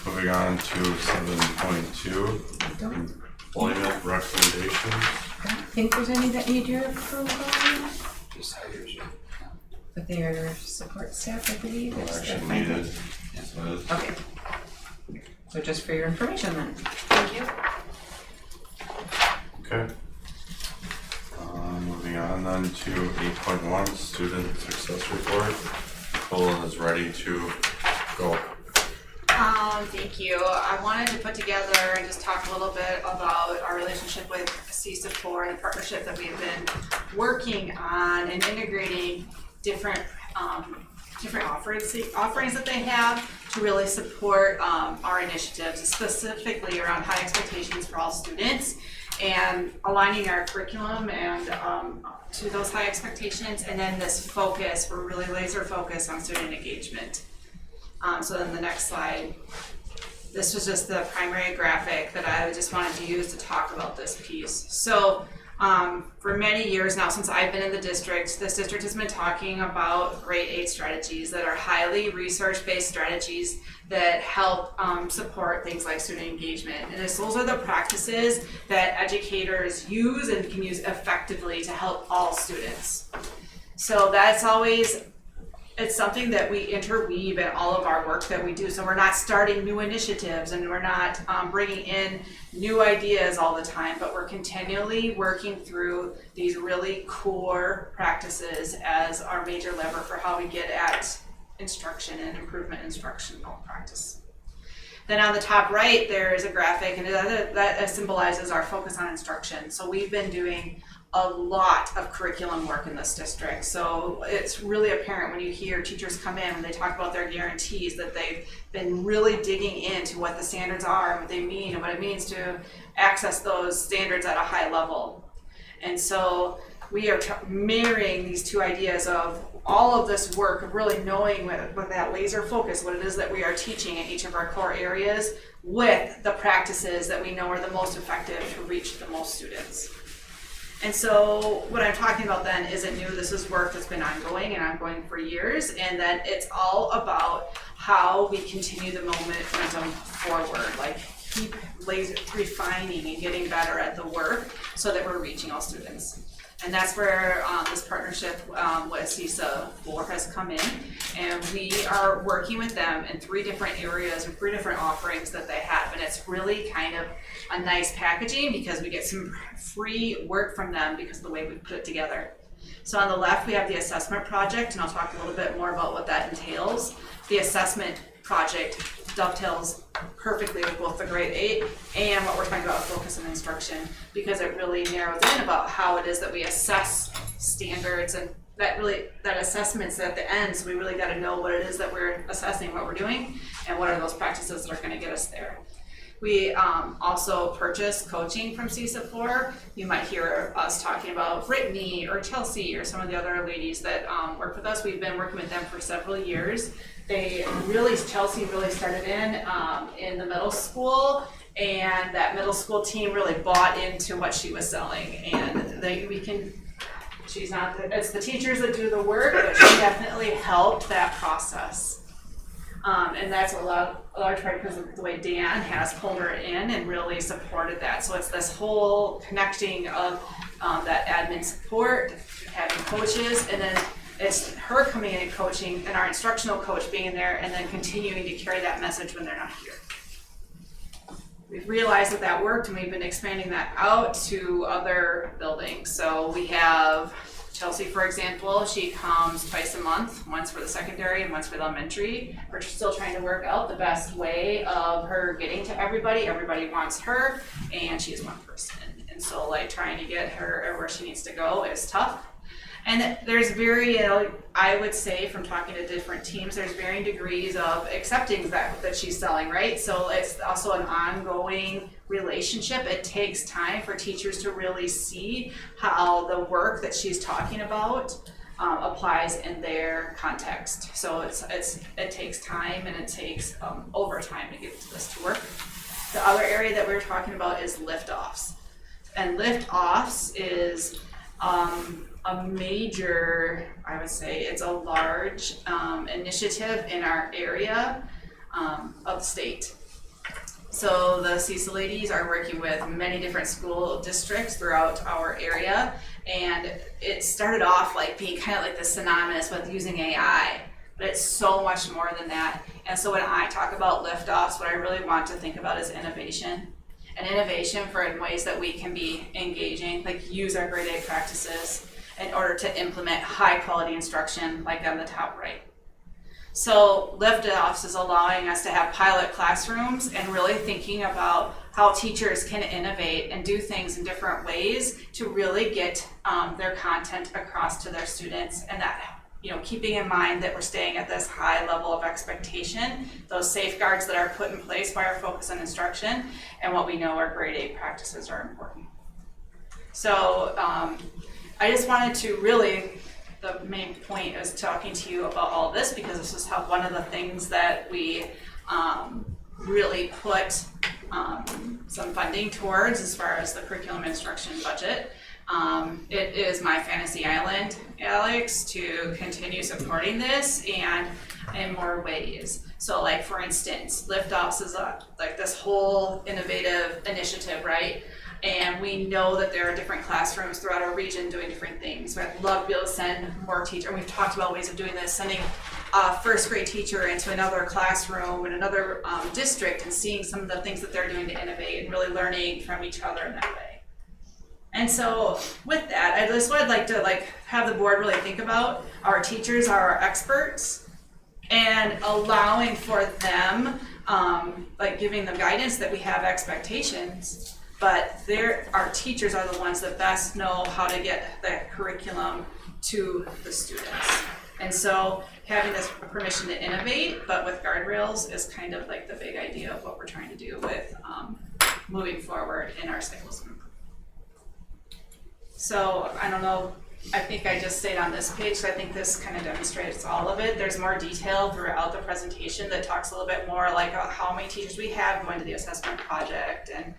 Moving moving on to 7.2, employment recommendations. I don't think there's any that need your approval, Just hires you. but they are support staff, I believe. Well, It's action the- needed. So Okay. So just for your information then. Thank you. okay. Moving on then to 8.1, student success report. Nicole is ready to go. Thank you. I wanted to put together and just talk a little bit about our relationship with CSUP4 and the partnership that we've been working on and integrating different offerings that they have to really support our initiatives, specifically around high expectations for all students and aligning our curriculum and to those high expectations, and then this focus, we're really laser focused on student engagement. So then the next slide, this was just the primary graphic that I just wanted to use to talk about this piece. So for many years now, since I've been in the district, this district has been talking about grade 8 strategies that are highly research-based strategies that help support things like student engagement. And those are the practices that educators use and can use effectively to help all students. So that's always, it's something that we interweave in all of our work that we do. So we're not starting new initiatives and we're not bringing in new ideas all the time, but we're continually working through these really core practices as our major lever for how we get at instruction and improvement in instructional practice. Then on the top right, there is a graphic, and that symbolizes our focus on instruction. So we've been doing a lot of curriculum work in this district. So it's really apparent when you hear teachers come in and they talk about their guarantees that they've been really digging into what the standards are and what they mean and what it means to access those standards at a high level. And so we are marrying these two ideas of all of this work of really knowing with that laser focus what it is that we are teaching in each of our core areas with the practices that we know are the most effective to reach the most students. And so what I'm talking about then isn't new. This is work that's been ongoing and ongoing for years, and then it's all about how we continue the momentum forward, like keep laser refining and getting better at the work so that we're reaching all students. And that's where this partnership with CSUP4 has come in, and we are working with them in 3 different areas or 3 different offerings that they have, and it's really kind of a nice packaging because we get some free work from them because of the way we put it together. So on the left we have the assessment project, and I'll talk a little bit more about what that entails. The assessment project dovetails perfectly with both the grade 8 and what we're talking about focus on instruction, because it really narrows in about how it is that we assess standards, and that assessment's at the end, so we really got to know what it is that we're assessing, what we're doing, and what are those practices that are going to get us there. We also purchase coaching from CSUP4. You might hear us talking about Brittany or Chelsea or some of the other ladies that work with us. We've been working with them for several years. Chelsea really started in the middle school, and that middle school team really bought into what she was selling. And it's the teachers that do the work, but she definitely helped that process. And that's a large part because of the way Dan has pulled her in and really supported that. So it's this whole connecting of that admin support, having coaches, and then it's her coming in and coaching and our instructional coach being there and then continuing to carry that message when they're not here. We've realized that worked, and we've been expanding that out to other buildings. So we have Chelsea, for example, she comes twice a month, once for the secondary and once for the elementary. We're still trying to work out the best way of her getting to everybody. Everybody wants her, and she's one person. And so like trying to get her where she needs to go is tough. And there's I would say from talking to different teams, there's varying degrees of accepting that she's selling, right? So it's also an ongoing relationship. It takes time for teachers to really see how the work that she's talking about applies in their context. So it takes time, and it takes overtime to get this to work. The other area that we're talking about is lift-offs. And lift-offs is a major, I would say, it's a large initiative in our area of the state. So the CISA ladies are working with many different school districts throughout our area, and it started off like being kind of like the synonymous with using AI, but it's so much more than that. And so when I talk about liftoffs, what I really want to think about is innovation. And innovation for in ways that we can be engaging, like use our grade A practices in order to implement high quality instruction, like on the top right. So liftoffs is allowing us to have pilot classrooms and really thinking about how teachers can innovate and do things in different ways to really get their content across to their students, and that, you know, keeping in mind that we're staying at this high level of expectation, those safeguards that are put in place by our focus on instruction, and what we know our grade A practices are important. So I just wanted to really, the main point is talking to you about all this because this is how one of the things that we really put some funding towards as far as the curriculum instruction budget. It is my fantasy island, Alex, to continue supporting this and in more ways. So like for instance, Liftoffs is like this whole innovative initiative, right? And we know that there are different classrooms throughout our region doing different things. So I'd love to be able to send more teachers, and we've talked about ways of doing this, sending a first grade teacher into another classroom in another district and seeing some of the things that they're doing to innovate and really learning from each other in that way. And so with that, I just would like to have the board really think about our teachers are our experts and allowing for them, giving them guidance that we have expectations, but our teachers are the ones that best know how to get that curriculum to the students. And so having this permission to innovate, but with guardrails, is kind of like the big idea of what we're trying to do with moving forward in our cycles. So I don't know, I think I just stayed on this page, so I think this kind of demonstrates all of it. There's more detail throughout the presentation that talks a little bit more like how many teachers we have going to the assessment project, and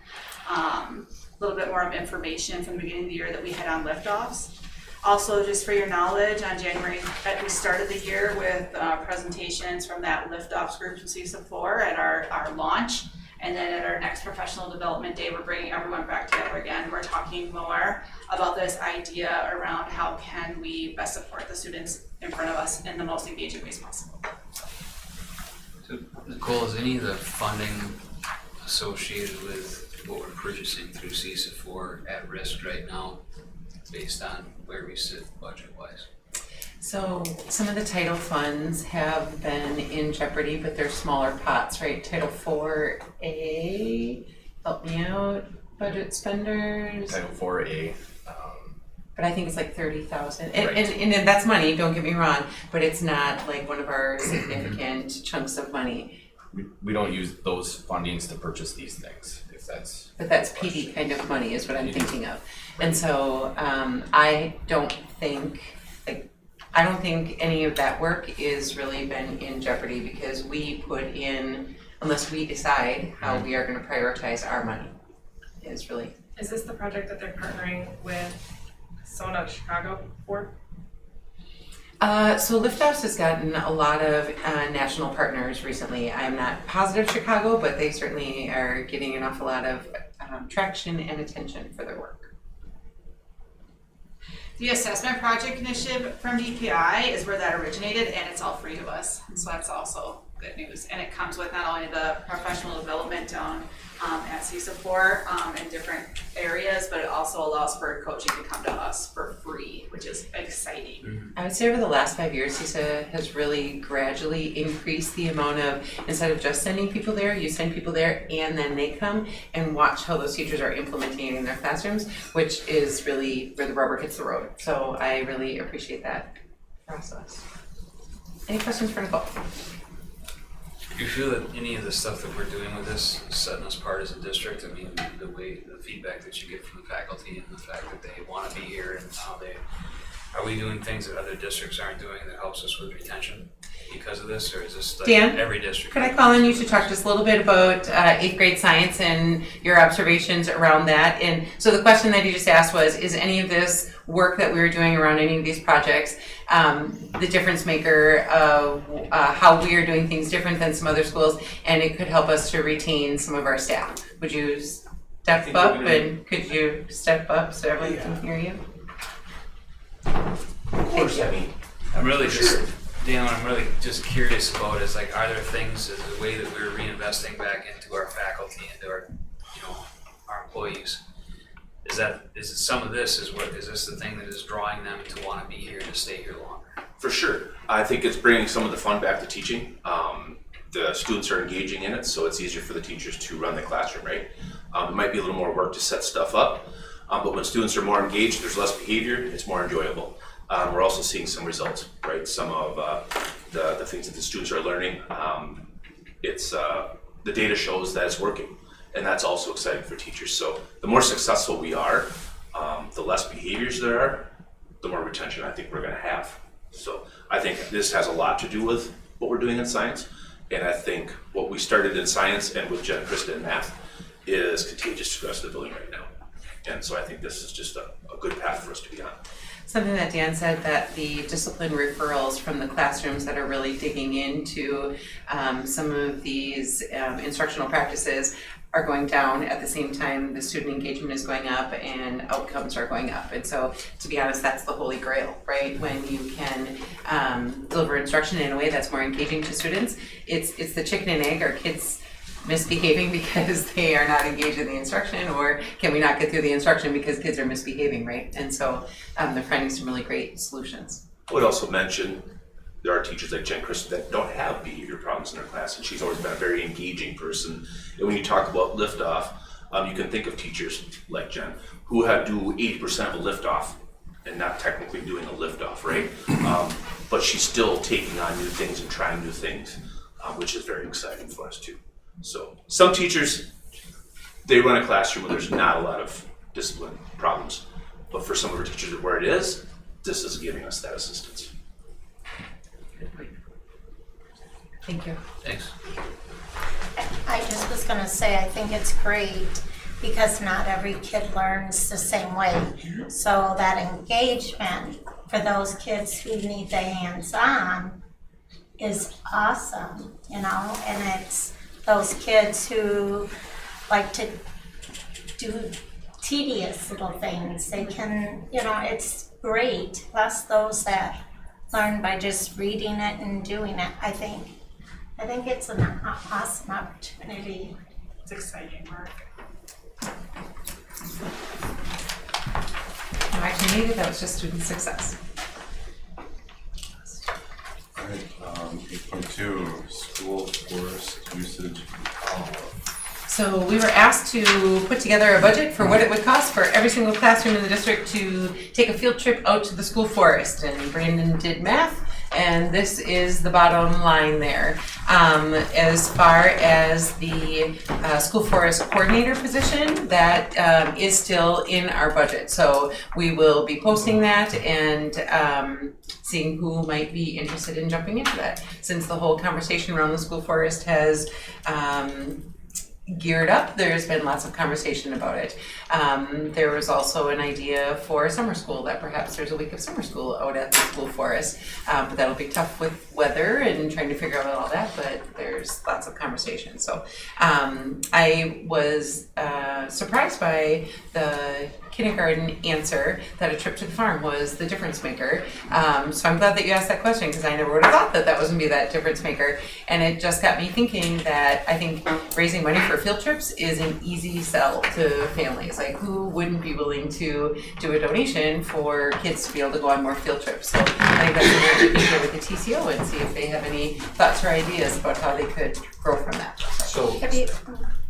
a little bit more of information from the beginning of the year that we had on liftoffs. Also, just for your knowledge, on January, we started the year with presentations from that liftoffs group from CISA 4 at our launch. And then at our next professional development day, we're bringing everyone back together again. We're talking more about this idea around how can we best support the students in front of us in the most engaging ways possible. So, Nicole, is any of the funding associated with what we're purchasing through CISA 4 at risk right now, based on where we sit budget-wise? So some of the title funds have been in jeopardy, but they're smaller pots, right? Title 4A, help me out, budget spenders. Title 4A. But I think it's like 30,000, Right. and that's money, don't get me wrong, but it's not like one of our significant chunks of money. We don't use those fundings to purchase these things, if that's. But that's PD kind of money is what I'm thinking of. And so I don't think any of that work is really been in jeopardy because we put in, unless we decide how we are going to prioritize our money, is really. Is this the project that they're partnering with SONA Chicago for? So Liftoffs has gotten a lot of national partners recently. I'm not positive Chicago, but they certainly are getting an awful lot of traction and attention for their work. The assessment project initiative from DPI is where that originated, and it's all free to us. And so that's also good news. And it comes with not only the professional development down at CISA 4 in different areas, but it also allows for coaching to come to us for free, which is exciting. I would say over the last 5 years, CISA has really gradually increased the amount of, instead of just sending people there, you send people there and then they come and watch how those teachers are implementing it in their classrooms, which is really where the rubber hits the road. So I really appreciate that process. Any questions for Nicole? Do you feel that any of the stuff that we're doing with this is setting us apart as a district? I mean, the feedback that you get from the faculty and the fact that they want to be here and how they are we doing things that other districts aren't doing that helps us with retention because of this, or is this like Dan, every district? could I call on you to talk just a little bit about 8th grade science and your observations around that? And so the question that he just asked was, is any of this work that we were doing around any of these projects the difference maker of how we are doing things different than some other schools, and it could help us to retain some of our staff? Would you step up, and could you step up so everyone can hear you? Of course, I mean, I'm really just, Dan, what I'm really just curious about is like, are there things as a way that we're reinvesting back into our faculty, into our, our employees? Is it some of this is this the thing that is drawing them to want to be here, to stay here longer? For sure. I think it's bringing some of the fun back to teaching. The students are engaging in it, so it's easier for the teachers to run the classroom, right? It might be a little more work to set stuff up, but when students are more engaged, there's less behavior, it's more enjoyable. We're also seeing some results, right? Some of the things that the students are learning, the data shows that it's working, and that's also exciting for teachers. So the more successful we are, the less behaviors there are, the more retention I think we're gonna have. So I think this has a lot to do with what we're doing in science, and I think what we started in science and with Jen, Krista in math is contagious to the rest of the building right now. And so I think this is just a good path for us to be on. Something that Dan said, that the discipline referrals from the classrooms that are really digging into some of these instructional practices are going down at the same time the student engagement is going up and outcomes are going up. And so, to be honest, that's the holy grail, right? When you can deliver instruction in a way that's more engaging to students. It's the chicken and egg. Are kids misbehaving because they are not engaged in the instruction, or can we not get through the instruction because kids are misbehaving, right? And so they're finding some really great solutions. I would also mention there are teachers like Jen Kristen that don't have behavior problems in their class, and she's always been a very engaging person. And when you talk about liftoff, you can think of teachers like Jen who do 80% of a liftoff and not technically doing a liftoff, right? But she's still taking on new things and trying new things, which is very exciting for us too. So some teachers, they run a classroom where there's not a lot of discipline problems, but for some of our teachers where it is, this is giving us that assistance. Thank you. Thanks. I just was gonna say, I think it's great because not every kid learns the same way. So that engagement for those kids who need the hands-on is awesome, and it's those kids who like to do tedious little things. They can, it's great. Plus those that learn by just reading it and doing it, I think it's an awesome opportunity. It's exciting work. No, actually, maybe that was just student success. All right, 8.2, school forest usage follow-up. So we were asked to put together a budget for what it would cost for every single classroom in the district to take a field trip out to the school forest. And Brandon did math, and this is the bottom line there. As far as the school forest coordinator position, that is still in our budget. So we will be posting that and seeing who might be interested in jumping into that. Since the whole conversation around the school forest has geared up, there's been lots of conversation about it. There was also an idea for summer school, that perhaps there's a week of summer school out at the school forest, but that'll be tough with weather and trying to figure out all that, but there's lots of conversation. So I was surprised by the kindergarten answer that a trip to the farm was the difference maker. So I'm glad that you asked that question, because I never would have thought that that was going to be that difference maker. And it just got me thinking that I think raising money for field trips is an easy sell to families. Like, who wouldn't be willing to do a donation for kids to be able to go on more field trips? So I think that's something we can share with the TCO and see if they have any thoughts or ideas about how they could grow from that. So,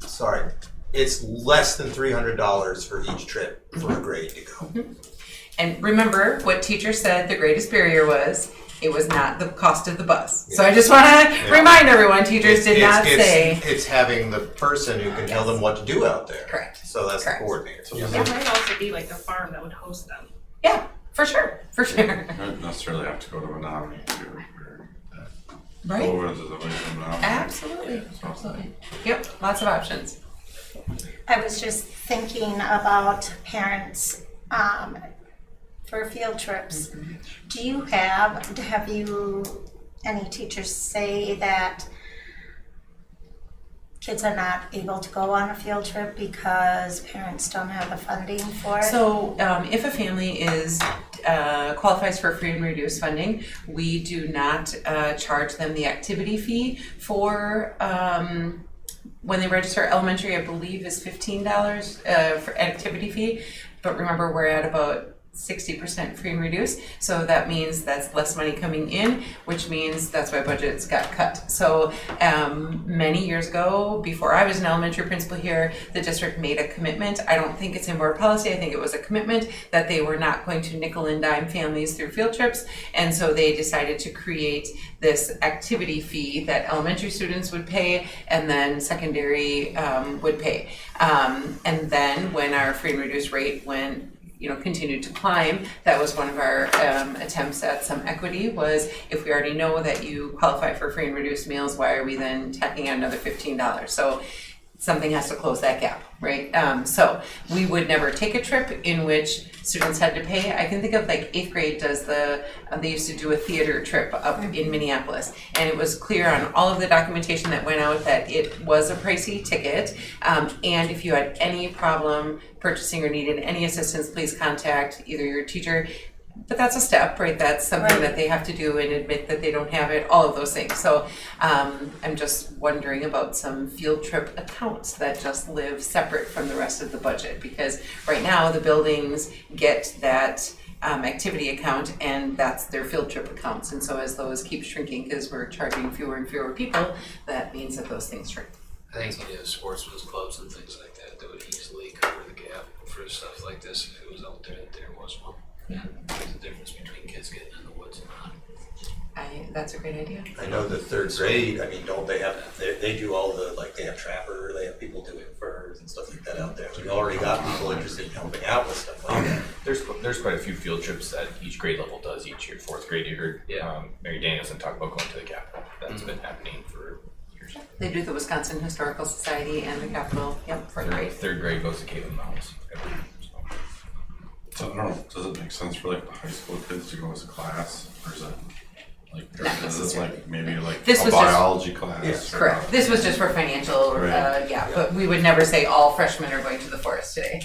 sorry, it's less than $300 for each trip for a grade to go. Mm-hmm. And remember what teacher said the greatest barrier was. It was not the cost of the bus. Yeah. So I just want to remind everyone, teachers did not say. It's having the person who can tell them what to do out there. Correct. So that's the coordinator. So It might also be like the farm that would host them. Yeah. For sure. You don't necessarily have to go to Menominee or Right. go into the Menominee. Absolutely. Yep, lots of options. I was just thinking about parents for field trips. Do you have you any teachers say that kids are not able to go on a field trip because parents don't have the funding for it? So if a family is qualifies for free and reduced funding, we do not charge them the activity fee for when they register. Elementary, I believe, is $15 for activity fee, but remember we're at about 60% free and reduced, so that means that's less money coming in, which means that's why budgets got cut. So many years ago, before I was an elementary principal here, the district made a commitment. I don't think it's in board policy, I think it was a commitment that they were not going to nickel and dime families through field trips, and so they decided to create this activity fee that elementary students would pay and then secondary would pay. And then when our free and reduced rate continued to climb, that was one of our attempts at some equity, was if we already know that you qualify for free and reduced meals, why are we then tacking on another $15? So something has to close that gap, right? So we would never take a trip in which students had to pay. I can think of like 8th grade does they used to do a theater trip up in Minneapolis, and it was clear on all of the documentation that went out that it was a pricey ticket, and if you had any problem purchasing or needed any assistance, please contact either your teacher. But that's a step, right? That's something that they have to do and admit that they don't have it, all of those things. So I'm just wondering about some field trip accounts that just live separate from the rest of the budget, because right now the buildings get that activity account and that's their field trip accounts. And so as those keep shrinking because we're charging fewer and fewer people, that means that those things shrink. I think you have sportsmen's clubs and things like that that would easily cover the gap for stuff like this if it was out there that there was one. Yeah. There's a difference between kids getting in the woods and not. That's a great idea. I know the 3rd grade, I mean, don't they have, they do all the, like, they have trapper, they have people doing furs and stuff like that out there. We already got people interested in helping out with stuff like that. There's quite a few field trips that each grade level does each year. 4th grade, you heard Mary Danielson talk about going to the Capitol. That's been happening for years. They do the Wisconsin Historical Society and the Capitol, for grade. 3rd grade goes to Cave Mountains. So I don't know, does it make sense for like the high school kids to go as a class, or is it like, Not is this like maybe like This a was biology class? Yes, or- correct. This was just for financial, Right. but we would never say all freshmen are going to the forest today.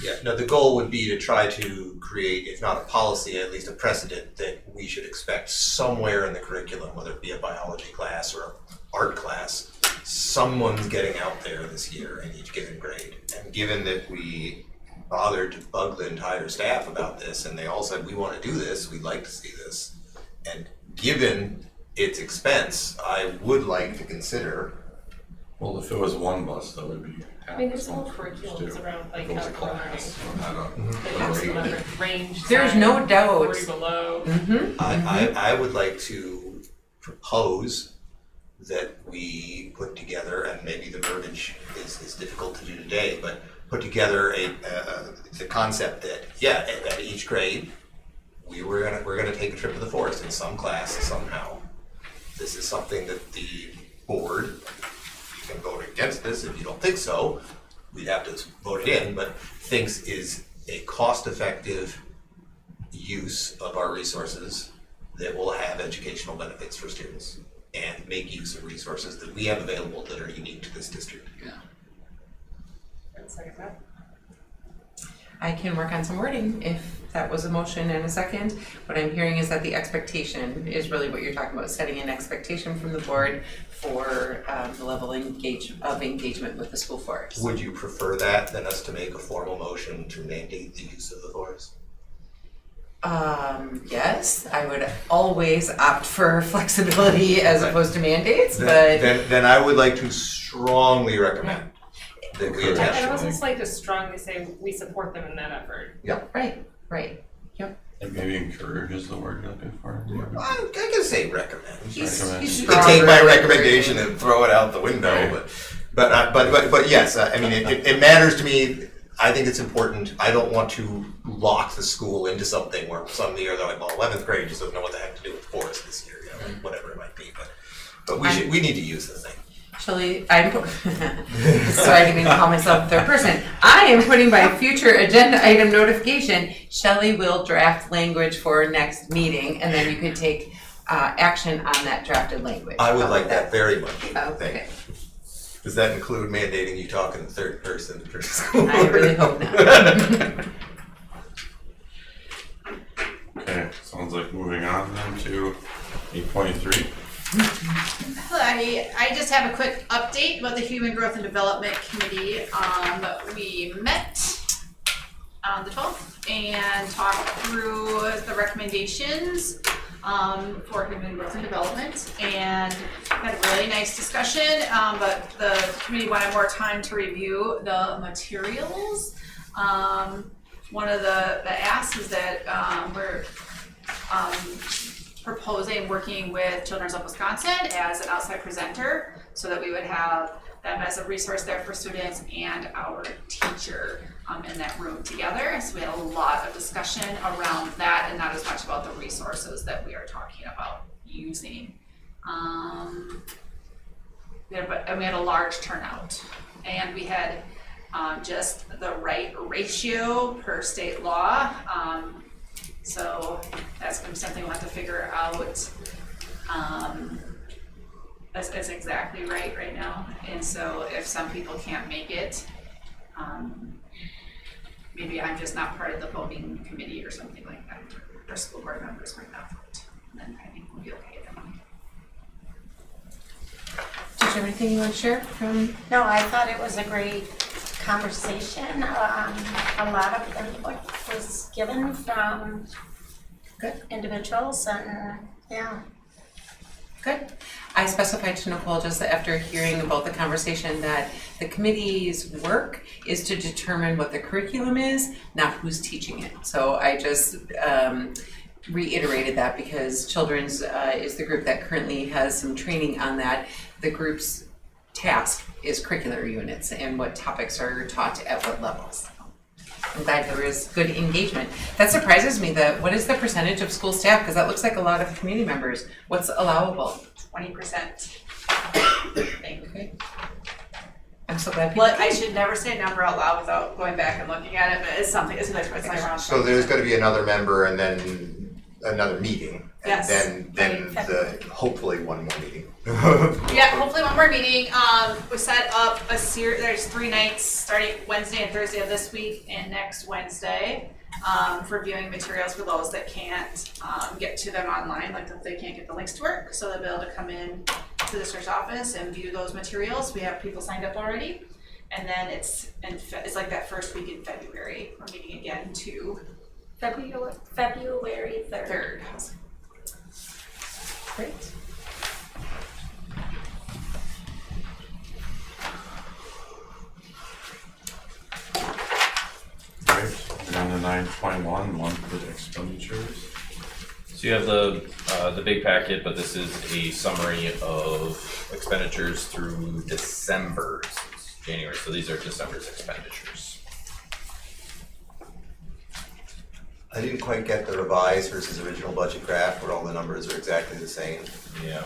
Yeah, no, the goal would be to try to create, if not a policy, at least a precedent that we should expect somewhere in the curriculum, whether it be a biology class or an art class, someone's getting out there this year in each given grade. And given that we bothered to bug the entire staff about this, and they all said, we want to do this, we'd like to see this. And given its expense, I would like to consider. Well, if it was one bus, that would be. I mean, there's whole curriculums around like outdoor learning. Absolutely. Range. There's sign, no doubt. 40 below. I would like to propose that we put together, and maybe the verbiage is difficult to do today, but put together the concept that, at each grade, we're gonna take a trip to the forest in some class somehow. This is something that the board, you can vote against this if you don't think so, we'd have to vote it in, but thinks is a cost-effective use of our resources that will have educational benefits for students and make use of resources that we have available that are unique to this district. I can work on some wording if that was a motion and a second. What I'm hearing is that the expectation is really what you're talking about, setting an expectation from the board for the level of engagement with the school forest. Would you prefer that than us to make a formal motion to mandate the use of the forest? Yes, I would always opt for flexibility as opposed to mandates, but Then I would like to strongly recommend that we attach. I'd also just like to strongly say we support them in that effort. Yep. Right. Yep. And maybe encourage is the word you're looking for. I can say recommend. He's You can take my recommendation and throw it out the window, but yes, I mean, it matters to me. I think it's important. I don't want to lock the school into something where some year they're like, well, 11th grade just doesn't know what the heck to do with forest this year, you know, whatever it might be. But we need to use the thing. Shelley, sorry, I didn't mean to call myself third person. I am putting by future agenda item notification, Shelley will draft language for next meeting, and then you can take action on that drafted language. I would like that very much. Okay. Does that include mandating you talk in the third person for school? I really hope not. Okay, sounds like moving on then to 8.3. I just have a quick update about the Human Growth and Development Committee. We met on the 12th and talked through the recommendations for Human Growth and Development, and had a really nice discussion, but the committee wanted more time to review the materials. One of the asks is that we're proposing working with Children's of Wisconsin as an outside presenter, so that we would have them as a resource there for students and our teacher in that room together. So we had a lot of discussion around that, and not as much about the resources that we are talking about using. We had a large turnout, and we had just the right ratio per state law. So that's gonna be something we'll have to figure out. That's exactly right now. And so if some people can't make it, maybe I'm just not part of the voting committee or something like that. Our school board members might not vote, and then I think we'll be okay then. Do you have anything you want to share from? No, I thought it was a great conversation. A lot of input was given from individuals, and yeah. Good. I specified to Nicole just that after hearing about the conversation that the committee's work is to determine what the curriculum is, not who's teaching it. So I just reiterated that because Children's is the group that currently has some training on that. The group's task is curricular units and what topics are taught at what levels. I'm glad there was good engagement. That surprises me, what is the percentage of school staff? Because that looks like a lot of community members. What's allowable? 20%. Okay. I'm so glad. Well, I should never say a number out loud without going back and looking at it, but it's like around. So there's gonna be another member and then another meeting. Yes. And then hopefully one more meeting. Yeah, hopefully one more meeting. We set up a series, there's 3 nights starting Wednesday and Thursday of this week and next Wednesday for viewing materials for those that can't get to them online, like if they can't get the links to work. So they'll be able to come in to the district's office and view those materials. We have people signed up already. And then it's like that first week in February. We're meeting again to February 3rd. Great. Great. We're on to 9.1, monthly expenditures. So you have the big packet, but this is a summary of expenditures through December, since January. So these are December's expenditures. I didn't quite get the revised versus original budget graph where all the numbers are exactly the same. Yeah.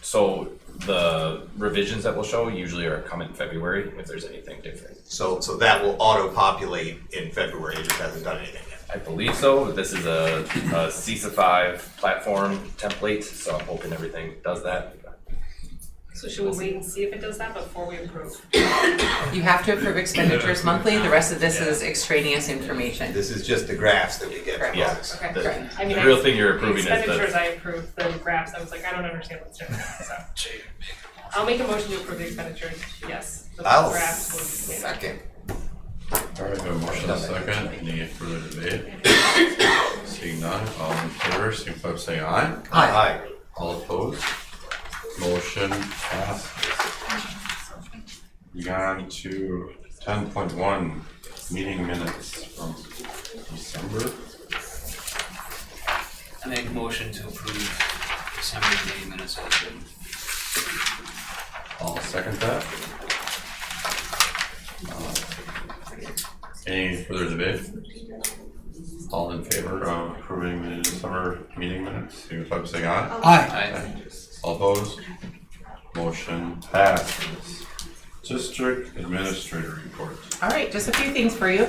So the revisions that we'll show usually are come in February if there's anything different. So that will auto-populate in February, it just hasn't done anything yet. I believe so. This is a CISA 5 platform template, so I'm hoping everything does that. So should we wait and see if it does that before we approve? You have to approve expenditures monthly. The rest of this is extraneous information. This is just the graphs that we get from Yeah. us. Okay, The- great. I mean, the real thing you're approving is the- expenditures, I approved the graphs. I was like, I don't understand what's different, so. I'll make a motion to approve the expenditures, yes. The I'll graphs will be made. second. All right, we have a motion and a second. Any further debate? Seeing none, all in favor, signify by saying aye. Aye. All opposed? Motion passes. We go on to 10.1, meeting minutes from December. I make a motion to approve December meeting minutes as written. I'll second that. further debate? All in favor of approving the December meeting minutes, signify by saying aye. Aye. All opposed? Motion passes. District Administrator Report. All right, just a few things for you.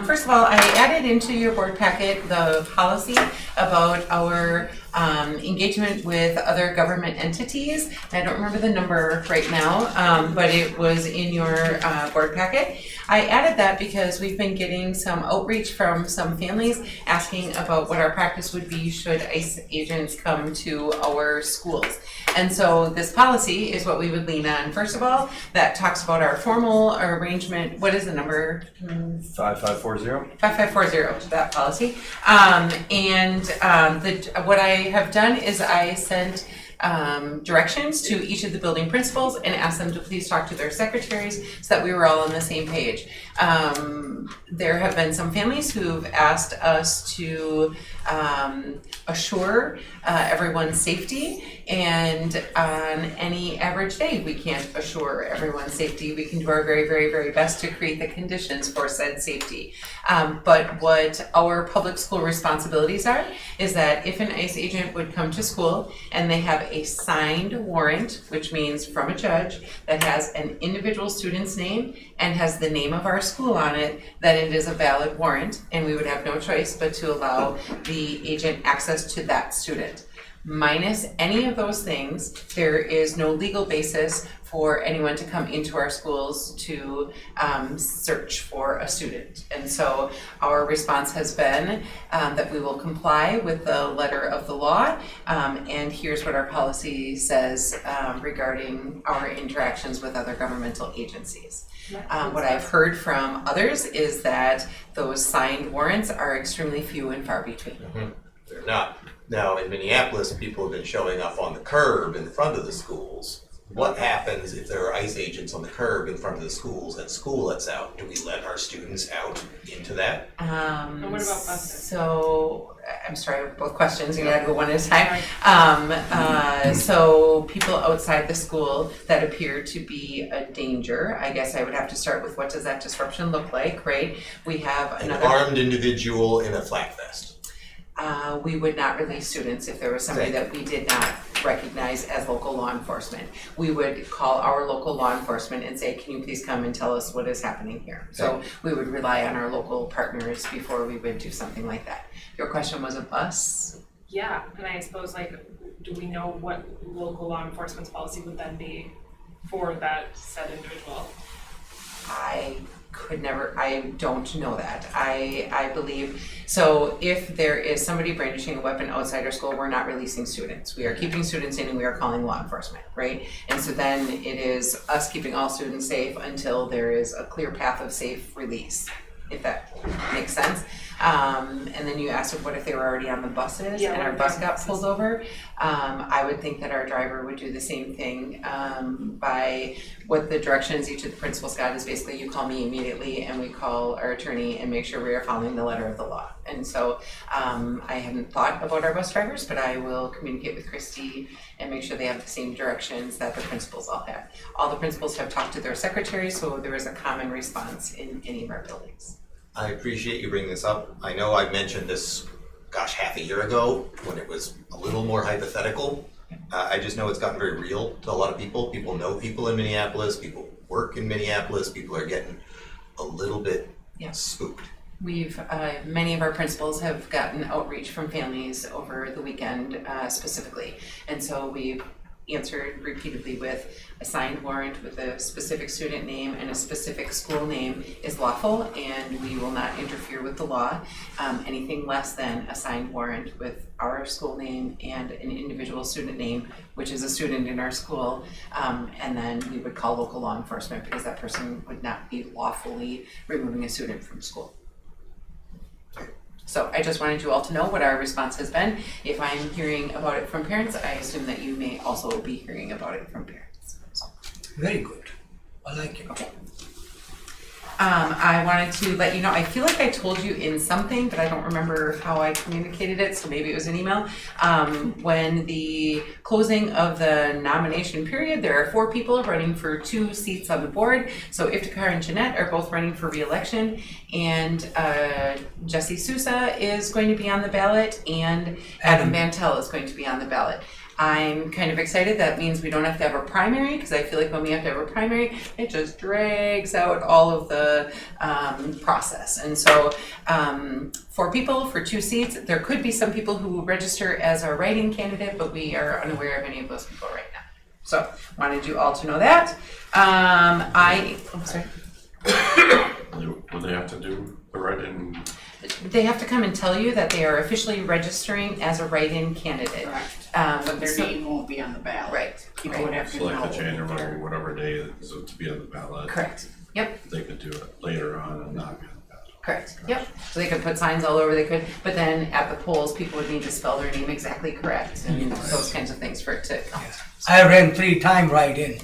First of all, I added into your board packet the policy about our engagement with other government entities. I don't remember the number right now, but it was in your board packet. I added that because we've been getting some outreach from some families asking about what our practice would be should ICE agents come to our schools. And so this policy is what we would lean on. First of all, that talks about our formal arrangement. What is the number? 5540. 5540, that policy. What I have done is I sent directions to each of the building principals and asked them to please talk to their secretaries so that we were all on the same page. There have been some families who've asked us to assure everyone's safety, and on any average day we can't assure everyone's safety. We can do our very, very, very best to create the conditions for said safety. But what our public school responsibilities are is that if an ICE agent would come to school and they have a signed warrant, which means from a judge, that has an individual student's name and has the name of our school on it, then it is a valid warrant, and we would have no choice but to allow the agent access to that student. Minus any of those things, there is no legal basis for anyone to come into our schools to search for a student. And so our response has been that we will comply with the letter of the law, and here's what our policy says regarding our interactions with other governmental agencies. What I've heard from others is that those signed warrants are extremely few and far between. They're not. Now, in Minneapolis, people have been showing up on the curb in front of the schools. What happens if there are ICE agents on the curb in front of the schools and school lets out? Do we let our students out into that? And what about buses? So, I'm sorry, both questions, you gotta go one at a time. So people outside the school that appear to be a danger, I guess I would have to start with what does that disruption look like, right? We have An another. armed individual in a flak vest. We would not release students if there was somebody that we did not recognize as local law enforcement. We would call our local law enforcement and say, can you please come and tell us what is happening here? So we would rely on our local partners before we would do something like that. Your question was a bus? Yeah, and I suppose, like, do we know what local law enforcement's policy would then be for that said individual? I don't know that. I believe, so if there is somebody brandishing a weapon outside our school, we're not releasing students. We are keeping students in and we are calling law enforcement, right? And so then it is us keeping all students safe until there is a clear path of safe release, if that makes sense. And then you asked what if they were already on the buses and our bus got pulled over. I would think that our driver would do the same thing by what the directions each of the principals got is basically you call me immediately and we call our attorney and make sure we are following the letter of the law. And so I haven't thought about our bus drivers, but I will communicate with Christy and make sure they have the same directions that the principals all have. All the principals have talked to their secretaries, so there is a common response in any of our buildings. I appreciate you bringing this up. I know I mentioned this, half a year ago when it was a little more hypothetical. I just know it's gotten very real to a lot of people. People know people in Minneapolis, people work in Minneapolis, people are getting a little bit spooked. We've, many of our principals have gotten outreach from families over the weekend specifically. And so we've answered repeatedly with a signed warrant with a specific student name and a specific school name is lawful and we will not interfere with the law. Anything less than a signed warrant with our school name and an individual student name, which is a student in our school, and then we would call local law enforcement because that person would not be lawfully removing a student from school. So I just wanted you all to know what our response has been. If I'm hearing about it from parents, I assume that you may also be hearing about it from parents. Very good. I like it. Okay. I wanted to let you know, I feel like I told you in something, but I don't remember how I communicated it, so maybe it was an email. When the closing of the nomination period, there are 4 people running for 2 seats on the board. So Iftikhar and Jeanette are both running for re-election, and Jesse Sousa is going to be on the ballot, and Adam Bantel is going to be on the ballot. I'm kind of excited. That means we don't have to have a primary, because I feel like when we have to have a primary, it just drags out all of the process. And so 4 people for 2 seats. There could be some people who register as a write-in candidate, but we are unaware of any of those people right now. So wanted you all to know that. I'm sorry. What do they have to do? The write-in? They have to come and tell you that they are officially registering as a write-in candidate. But their name won't be on the ballot. Right. People would have to So like know. the January, whatever day is to be on the ballot. Correct. Yep. They could do it later on and not be on the ballot. Correct. Yep. So they could put signs all over. They could, but then at the polls, people would need to spell their name exactly correct and those kinds of things for it to count. I ran 3 times right in.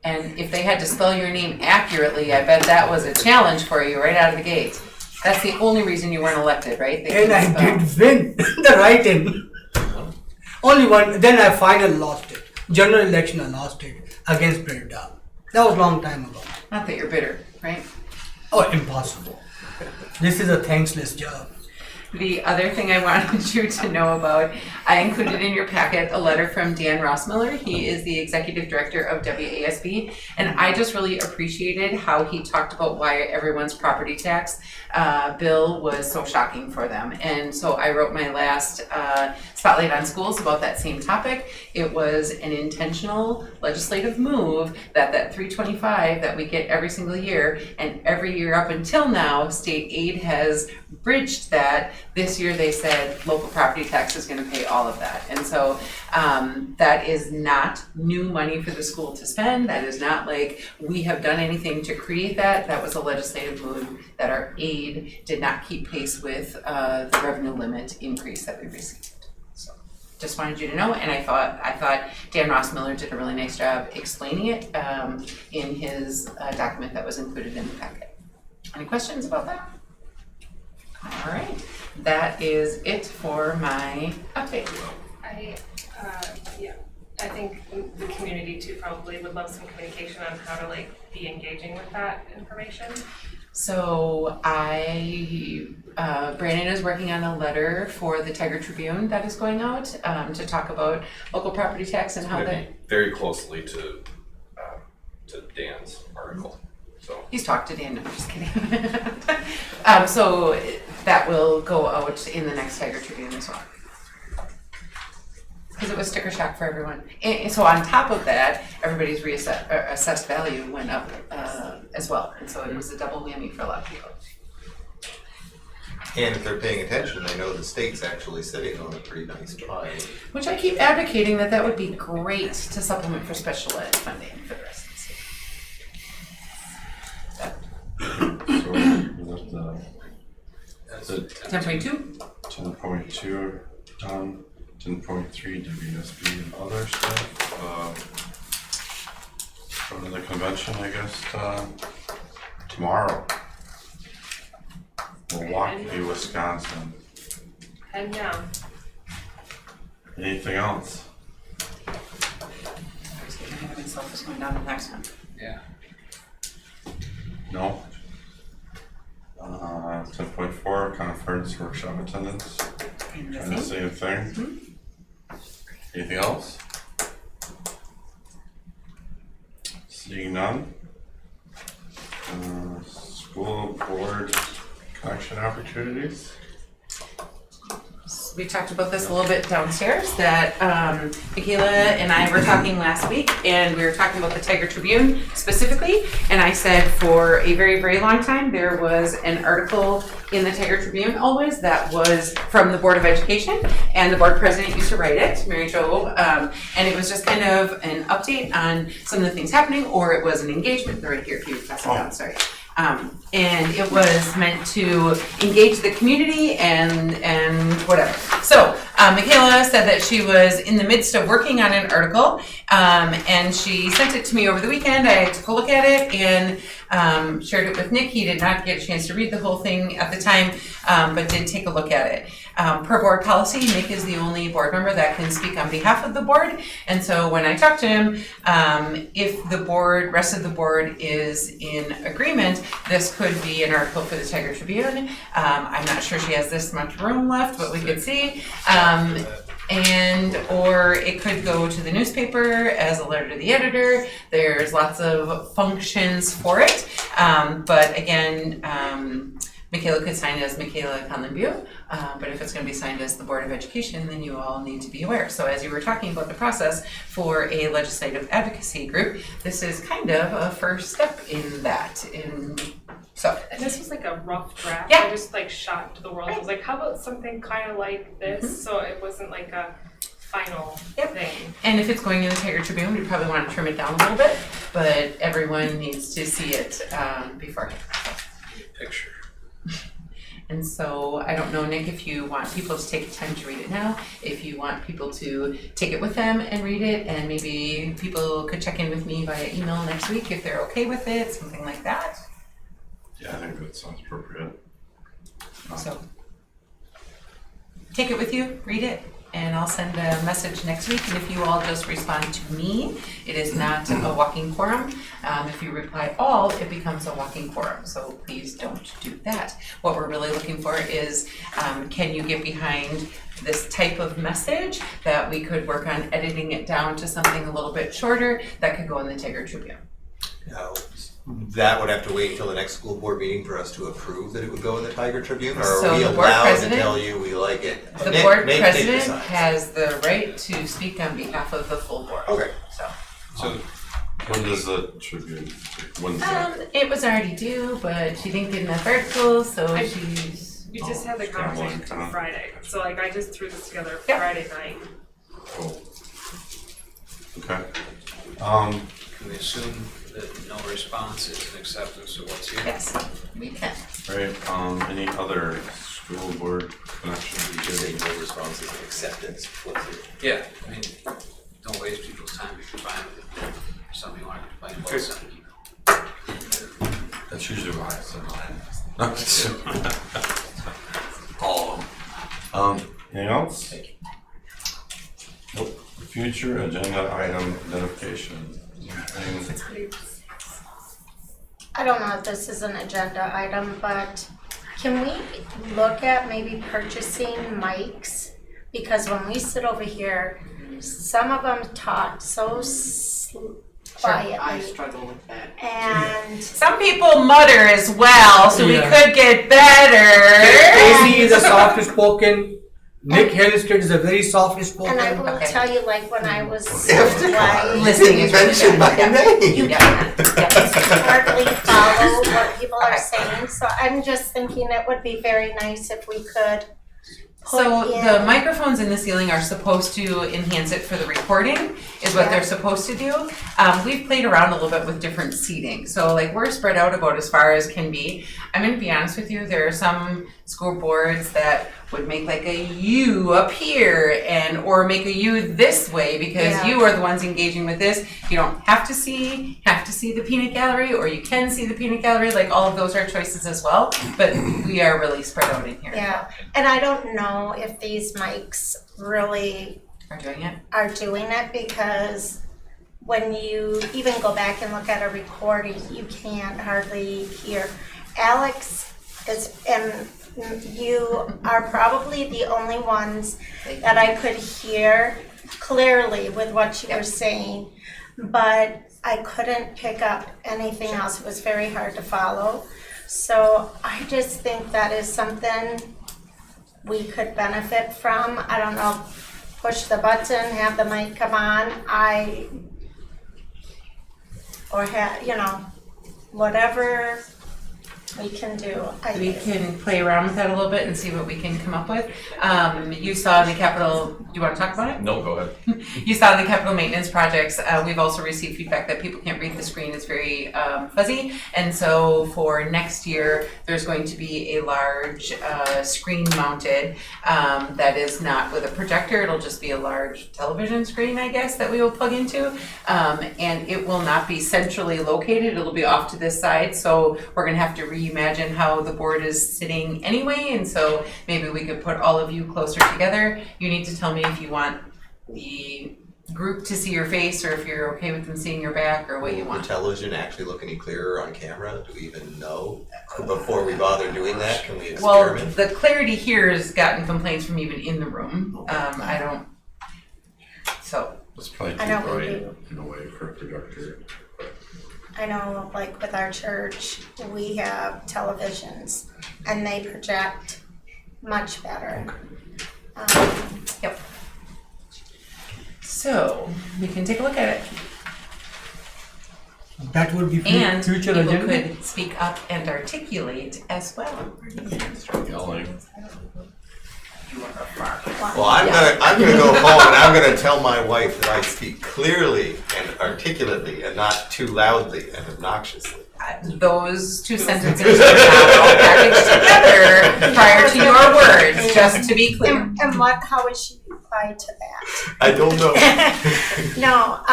And if they had to spell your name accurately, I bet that was a challenge for you right out of the gate. That's the only reason you weren't elected, right? They And I couldn't spell. did win the write-in. Only one, then I finally lost it. General election I lost it against Brenda. That was a long time ago. Not that you're bitter, right? Oh, impossible. This is a thankless job. The other thing I wanted you to know about, I included in your packet a letter from Dan Rossmiller. He is the executive director of WASB, and I just really appreciated how he talked about why everyone's property tax bill was so shocking for them. And so I wrote my last Spotlight on Schools about that same topic. It was an intentional legislative move that 325 that we get every single year, and every year up until now, state aid has bridged that. This year they said local property tax is going to pay all of that. And so that is not new money for the school to spend. That is not like we have done anything to create that. That was a legislative move that our aid did not keep pace with the revenue limit increase that we received. So just wanted you to know, and I thought Dan Rossmiller did a really nice job explaining it in his document that was included in the packet. Any questions about that? All right, that is it for my update. I think the community too probably would love some communication on how to like be engaging with that information. So Brandon is working on a letter for the Tiger Tribune that is going out to talk about local property tax and how that. Very closely to Dan's article. So He's talked to Dan, no, I'm just kidding. So that will go out in the next Tiger Tribune as well. Because it was sticker shock for everyone. And so on top of that, everybody's assessed value went up as well. And so it was a double whammy for a lot of people. And if they're paying attention, they know the state's actually sitting on a pretty nice pie. Which I keep advocating that would be great to supplement for special ed funding for the rest of the state. So is that 10.2? 10.2 done, 10.3 WSB and other stuff. Going to the convention, I guess, tomorrow. Milwaukee, Wisconsin. Head down. Anything else? I was getting ahead of myself, just going down to the next one. Yeah. No? 10.4 conference workshop attendance. And the Kind of same thing. Anything else? Seeing none. School board connection opportunities. We talked about this a little bit downstairs, that Michaela and I were talking last week, and we were talking about the Tiger Tribune specifically, and I said for a very, very long time, there was an article in the Tiger Tribune always that was from the Board of Education, and the board president used to write it, Mary Jo, and it was just kind of an update on some of the things happening, or it was an engagement, right here, if you pass it down, sorry. And it was meant to engage the community and whatever. So Michaela said that she was in the midst of working on an article, and she sent it to me over the weekend. I took a look at it and shared it with Nick. He did not get a chance to read the whole thing at the time, but did take a look at it. Per board policy, Nick is the only board member that can speak on behalf of the board, and so when I talked to him, if the rest of the board is in agreement, this could be an article for the Tiger Tribune. I'm not sure she has this much room left, but we could see. Or it could go to the newspaper as a letter to the editor. There's lots of functions for it. But again, Michaela could sign it as Michaela Conlon-Bew, but if it's going to be signed as the Board of Education, then you all need to be aware. So as you were talking about the process for a legislative advocacy group, this is kind of a first step in that. And this was like a rough draft. Yeah. I just like shot to the world. I was like, how about something kind of like this? So it wasn't like a final thing. And if it's going in the Tiger Tribune, we probably want to trim it down a little bit, but everyone needs to see it beforehand. Picture. And so I don't know, Nick, if you want people to take the time to read it now, if you want people to take it with them and read it, and maybe people could check in with me via email next week if they're okay with it, something like that. Yeah, I think that sounds appropriate. So take it with you, read it, and I'll send a message next week. And if you all just respond to me, it is not a walking quorum. If you reply all, it becomes a walking quorum. So please don't do that. What we're really looking for is, can you get behind this type of message that we could work on editing it down to something a little bit shorter that could go in the Tiger Tribune. Now, that would have to wait until the next school board meeting for us to approve that it would go in the Tiger Tribune, or So are we the board allowed to president- tell you we like it? The Nick- board Nick president decides. has the right to speak on behalf of the full board. Okay. So when does the Tribune, when's that? It was already due, but she didn't get enough articles, so she's. We just had the scrambling, conversation kinda. Friday. So like I just threw this together Friday night. Cool. Okay. Can we assume that no response is an acceptance of what's here? Yes, we can. Right, any other school board connections? You just say no response is an acceptance. What's it? Yeah, I mean, don't waste people's time if you're fine with it. If something you want to complain about, send an email. That's usually why I said mine. All of them. Anything else? Nope. Future agenda item identification. Anything? I don't know if this is an agenda item, but can we look at maybe purchasing mics? Because when we sit over here, some of them talk so quietly. I struggle with that. And some people mutter as well, so we Yeah. could get better. Casey is a soft spoken. Nick Hillstead is a very soft spoken. And I will tell you, like when I was Listening is mentioned by name. you can't hardly follow what people are saying. So I'm just thinking it would be very nice if we could So put the in- microphones in the ceiling are supposed to enhance it for the recording, is what they're supposed to do. We've played around a little bit with different seating. So like we're spread out about as far as can be. I'm gonna be honest with you, there are some school boards that would make like a U up here or make a U this way because Yeah. you are the ones engaging with this. You don't have to see the peanut gallery, or you can see the peanut gallery. Like all of those are choices as well, but we are really spread out in here. Yeah, and I don't know if these mics really Are doing it? because when you even go back and look at a recording, you can't hardly hear. Alex and you are probably the only ones that I could hear clearly with what you were saying, but I couldn't pick up anything else. It was very hard to follow. So I just think that is something we could benefit from. I don't know, push the button, have the mic come on, or have, whatever we can do. We can play around with that a little bit and see what we can come up with. You saw the capital, do you want to talk about it? No, go ahead. You saw the capital maintenance projects. We've also received feedback that people can't read the screen. It's very fuzzy. And so for next year, there's going to be a large screen mounted that is not with a projector. It'll just be a large television screen, I guess, that we will plug into. And it will not be centrally located. It'll be off to this side. So we're going to have to reimagine how the board is sitting anyway. And so maybe we could put all of you closer together. You need to tell me if you want the group to see your face or if you're okay with them seeing your back or what you Will want. the television actually look any clearer on camera? Do we even know? Before we bother doing that, can we experiment? Well, the clarity here has gotten complaints from even in the room. I don't, so. It's probably I too know we bright do. in a way for a projector. I know, like with our church, we have televisions and they project much better. Yep. So, we can take a look at it. That would be And future people agenda. could speak up and articulate as well. Start yelling. Well, I'm gonna go home and I'm gonna tell my wife that I speak clearly and articulately and not too loudly and obnoxiously. Those two sentences are now packaged together prior to your words, just to be clear. And how would she reply to that? I don't know. No,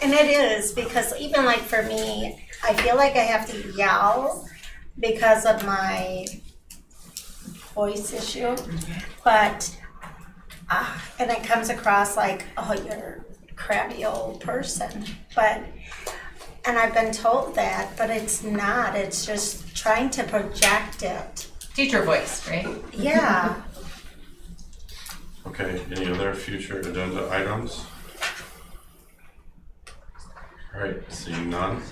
and it is, because even like for me, I feel like I have to yell because of my voice issue, but, and it comes across like, oh, you're a crabby old person, but, and I've been told that, but it's not, it's just trying to project it. Teacher voice, right? Yeah. Okay, any other future agenda items? All right, seeing none.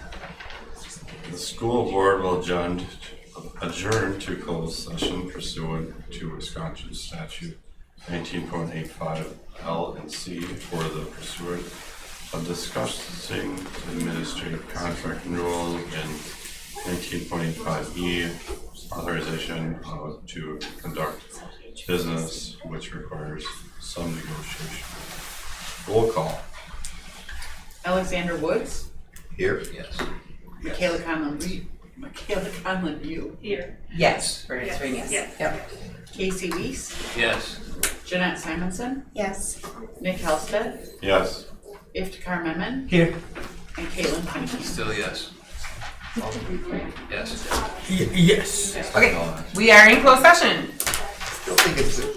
The school board will adjourn to closed session pursuant to Wisconsin statute 19.85 L and C for the pursuit of discussing administrative contract renewal and 19.85 E authorization to conduct business, which requires some negotiation. Roll call. Alexander Woods, Here? Yes. Michaela Conlon, you. Here. Yes. For answering yes. Yes. Yep. Casey Weiss, Yes. Jeanette Simonson, Yes. Nick Helstead, Yes. Iftikhar Memon, Here. and Caitlin Kennedy. Still yes. Yes. Yes. Okay, we are in closed session. Still think it's